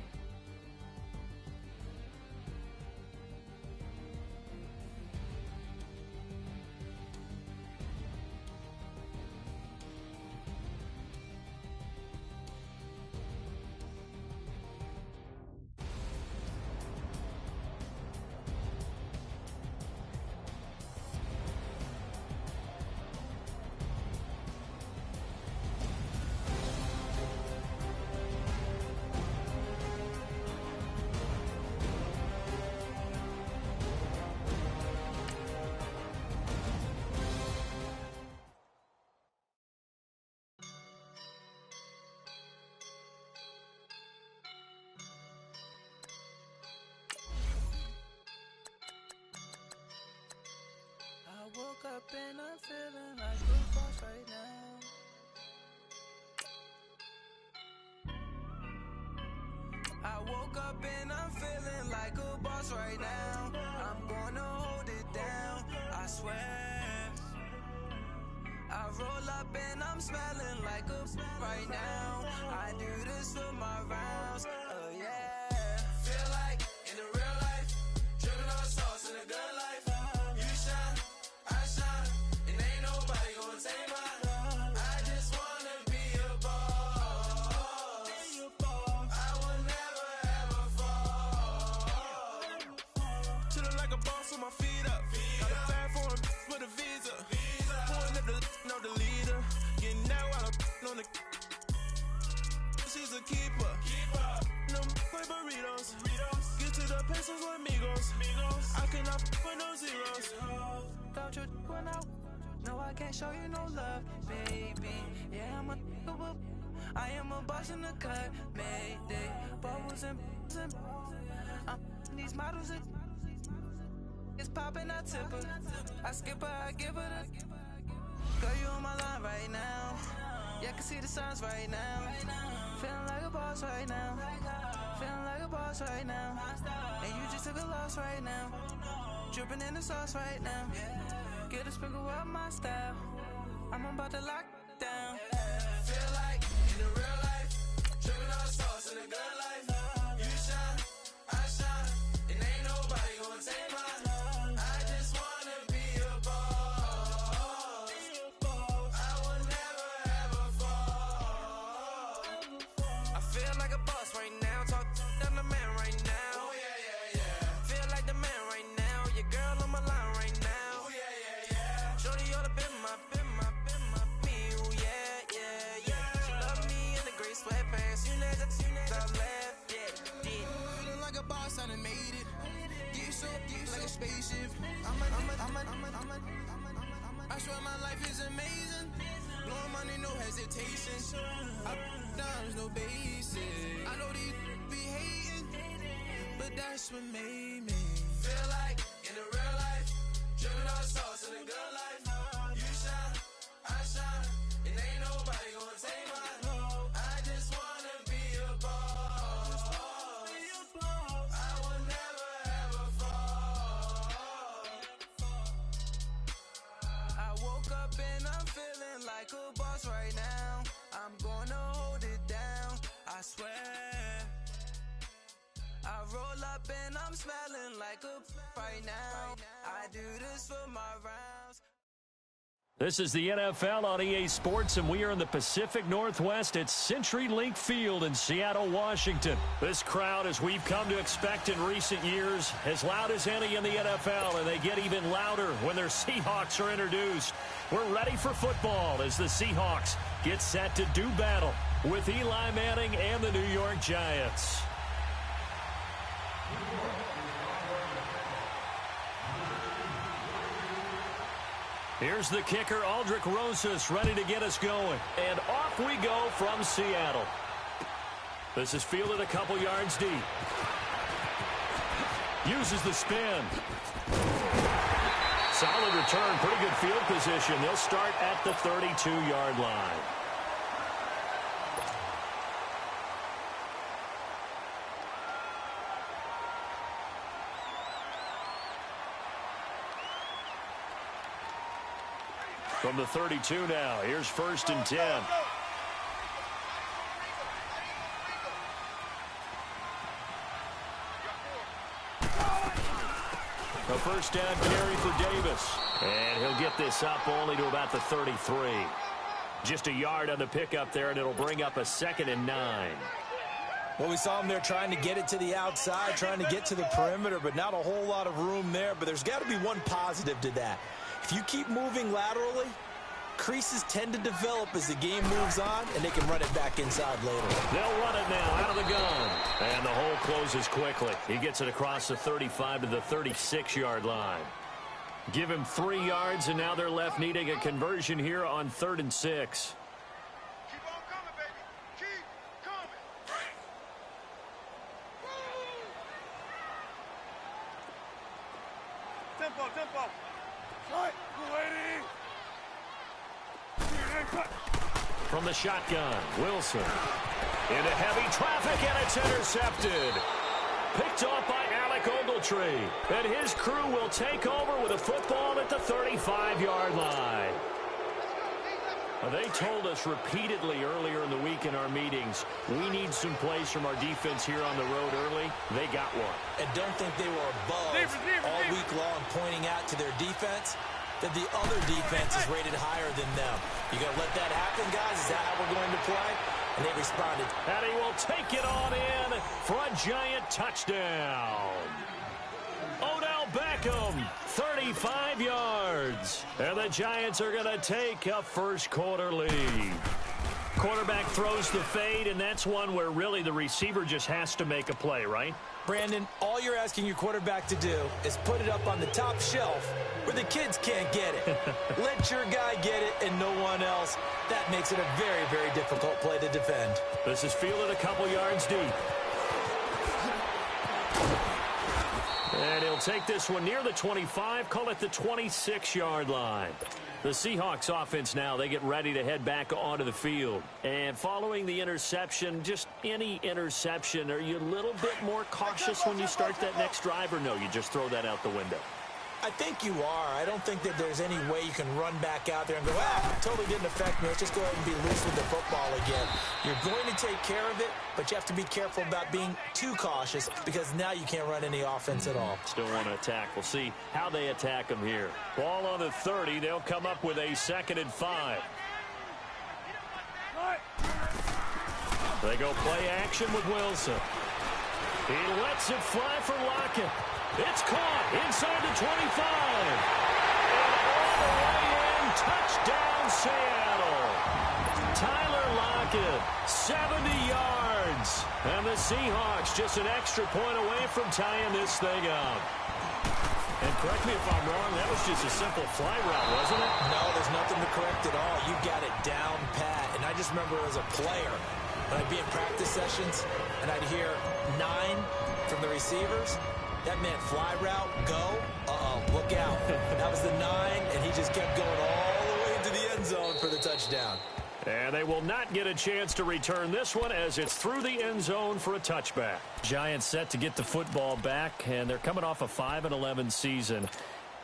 I woke up and I'm feeling like a boss right now. I woke up and I'm feeling like a boss right now. I'm gonna hold it down, I swear. I roll up and I'm smelling like a right now. I do this for my rounds, oh yeah. Feel like in the real life, dripping on sauce in a good life. You shine, I shine, and ain't nobody gonna take mine. I just wanna be a boss. I will never ever fall. Chillin' like a boss with my feet up. Got a fat foreign with a visa. Pulling up the know the leader. Getting that while I'm on the. She's a keeper. No play burritos. Get to the pesos with amigos. I cannot with no zeros. Don't you when no, I can't show you no love, baby. Yeah, I am a boss in the cut, mayday. Bubbles and I'm these models are it's popping, I tip her. I skip her, I give her the girl, you on my line right now. Yeah, I can see the signs right now. Feeling like a boss right now. Feeling like a boss right now. And you just took a loss right now. Dripping in the sauce right now. Get a sprinkle up my style. I'm about to lock down. Feel like in the real life, dripping on sauce in a good life. You shine, I shine, and ain't nobody gonna take mine. I just wanna be a boss. I will never ever boss right now. Talk I'm the man right now. Oh, yeah, yeah, yeah. Feel like the man right now. Your girl on my line right now. Oh, yeah, yeah, yeah. Shorty all up in my me. Oh, yeah, yeah, yeah. She love me in the gray sweatpants. You know that I left. Yeah. Feeling like a boss, I done made it. Get so like a spaceship. I swear my life is amazing. Blowing money, no hesitation. Up, downs, no basic. I know these be hating, but that's what made me feel like in the real life. Dripping all the sauce in the good life. You shine, I shine, and ain't nobody gonna take mine. I just wanna be a boss. I will never ever fall. I woke up and I'm feeling like a boss right now. I'm gonna hold it down, I swear. I roll up and I'm smelling like a right now. I do this for my rounds. This is the NFL on EA Sports, and we are in the Pacific Northwest at CenturyLink Field in Seattle, Washington. This crowd, as we've come to expect in recent years, as loud as any in the NFL, and they get even louder when their Seahawks are introduced. We're ready for football as the Seahawks get set to do battle with Eli Manning and the New York Giants. Here's the kicker, Aldrich Rosas, ready to get us going. And off we go from Seattle. This is fielded a couple yards deep. Uses the spin. Solid return, pretty good field position. They'll start at the 32-yard line. From the 32 now, here's 1st and 10. A first down carry for Davis. And he'll get this up only to about the 33. Just a yard on the pickup there, and it'll bring up a 2nd and 9. Well, we saw him there trying to get it to the outside, trying to get to the perimeter, but not a whole lot of room there. But there's got to be one positive to that. If you keep moving laterally, creases tend to develop as the game moves on, and they can run it back inside later. They'll run it now out of the gun. And the hole closes quickly. He gets it across the 35 to the 36-yard line. Give him 3 yards, and now they're left needing a conversion here on 3rd and 6. Keep on coming, baby. Keep coming. Tempo. Right, lady. From the shotgun, Wilson. Into heavy traffic, and it's intercepted. Picked off by Alec Ogletree. And his crew will take over with a football at the 35-yard line. They told us repeatedly earlier in the week in our meetings, we need some plays from our defense here on the road early. They got one. And don't think they were above all week long, pointing out to their defense that the other defense is rated higher than them. You got to let that happen, guys? Is that how we're going to play? And they responded. And he will take it on in for a giant touchdown. Odell Beckham, 35 yards. And the Giants are going to take a first-quarter lead. Quarterback throws the fade, and that's one where really the receiver just has to make a play, right? Brandon, all you're asking your quarterback to do is put it up on the top shelf where the kids can't get it. Let your guy get it and no one else. That makes it a very, very difficult play to defend. This is fielded a couple yards deep. And he'll take this one near the 25, call it the 26-yard line. The Seahawks offense now, they get ready to head back onto the field. And following the interception, just any interception, are you a little bit more cautious when you start that next drive, or no, you just throw that out the window? I think you are. I don't think that there's any way you can run back out there and go, totally didn't affect me. Let's just go ahead and be loose with the football again. You're going to take care of it, but you have to be careful about being too cautious because now you can't run any offense at all. Still want to attack. We'll see how they attack them here. Ball on the 30. They'll come up with a 2nd and 5. They go play action with Wilson. He lets it fly for Lockett. It's caught inside the 25. And all the way in, touchdown Seattle. Tyler Lockett, 70 yards. And the Seahawks just an extra point away from tying this thing up. And correct me if I'm wrong, that was just a simple fly route, wasn't it? No, there's nothing to correct at all. You got it down pat. And I just remember as a player, when I'd be in practice sessions, and I'd hear 9 from the receivers, that meant fly route, go, look out. That was the 9, and he just kept going all the way into the end zone for the touchdown. And they will not get a chance to return this one as it's through the end zone for a touchback. Giants set to get the football back, and they're coming off a 5-11 season.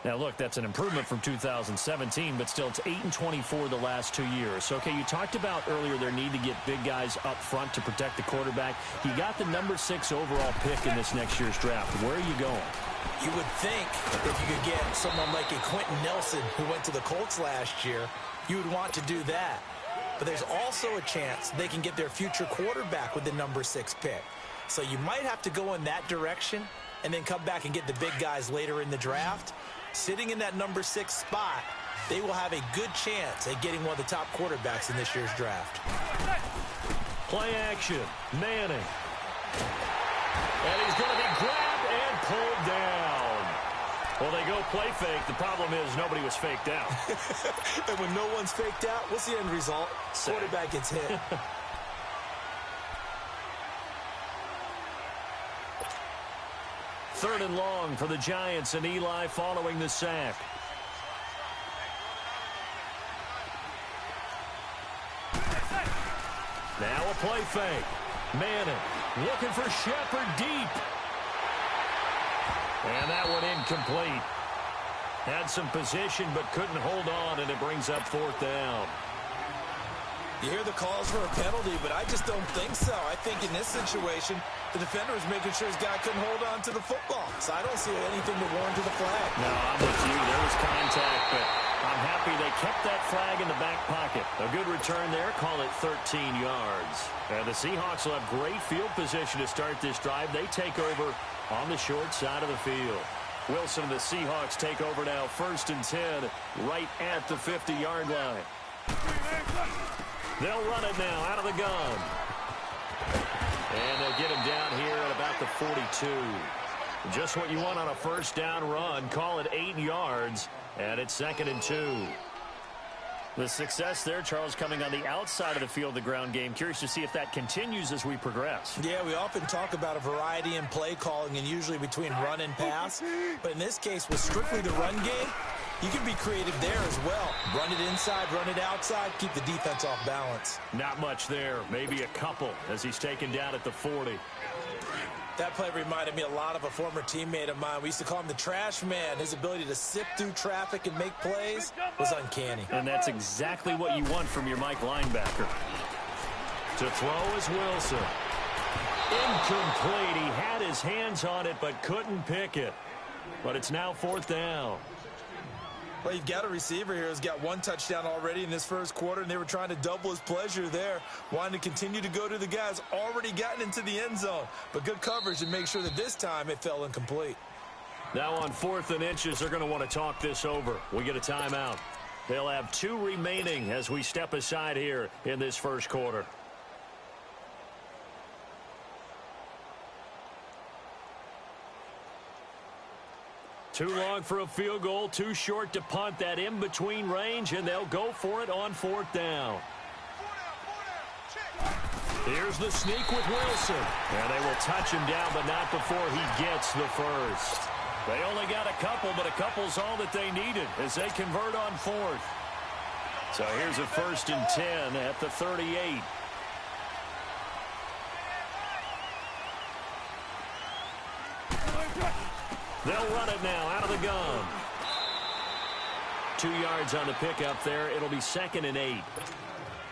Now, look, that's an improvement from 2017, but still it's 8-24 the last 2 years. Okay, you talked about earlier their need to get big guys up front to protect the quarterback. You got the number 6 overall pick in this next year's draft. Where are you going? You would think if you could get someone like a Quentin Nelson who went to the Colts last year, you would want to do that. But there's also a chance they can get their future quarterback with the number 6 pick. So you might have to go in that direction and then come back and get the big guys later in the draft. Sitting in that number 6 spot, they will have a good chance at getting one of the top quarterbacks in this year's draft. Play action. Manning. And he's going to be grabbed and pulled down. Well, they go play fake. The problem is nobody was faked out. And when no one's faked out, what's the end result? Quarterback gets hit. Third and long for the Giants, and Eli following the sack. Now a play fake. Manning looking for Shepard deep. And that one incomplete. Had some position but couldn't hold on, and it brings up 4th down. You hear the calls for a penalty, but I just don't think so. I think in this situation, the defender was making sure his guy couldn't hold on to the football. So I don't see anything to warrant to the flag. No, I'm with you. There was contact, but I'm happy they kept that flag in the back pocket. A good return there. Call it 13 yards. And the Seahawks will have great field position to start this drive. They take over on the short side of the field. Wilson and the Seahawks take over now, 1st and 10, right at the 50-yard line. They'll run it now out of the gun. And they'll get him down here at about the 42. Just what you want on a first down run. Call it 8 yards, and it's 2nd and 2. The success there, Charles, coming on the outside of the field, the ground game. Curious to see if that continues as we progress. Yeah, we often talk about a variety in play calling and usually between run and pass. But in this case, with strictly the run game, you can be creative there as well. Run it inside, run it outside, keep the defense off balance. Not much there. Maybe a couple as he's taken down at the 40. That play reminded me a lot of a former teammate of mine. We used to call him the trash man. His ability to sift through traffic and make plays was uncanny. And that's exactly what you want from your Mike linebacker. To throw is Wilson. Incomplete. He had his hands on it but couldn't pick it. But it's now 4th down. Well, you've got a receiver here who's got 1 touchdown already in this first quarter, and they were trying to double his pleasure there, wanting to continue to go to the guys already gotten into the end zone. But good coverage to make sure that this time it fell incomplete. Now on 4th and inches, they're going to want to talk this over. We get a timeout. They'll have 2 remaining as we step aside here in this first quarter. Too long for a field goal, too short to punt. That in-between range, and they'll go for it on 4th down. Here's the sneak with Wilson. And they will touch him down, but not before he gets the first. They only got a couple, but a couple's all that they needed as they convert on 4th. So here's a 1st and 10 at the 38. They'll run it now out of the gun. 2 yards on the pickup there. It'll be 2nd and 8.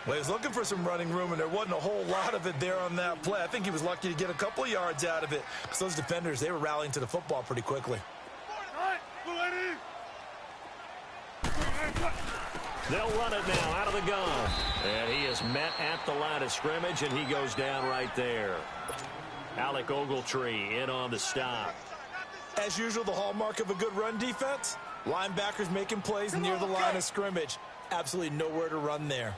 Well, he was looking for some running room, and there wasn't a whole lot of it there on that play. I think he was lucky to get a couple of yards out of it because those defenders, they were rallying to the football pretty quickly. They'll run it now out of the gun. And he is met at the line of scrimmage, and he goes down right there. Alec Ogletree in on the stop. As usual, the hallmark of a good run defense, linebackers making plays near the line of scrimmage. Absolutely nowhere to run there.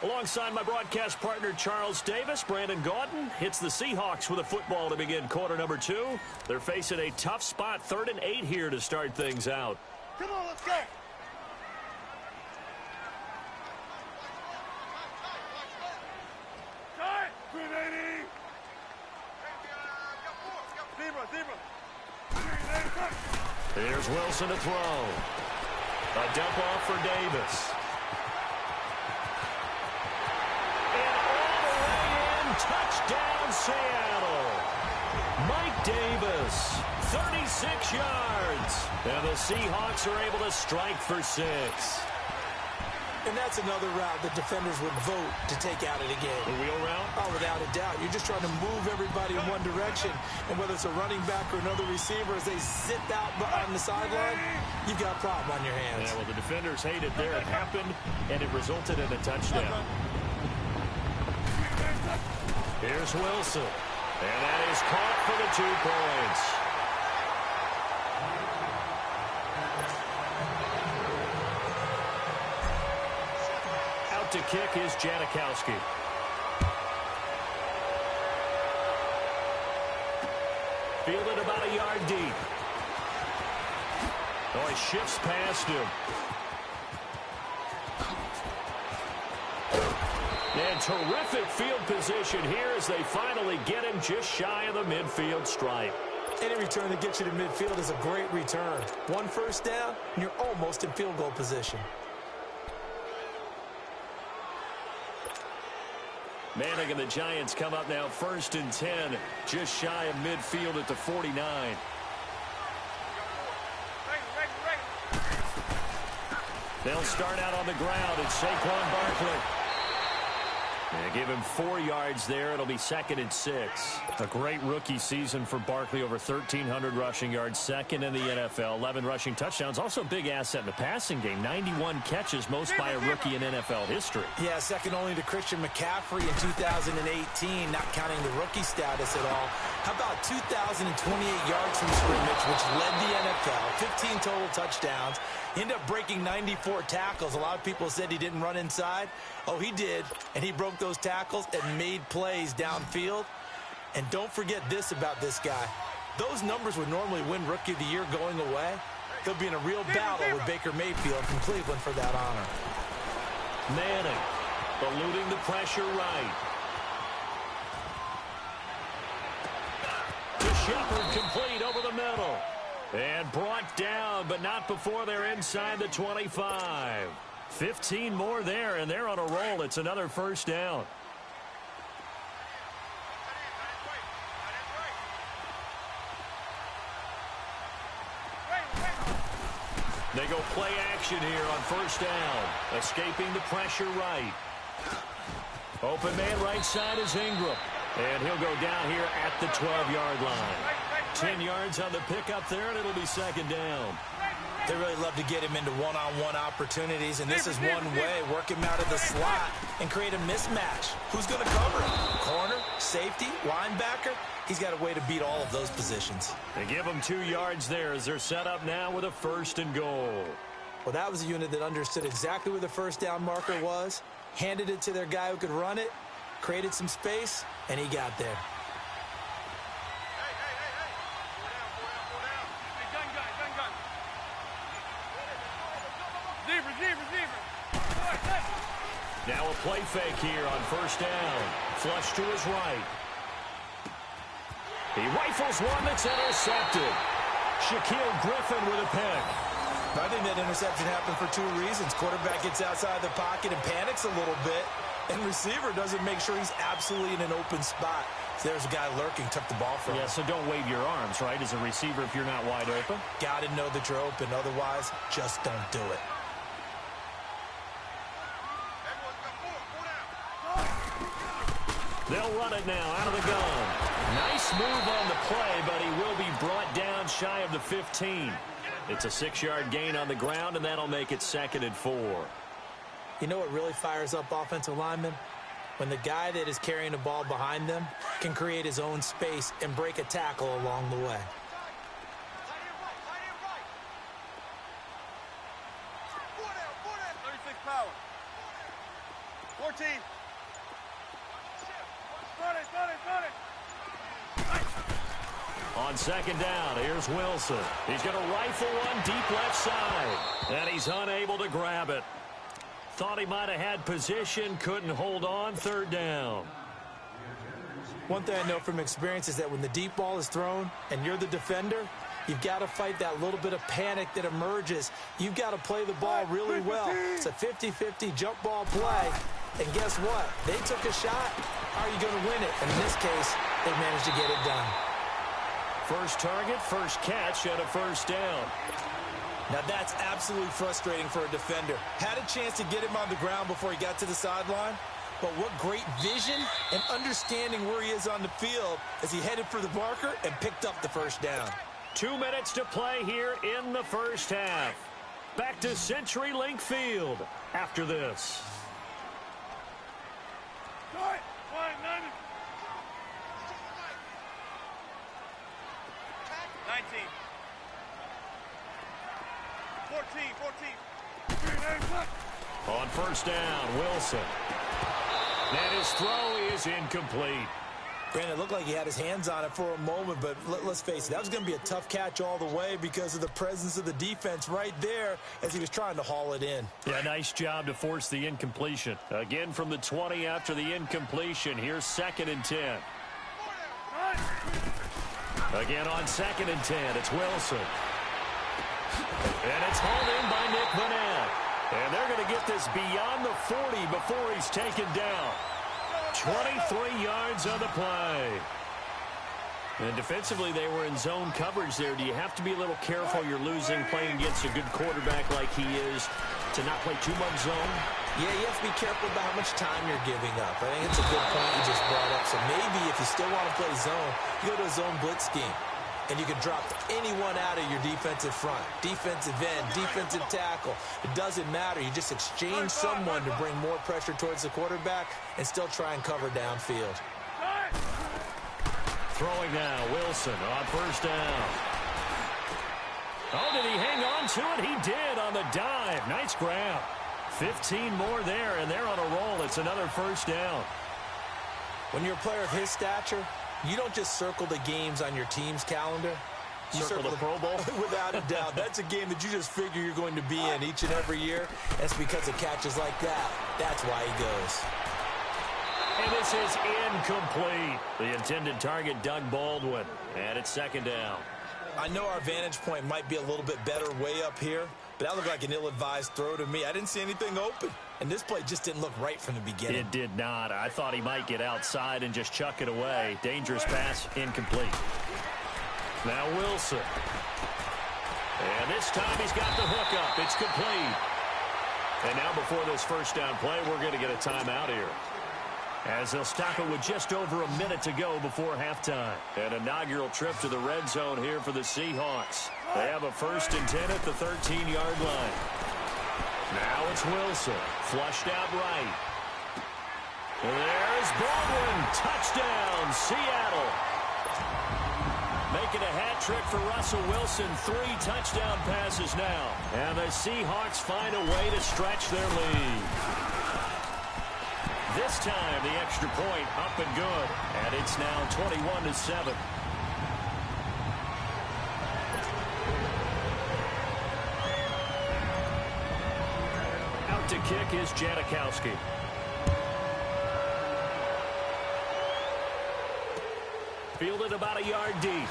Alongside my broadcast partner, Charles Davis, Brandon Gaudin hits the Seahawks with a football to begin quarter number 2. They're facing a tough spot, 3rd and 8 here to start things out. Come on, let's go. Here's Wilson to throw. A dump off for Davis. And all the way in, touchdown Seattle. Mike Davis, 36 yards. And the Seahawks are able to strike for 6. And that's another route that defenders would vote to take out of the game. The wheel route? Oh, without a doubt. You're just trying to move everybody in one direction. And whether it's a running back or another receiver, as they zip out on the sideline, you've got a problem on your hands. Yeah, well, the defenders hate it there. It happened, and it resulted in a touchdown. Here's Wilson. And that is caught for the 2 points. To kick is Janikowski. Fielded about a yard deep. Oh, he shifts past him. And terrific field position here as they finally get him just shy of the midfield stripe. Any return that gets you to midfield is a great return. 1 first down, and you're almost in field goal position. Manning and the Giants come up now 1st and 10, just shy of midfield at the 49. They'll start out on the ground. It's Saquon Barkley. They give him 4 yards there. It'll be 2nd and 6. A great rookie season for Barkley, over 1,300 rushing yards, 2nd in the NFL, 11 rushing touchdowns. Also a big asset in the passing game, 91 catches, most by a rookie in NFL history. Yeah, second only to Christian McCaffrey in 2018, not counting the rookie status at all. How about 2,028 yards from scrimmage, which led the NFL, 15 total touchdowns, ended up breaking 94 tackles. A lot of people said he didn't run inside. Oh, he did, and he broke those tackles and made plays downfield. And don't forget this about this guy. Those numbers would normally win Rookie of the Year going away. They'll be in a real battle with Baker Mayfield from Cleveland for that honor. Manning eluding the pressure right. To Shepard, complete over the middle. And brought down, but not before they're inside the 25. 15 more there, and they're on a roll. It's another first down. They go play action here on first down. Escaping the pressure right. Open man right side is Ingram. And he'll go down here at the 12-yard line. 10 yards on the pickup there, and it'll be 2nd down. They really love to get him into one-on-one opportunities, and this is one way. Work him out of the slot and create a mismatch. Who's going to cover him? Corner, safety, linebacker? He's got a way to beat all of those positions. They give him 2 yards there as they're set up now with a 1st and goal. Well, that was a unit that understood exactly where the first down marker was, handed it to their guy who could run it, created some space, and he got there. Now a play fake here on first down. Flush to his right. He rifles one that's intercepted. Shaquille Griffin with a pick. I think that interception happened for 2 reasons. Quarterback gets outside the pocket and panics a little bit, and receiver doesn't make sure he's absolutely in an open spot. So there's a guy lurking, took the ball from him. Yeah, so don't wave your arms, right, as a receiver if you're not wide open. Got to know that you're open. Otherwise, just don't do it. They'll run it now out of the gun. Nice move on the play, but he will be brought down shy of the 15. It's a 6-yard gain on the ground, and that'll make it 2nd and 4. You know what really fires up offensive linemen? When the guy that is carrying the ball behind them can create his own space and break a tackle along the way. Power. 14. On 2nd down, here's Wilson. He's going to rifle one deep left side, and he's unable to grab it. Thought he might have had position, couldn't hold on. 3rd down. One thing I know from experience is that when the deep ball is thrown and you're the defender, you've got to fight that little bit of panic that emerges. You've got to play the ball really well. It's a 50-50 jump ball play. And guess what? They took a shot. How are you going to win it? And in this case, they managed to get it done. First target, first catch, and a 1st down. Now that's absolutely frustrating for a defender. Had a chance to get him on the ground before he got to the sideline. But what great vision and understanding where he is on the field as he headed for the marker and picked up the 1st down. 2 minutes to play here in the 1st half. Back to CenturyLink Field after this. 19. 14. On 1st down, Wilson. And his throw is incomplete. Brandon, it looked like he had his hands on it for a moment, but let's face it, that was going to be a tough catch all the way because of the presence of the defense right there as he was trying to haul it in. Yeah, nice job to force the incompletion. Again from the 20 after the incompletion. Here's 2nd and 10. Again on 2nd and 10, it's Wilson. And it's hauled in by Nick Vanette. And they're going to get this beyond the 40 before he's taken down. 23 yards on the play. And defensively, they were in zone coverage there. Do you have to be a little careful? You're losing playing against a good quarterback like he is to not play too much zone? Yeah, you have to be careful about how much time you're giving up. I think it's a good point you just brought up. So maybe if you still want to play zone, you go to a zone blitz scheme. And you can drop anyone out of your defensive front. Defensive end, defensive tackle. It doesn't matter. You just exchange someone to bring more pressure towards the quarterback and still try and cover downfield. Throwing now, Wilson on 1st down. Oh, did he hang on to it? He did on the dive. Nice grab. 15 more there, and they're on a roll. It's another 1st down. When you're a player of his stature, you don't just circle the games on your team's calendar. You circle the Pro Bowl? Without a doubt. That's a game that you just figure you're going to be in each and every year. That's because of catches like that. That's why he goes. And this is incomplete. The intended target, Doug Baldwin. And it's 2nd down. I know our vantage point might be a little bit better way up here, but that looked like an ill-advised throw to me. I didn't see anything open. And this play just didn't look right from the beginning. It did not. I thought he might get outside and just chuck it away. Dangerous pass, incomplete. Now Wilson. And this time he's got the hook up. It's complete. And now before this 1st down play, we're going to get a timeout here. As they'll stop it with just over a minute to go before halftime. An inaugural trip to the red zone here for the Seahawks. They have a 1st and 10 at the 13-yard line. Now it's Wilson. Flushed out right. There's Baldwin. Touchdown, Seattle. Making a hat trick for Russell Wilson. 3 touchdown passes now. And the Seahawks find a way to stretch their lead. This time, the extra point up and good. And it's now 21-7. Out to kick is Janikowski. Fielded about a yard deep.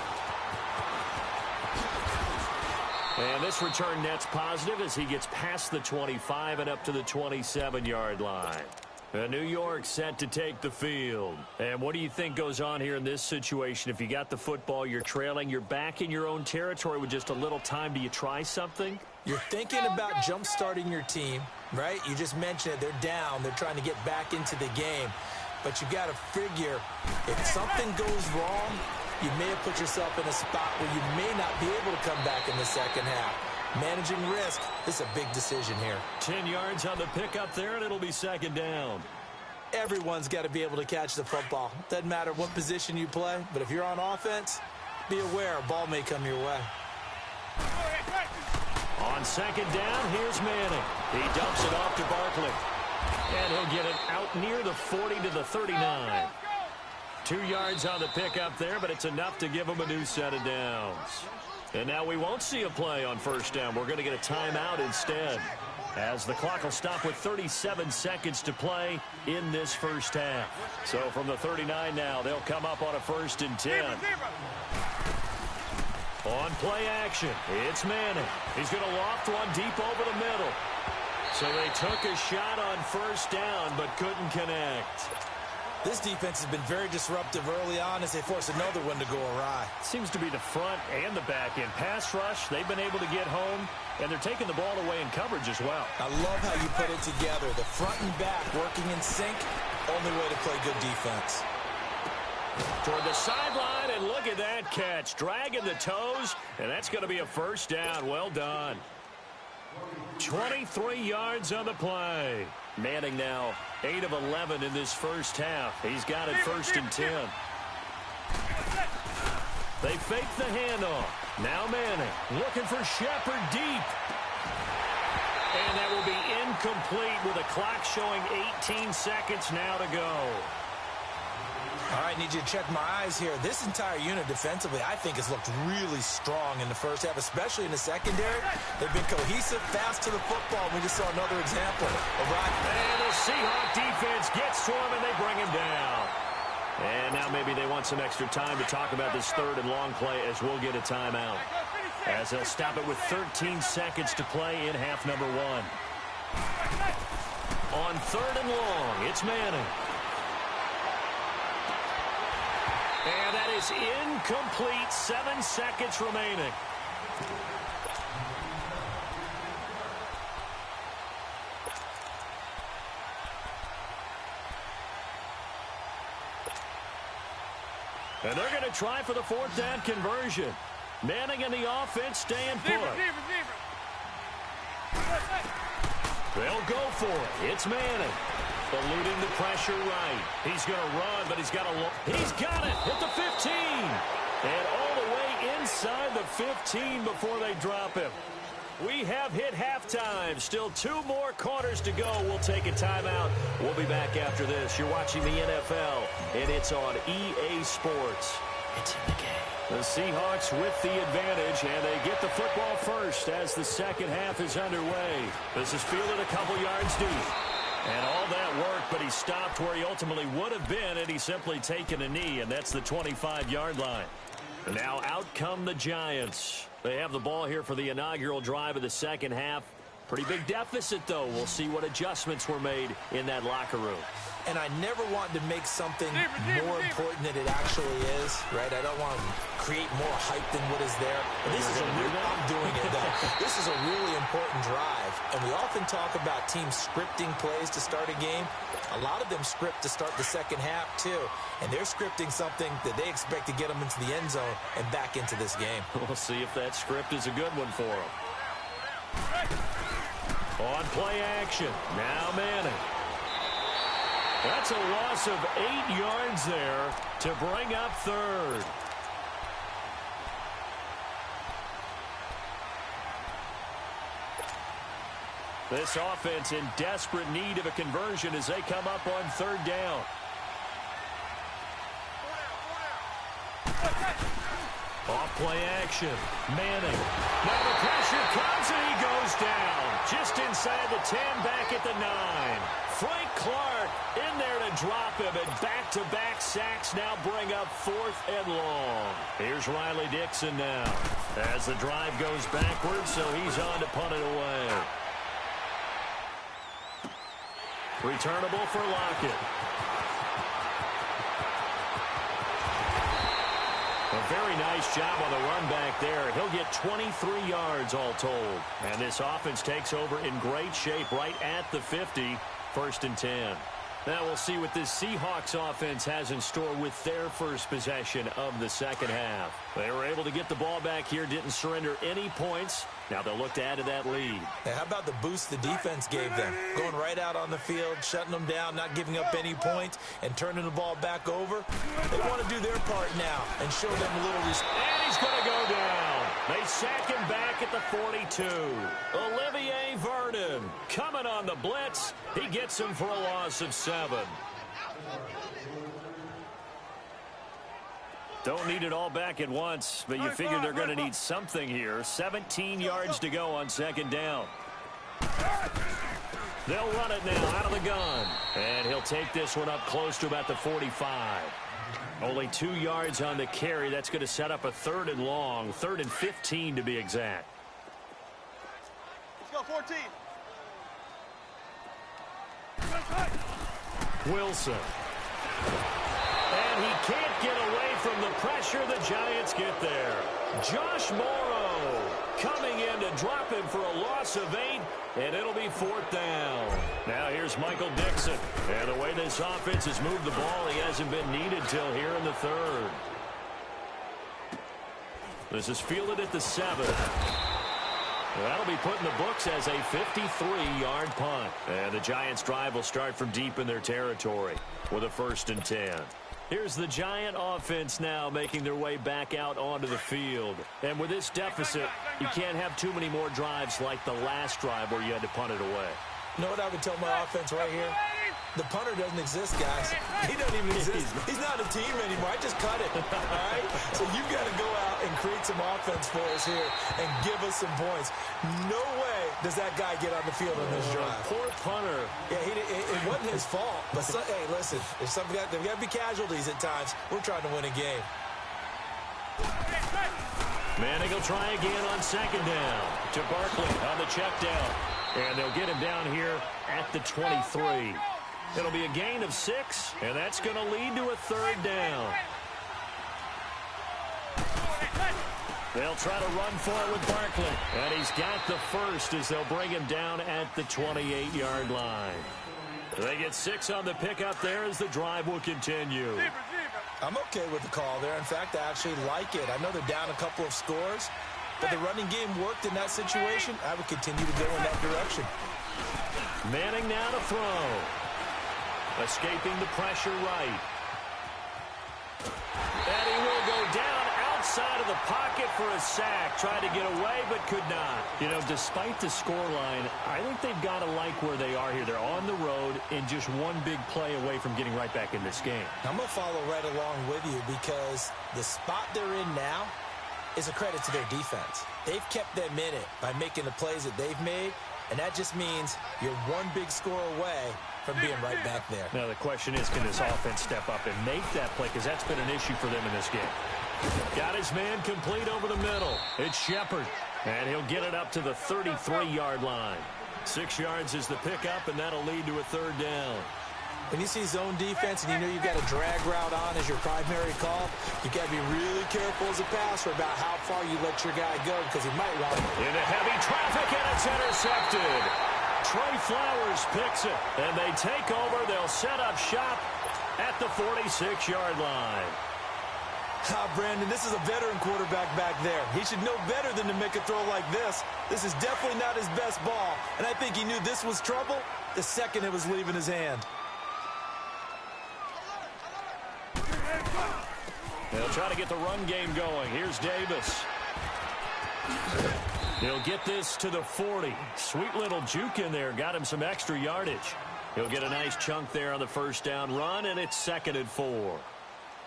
And this return net's positive as he gets past the 25 and up to the 27-yard line. New York set to take the field. And what do you think goes on here in this situation? If you got the football, you're trailing, you're back in your own territory with just a little time. Do you try something? You're thinking about jump-starting your team, right? You just mentioned it. They're down. They're trying to get back into the game. but you got to figure if something goes wrong, you may have put yourself in a spot where you may not be able to come back in the second half. Managing risk is a big decision here. 10 yards on the pickup there, and it'll be second down. Everyone's got to be able to catch the football. Doesn't matter what position you play, but if you're on offense, be aware a ball may come your way. On second down, here's Manning. He dumps it off to Barkley. And he'll get it out near the 40 to the 39. 2 yards on the pickup there, but it's enough to give him a new set of downs. And now we won't see a play on first down. We're going to get a timeout instead, as the clock will stop with 37 seconds to play in this first half. So from the 39 now, they'll come up on a 1st and 10. On play action, it's Manning. He's going to loft one deep over the middle. So they took a shot on first down, but couldn't connect. This defense has been very disruptive early on as they force another one to go awry. Seems to be the front and the back end. Pass rush, they've been able to get home, and they're taking the ball away in coverage as well. I love how you put it together. The front and back working in sync, only way to play good defense. Toward the sideline, and look at that catch. Dragging the toes, and that's going to be a first down. Well done. 23 yards on the play. Manning now 8 of 11 in this first half. He's got it 1st and 10. They fake the handoff. Now Manning looking for Shepard deep. And that will be incomplete with a clock showing 18 seconds now to go. All right, need you to check my eyes here. This entire unit defensively, I think, has looked really strong in the first half, especially in the secondary. They've been cohesive, fast to the football. We just saw another example. And the Seahawk defense gets to him, and they bring him down. And now maybe they want some extra time to talk about this 3rd and long play, as we'll get a timeout. As they'll stop it with 13 seconds to play in half number 1. On 3rd and long, it's Manning. And that is incomplete. 7 seconds remaining. And they're going to try for the 4th down conversion. Manning and the offense staying put. They'll go for it. It's Manning. Eluding the pressure right. He's going to run, but he's got it at the 15. And all the way inside the 15 before they drop him. We have hit halftime. Still 2 more quarters to go. We'll take a timeout. We'll be back after this. You're watching the NFL, and it's on EA Sports. It's in the game. The Seahawks with the advantage, and they get the football first as the second half is underway. This is fielded a couple yards deep. And all that work, but he stopped where he ultimately would have been, and he's simply taken a knee, and that's the 25-yard line. And now out come the Giants. They have the ball here for the inaugural drive of the second half. Pretty big deficit, though. We'll see what adjustments were made in that locker room. And I never want to make something more important than it actually is, right? I don't want to create more hype than what is there. But this is I'm doing it, though. This is a really important drive. And we often talk about teams scripting plays to start a game. A lot of them script to start the second half, too. And they're scripting something that they expect to get them into the end zone and back into this game. We'll see if that script is a good one for them. On play action, now Manning. That's a loss of 8 yards there to bring up 3rd. This offense in desperate need of a conversion as they come up on 3rd down. Off play action, Manning. Now the pressure comes and he goes down. Just inside the 10, back at the 9. Frank Clark in there to drop him, and back-to-back sacks now bring up 4th and long. Here's Riley Dixon now as the drive goes backwards, so he's on to punt it away. Returnable for Lockett. A very nice job on the run back there. He'll get 23 yards all told. And this offense takes over in great shape right at the 50. 1st and 10. Now we'll see what this Seahawks offense has in store with their first possession of the second half. They were able to get the ball back here, didn't surrender any points. Now they'll look to add to that lead. Hey, how about the boost the defense gave them? Going right out on the field, shutting them down, not giving up any points, and turning the ball back over. They want to do their part now and show them a little respect. And he's going to go down. They sack him back at the 42. Olivier Vernon coming on the blitz. He gets him for a loss of 7. Don't need it all back at once, but you figure they're going to need something here. 17 yards to go on second down. They'll run it now out of the gun. And he'll take this one up close to about the 45. Only 2 yards on the carry. That's going to set up a 3rd and long. 3rd and 15 to be exact. Let's go, 14. Wilson. And he can't get away from the pressure. The Giants get there. Josh Morrow coming in to drop him for a loss of 8, and it'll be 4th down. Now here's Michael Dixon. And the way this offense has moved the ball, he hasn't been needed till here in the 3rd. This is fielded at the 7. That'll be put in the books as a 53-yard punt. And the Giants' drive will start from deep in their territory with a 1st and 10. Here's the Giant offense now making their way back out onto the field. And with this deficit, you can't have too many more drives like the last drive where you had to punt it away. You know what I would tell my offense right here? The punter doesn't exist, guys. He doesn't even exist. He's not a team anymore. I just cut it, all right? So you've got to go out and create some offense for us here and give us some points. No way does that guy get on the field on this drive. Poor punter. Yeah, it wasn't his fault. But, hey, listen, there's got to be casualties at times. We're trying to win a game. Manning will try again on second down to Barkley on the check down. And they'll get him down here at the 23. It'll be a gain of 6, and that's going to lead to a 3rd down. They'll try to run for it with Barkley. And he's got the first as they'll bring him down at the 28-yard line. They get 6 on the pickup there as the drive will continue. I'm okay with the call there. In fact, I actually like it. I know they're down a couple of scores, but the running game worked in that situation. I would continue to go in that direction. Manning now to throw. Escaping the pressure right. And he will go down outside of the pocket for a sack. Tried to get away, but could not. You know, despite the scoreline, I think they've got to like where they are here. They're on the road and just one big play away from getting right back in this game. I'm going to follow right along with you because the spot they're in now is a credit to their defense. They've kept them in it by making the plays that they've made, and that just means you're one big score away from being right back there. Now the question is, can this offense step up and make that play? Because that's been an issue for them in this game. Got his man complete over the middle. It's Shepard. And he'll get it up to the 33-yard line. 6 yards is the pickup, and that'll lead to a 3rd down. When you see zone defense and you know you've got a drag route on as your primary call, you've got to be really careful as a passer about how far you let your guy go because he might run. Into heavy traffic, and it's intercepted. Trey Flowers picks it, and they take over. They'll set up shop at the 46-yard line. Brandon, this is a veteran quarterback back there. He should know better than to make a throw like this. This is definitely not his best ball, and I think he knew this was trouble the second it was leaving his hand. They'll try to get the run game going. Here's Davis. He'll get this to the 40. Sweet little juke in there. Got him some extra yardage. He'll get a nice chunk there on the first down run, and it's 2nd and 4.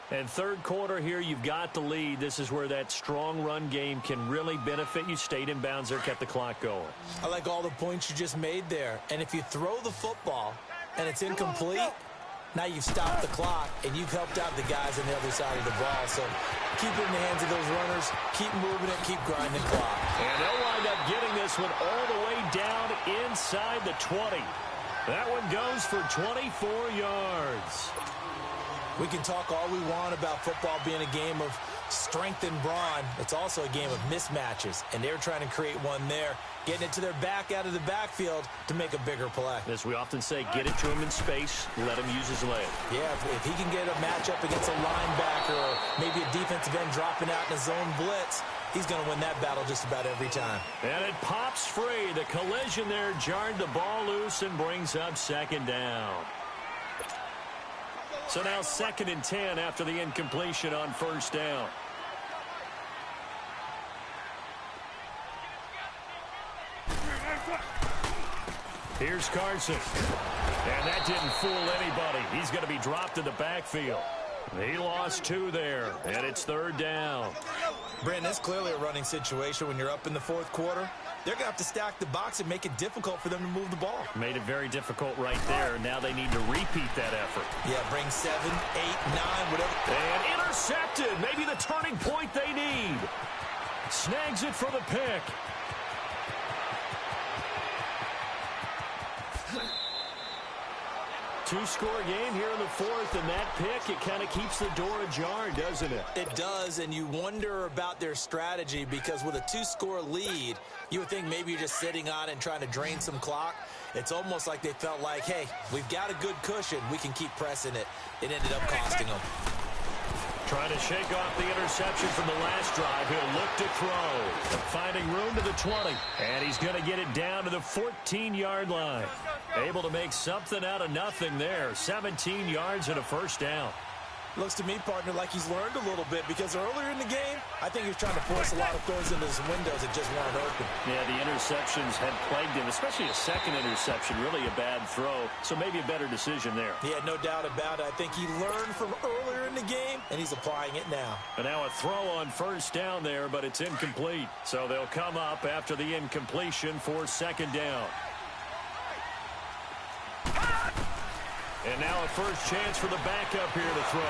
And 3rd quarter here, you've got the lead. This is where that strong run game can really benefit you. Stayed in bounds there, kept the clock going. I like all the points you just made there. And if you throw the football and it's incomplete, now you've stopped the clock and you've helped out the guys on the other side of the ball. So keep it in the hands of those runners. Keep moving it. Keep grinding the clock. And they'll wind up getting this one all the way down inside the 20. That one goes for 24 yards. We can talk all we want about football being a game of Strength and brawn. It's also a game of mismatches, and they're trying to create one there, getting it to their back out of the backfield to make a bigger play. As we often say, get it to him in space, let him use his leg. Yeah, if he can get a matchup against a linebacker or maybe a defensive end dropping out in a zone blitz, he's going to win that battle just about every time. And it pops free. The collision there jarred the ball loose and brings up second down. So now 2nd and 10 after the incompletion on first down. Here's Carson. And that didn't fool anybody. He's going to be dropped in the backfield. He lost 2 there, and it's 3rd down. Brandon, it's clearly a running situation when you're up in the 4th quarter. They're going to have to stack the box and make it difficult for them to move the ball. Made it very difficult right there. Now they need to repeat that effort. Yeah, bring 7, 8, 9, whatever. And intercepted. Maybe the turning point they need. Snags it for the pick. Two-score game here in the 4th, and that pick, it kind of keeps the door ajar, doesn't it? It does, and you wonder about their strategy because with a 2-score lead, you would think maybe you're just sitting on it and trying to drain some clock. It's almost like they felt like, hey, we've got a good cushion. We can keep pressing it. It ended up costing them. Trying to shake off the interception from the last drive. He'll look to throw. Finding room to the 20. And he's going to get it down to the 14-yard line. Able to make something out of nothing there. 17 yards and a first down. Looks to me, partner, like he's learned a little bit because earlier in the game, I think he was trying to force a lot of throws into his windows that just weren't open. Yeah, the interceptions had plagued him, especially a second interception, really a bad throw. So maybe a better decision there. Yeah, no doubt about it. I think he learned from earlier in the game, and he's applying it now. And now a throw on first down there, but it's incomplete. So they'll come up after the incompletion for 2nd down. And now a first chance for the backup here to throw.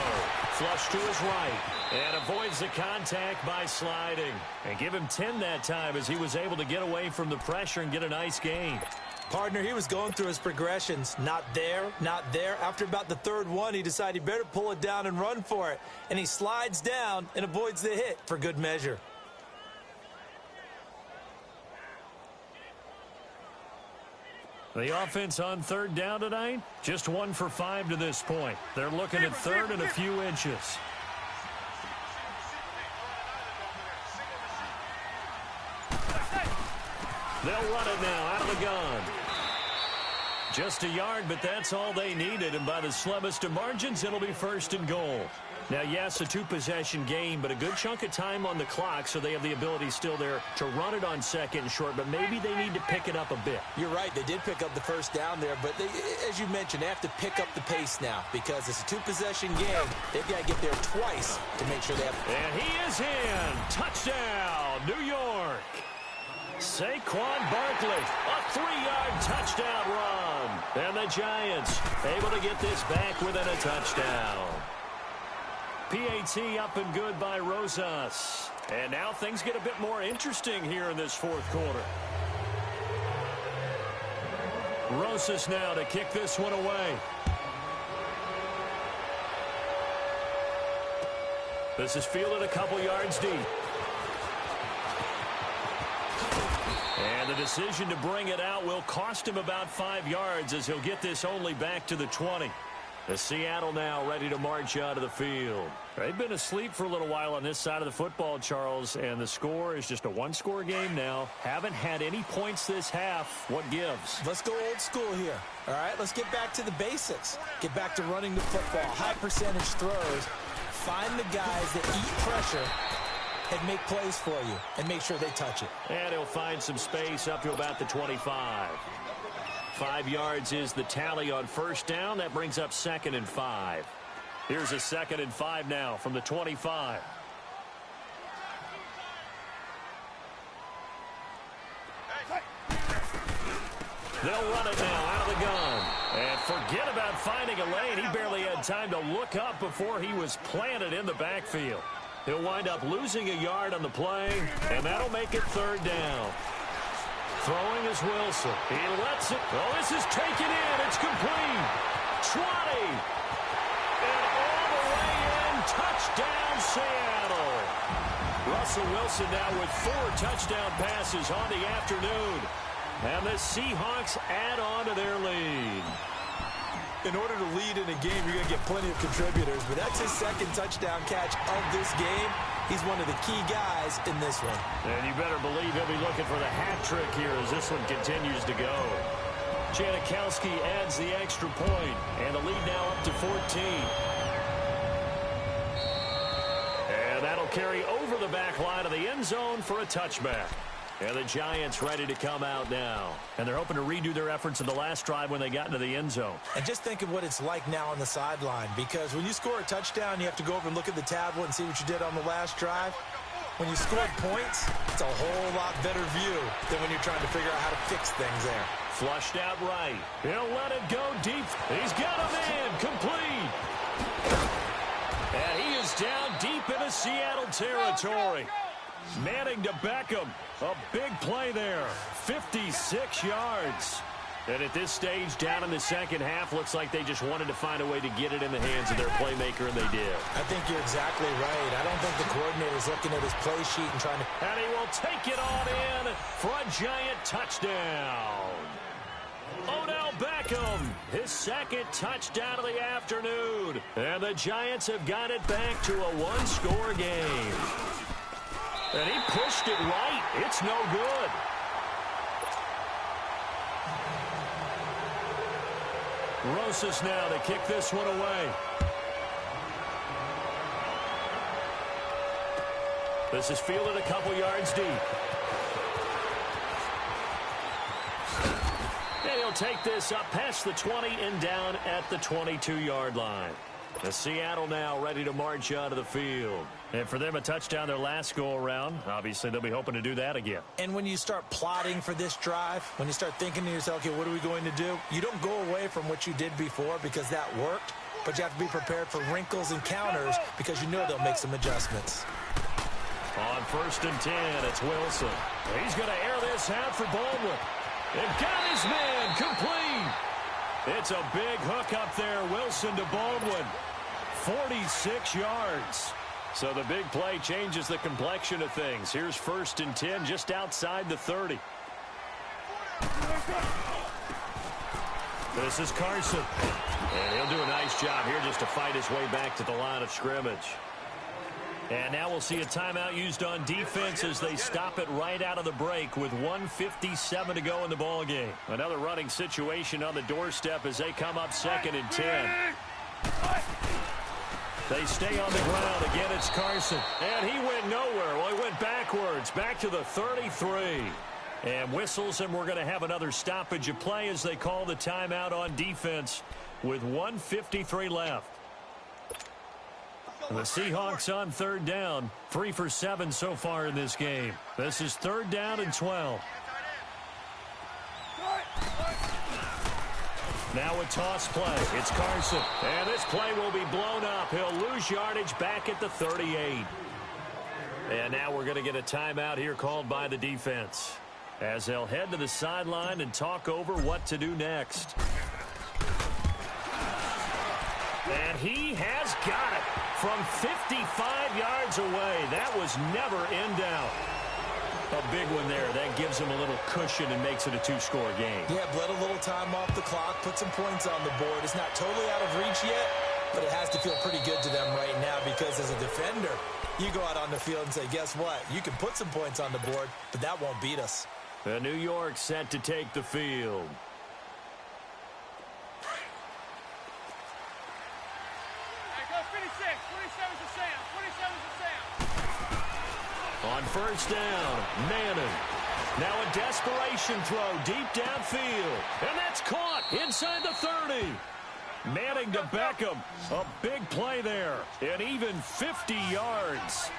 Flush to his right. And avoids the contact by sliding. And give him 10 that time as he was able to get away from the pressure and get a nice gain. Partner, he was going through his progressions. Not there, not there. After about the 3rd one, he decided he better pull it down and run for it. And he slides down and avoids the hit for good measure. The offense on 3rd down tonight, just 1 for 5 to this point. They're looking at 3rd and a few inches. They'll run it now out of the gun. Just a yard, but that's all they needed. And by the slimmest of margins, it'll be 1st and goal. Now, yes, a 2-possession game, but a good chunk of time on the clock, so they have the ability still there to run it on 2nd and short, but maybe they need to pick it up a bit. You're right. They did pick up the first down there, but as you mentioned, they have to pick up the pace now because it's a 2-possession game. They've got to get there twice to make sure they have. And he is in. Touchdown, New York. Saquon Barkley, a 3-yard touchdown run. And the Giants able to get this back within a touchdown. PAT up and good by Rosas. And now things get a bit more interesting here in this 4th quarter. Rosas now to kick this one away. This is fielded a couple yards deep. And the decision to bring it out will cost him about 5 yards as he'll get this only back to the 20. The Seattle now ready to march out of the field. They've been asleep for a little while on this side of the football, Charles, and the score is just a 1-score game now. Haven't had any points this half. What gives? Let's go old school here. All right, let's get back to the basics. Get back to running the football, high percentage throws. Find the guys that eat pressure and make plays for you and make sure they touch it. And he'll find some space up to about the 25. 5 yards is the tally on first down. That brings up 2nd and 5. Here's a 2nd and 5 now from the 25. They'll run it now out of the gun. And forget about finding a lane. He barely had time to look up before he was planted in the backfield. He'll wind up losing a yard on the play, and that'll make it 3rd down. Throwing is Wilson. He lets it. Oh, this is taken in. It's complete. 20. And all the way in touchdown, Seattle. Russell Wilson now with 4 touchdown passes on the afternoon. And the Seahawks add on to their lead. In order to lead in a game, you're going to get plenty of contributors, but that's his second touchdown catch of this game. He's one of the key guys in this one. And you better believe he'll be looking for the hat trick here as this one continues to go. Janikowski adds the extra point, and the lead now up to 14. And that'll carry over the back line of the end zone for a touchback. And the Giants ready to come out now. And they're hoping to redo their efforts in the last drive when they got into the end zone. And just think of what it's like now on the sideline, because when you score a touchdown, you have to go over and look at the tablet and see what you did on the last drive. When you scored points, it's a whole lot better view than when you're trying to figure out how to fix things there. Flushed out right. He'll let it go deep. He's got a man. Complete. And he is down deep into Seattle territory. Manning to Beckham. A big play there. 56 yards. And at this stage, down in the second half, looks like they just wanted to find a way to get it in the hands of their playmaker, and they did. I think you're exactly right. I don't think the coordinator's looking at his play sheet and trying to... And he will take it on in for a Giant touchdown. Odell Beckham, his second touchdown of the afternoon. And the Giants have got it back to a one-score game. And he pushed it right. It's no good. Rosas now to kick this one away. This is fielded a couple yards deep. And he'll take this up past the 20 and down at the 22-yard line. The Seattle now ready to march out of the field. And for them, a touchdown their last go-around. Obviously, they'll be hoping to do that again. And when you start plotting for this drive, when you start thinking to yourself, okay, what are we going to do? You don't go away from what you did before because that worked, but you have to be prepared for wrinkles and counters because you know they'll make some adjustments. On 1st and 10, it's Wilson. He's going to air this out for Baldwin. And got his man complete. It's a big hook up there, Wilson to Baldwin. 46 yards. So the big play changes the complexion of things. Here's 1st and 10 just outside the 30. This is Carson. And he'll do a nice job here just to fight his way back to the line of scrimmage. And now we'll see a timeout used on defense as they stop it right out of the break with 1:57 to go in the ball game. Another running situation on the doorstep as they come up 2nd and 10. They stay on the ground. Again, it's Carson. And he went nowhere. Well, he went backwards, back to the 33. And whistles, and we're going to have another stoppage of play as they call the timeout on defense with 1:53 left. The Seahawks on 3rd down. 3 for 7 so far in this game. This is 3rd down and 12. Now a toss play. It's Carson. And this play will be blown up. He'll lose yardage back at the 38. And now we're going to get a timeout here called by the defense as they'll head to the sideline and talk over what to do next. And he has got it from 55 yards away. That was never in doubt. A big one there. That gives him a little cushion and makes it a 2-score game. Yeah, bled a little time off the clock, put some points on the board. It's not totally out of reach yet, but it has to feel pretty good to them right now because as a defender, you go out on the field and say, guess what? You can put some points on the board, but that won't beat us. The New York set to take the field. On 1st down, Manning. Now a desperation throw deep downfield. And that's caught inside the 30. Manning to Beckham. A big play there. And even 50 yards.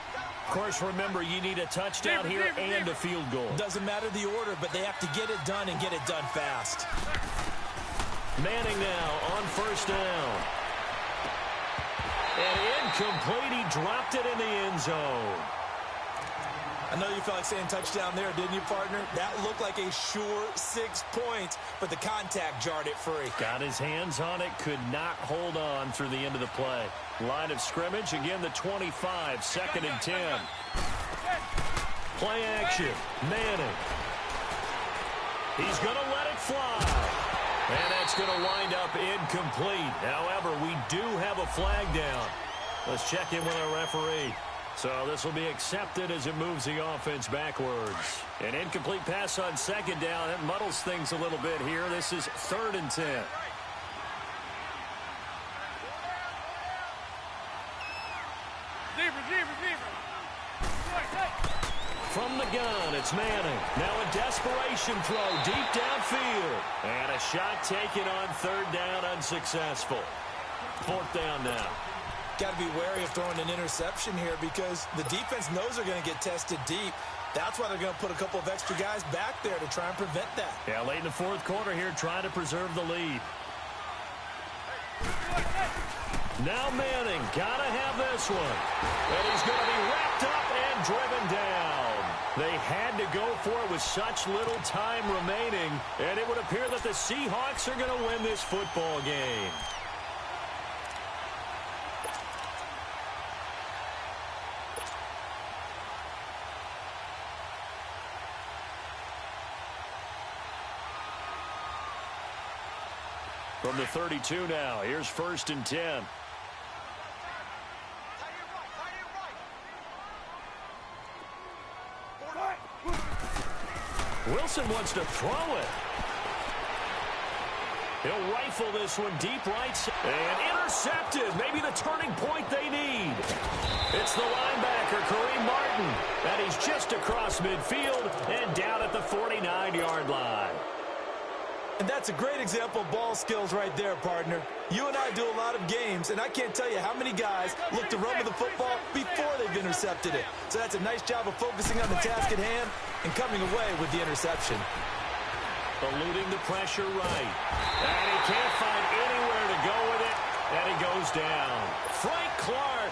Of course, remember, you need a touchdown here and a field goal. Doesn't matter the order, but they have to get it done and get it done fast. Manning now on 1st down. And incomplete. He dropped it in the end zone. I know you felt like saying touchdown there, didn't you, partner? That looked like a sure 6 points, but the contact jarred it free. Got his hands on it, could not hold on through the end of the play. Line of scrimmage, again the 25, 2nd and 10. Play action, Manning. He's going to let it fly. And that's going to wind up incomplete. However, we do have a flag down. Let's check in with our referee. So this will be accepted as it moves the offense backwards. An incomplete pass on 2nd down. That muddles things a little bit here. This is 3rd and 10. From the gun, it's Manning. Now a desperation throw deep downfield. And a shot taken on 3rd down, unsuccessful. 4th down now. Got to be wary of throwing an interception here because the defense knows they're going to get tested deep. That's why they're going to put a couple of extra guys back there to try and prevent that. Yeah, late in the 4th quarter here, trying to preserve the lead. Now Manning, got to have this one. And he's going to be wrapped up and driven down. They had to go for it with such little time remaining, and it would appear that the Seahawks are going to win this football game. From the 32 now, here's 1st and 10. Wilson wants to throw it. He'll rifle this one deep right side. And intercepted. Maybe the turning point they need. It's the linebacker, Kareem Martin. And he's just across midfield and down at the 49-yard line. And that's a great example of ball skills right there, partner. You and I do a lot of games, and I can't tell you how many guys look to run with the football before they've intercepted it. So that's a nice job of focusing on the task at hand and coming away with the interception. Eluding the pressure right. And he can't find anywhere to go with it, and he goes down. Frank Clark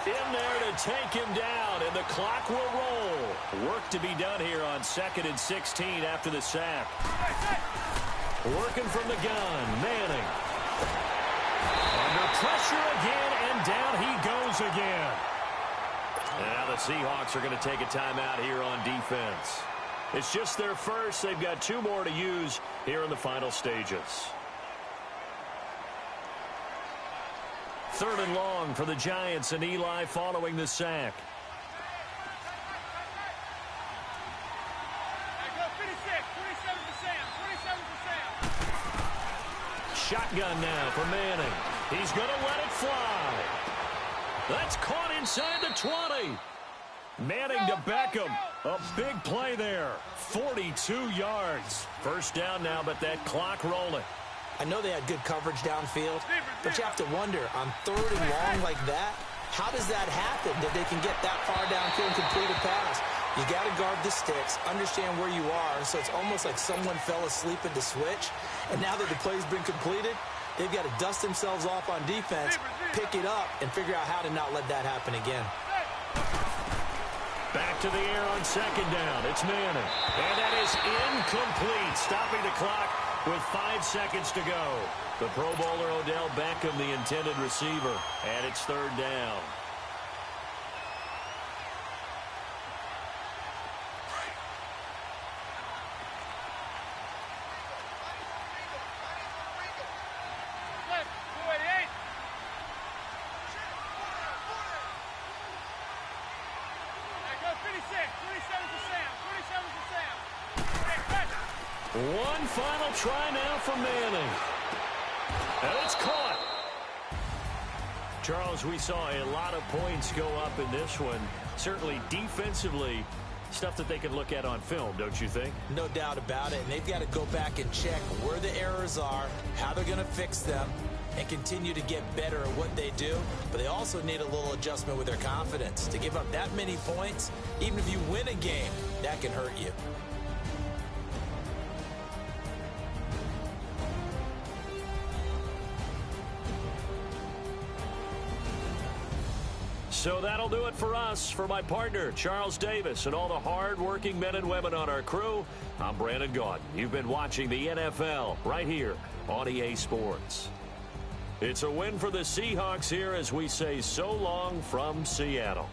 in there to take him down, and the clock will roll. Work to be done here on 2nd and 16 after the sack. Working from the gun, Manning. Under pressure again, and down he goes again. Now the Seahawks are going to take a timeout here on defense. It's just their first. They've got 2 more to use here in the final stages. 3rd and long for the Giants, and Eli following the sack. Shotgun now for Manning. He's going to let it fly. That's caught inside the 20. Manning to Beckham. A big play there. 42 yards. 1st down now, but that clock rolling. I know they had good coverage downfield, but you have to wonder, on 3rd and long like that, how does that happen that they can get that far downfield and complete a pass? You got to guard the sticks, understand where you are, so it's almost like someone fell asleep in the switch, and now that the play's been completed, they've got to dust themselves off on defense, pick it up, and figure out how to not let that happen again. Back to the air on 2nd down. It's Manning. And that is incomplete, stopping the clock with 5 seconds to go. The Pro Bowler Odell Beckham, the intended receiver, and it's 3rd down. One final try now for Manning. And it's caught. Charles, we saw a lot of points go up in this one. Certainly defensively, stuff that they can look at on film, don't you think? No doubt about it. And they've got to go back and check where the errors are, how they're going to fix them, and continue to get better at what they do. But they also need a little adjustment with their confidence. To give up that many points, even if you win a game, that can hurt you. So that'll do it for us. For my partner, Charles Davis, and all the hard-working men and women on our crew, I'm Brandon Gaudin. You've been watching the NFL right here on EA Sports. It's a win for the Seahawks here as we say so long from Seattle.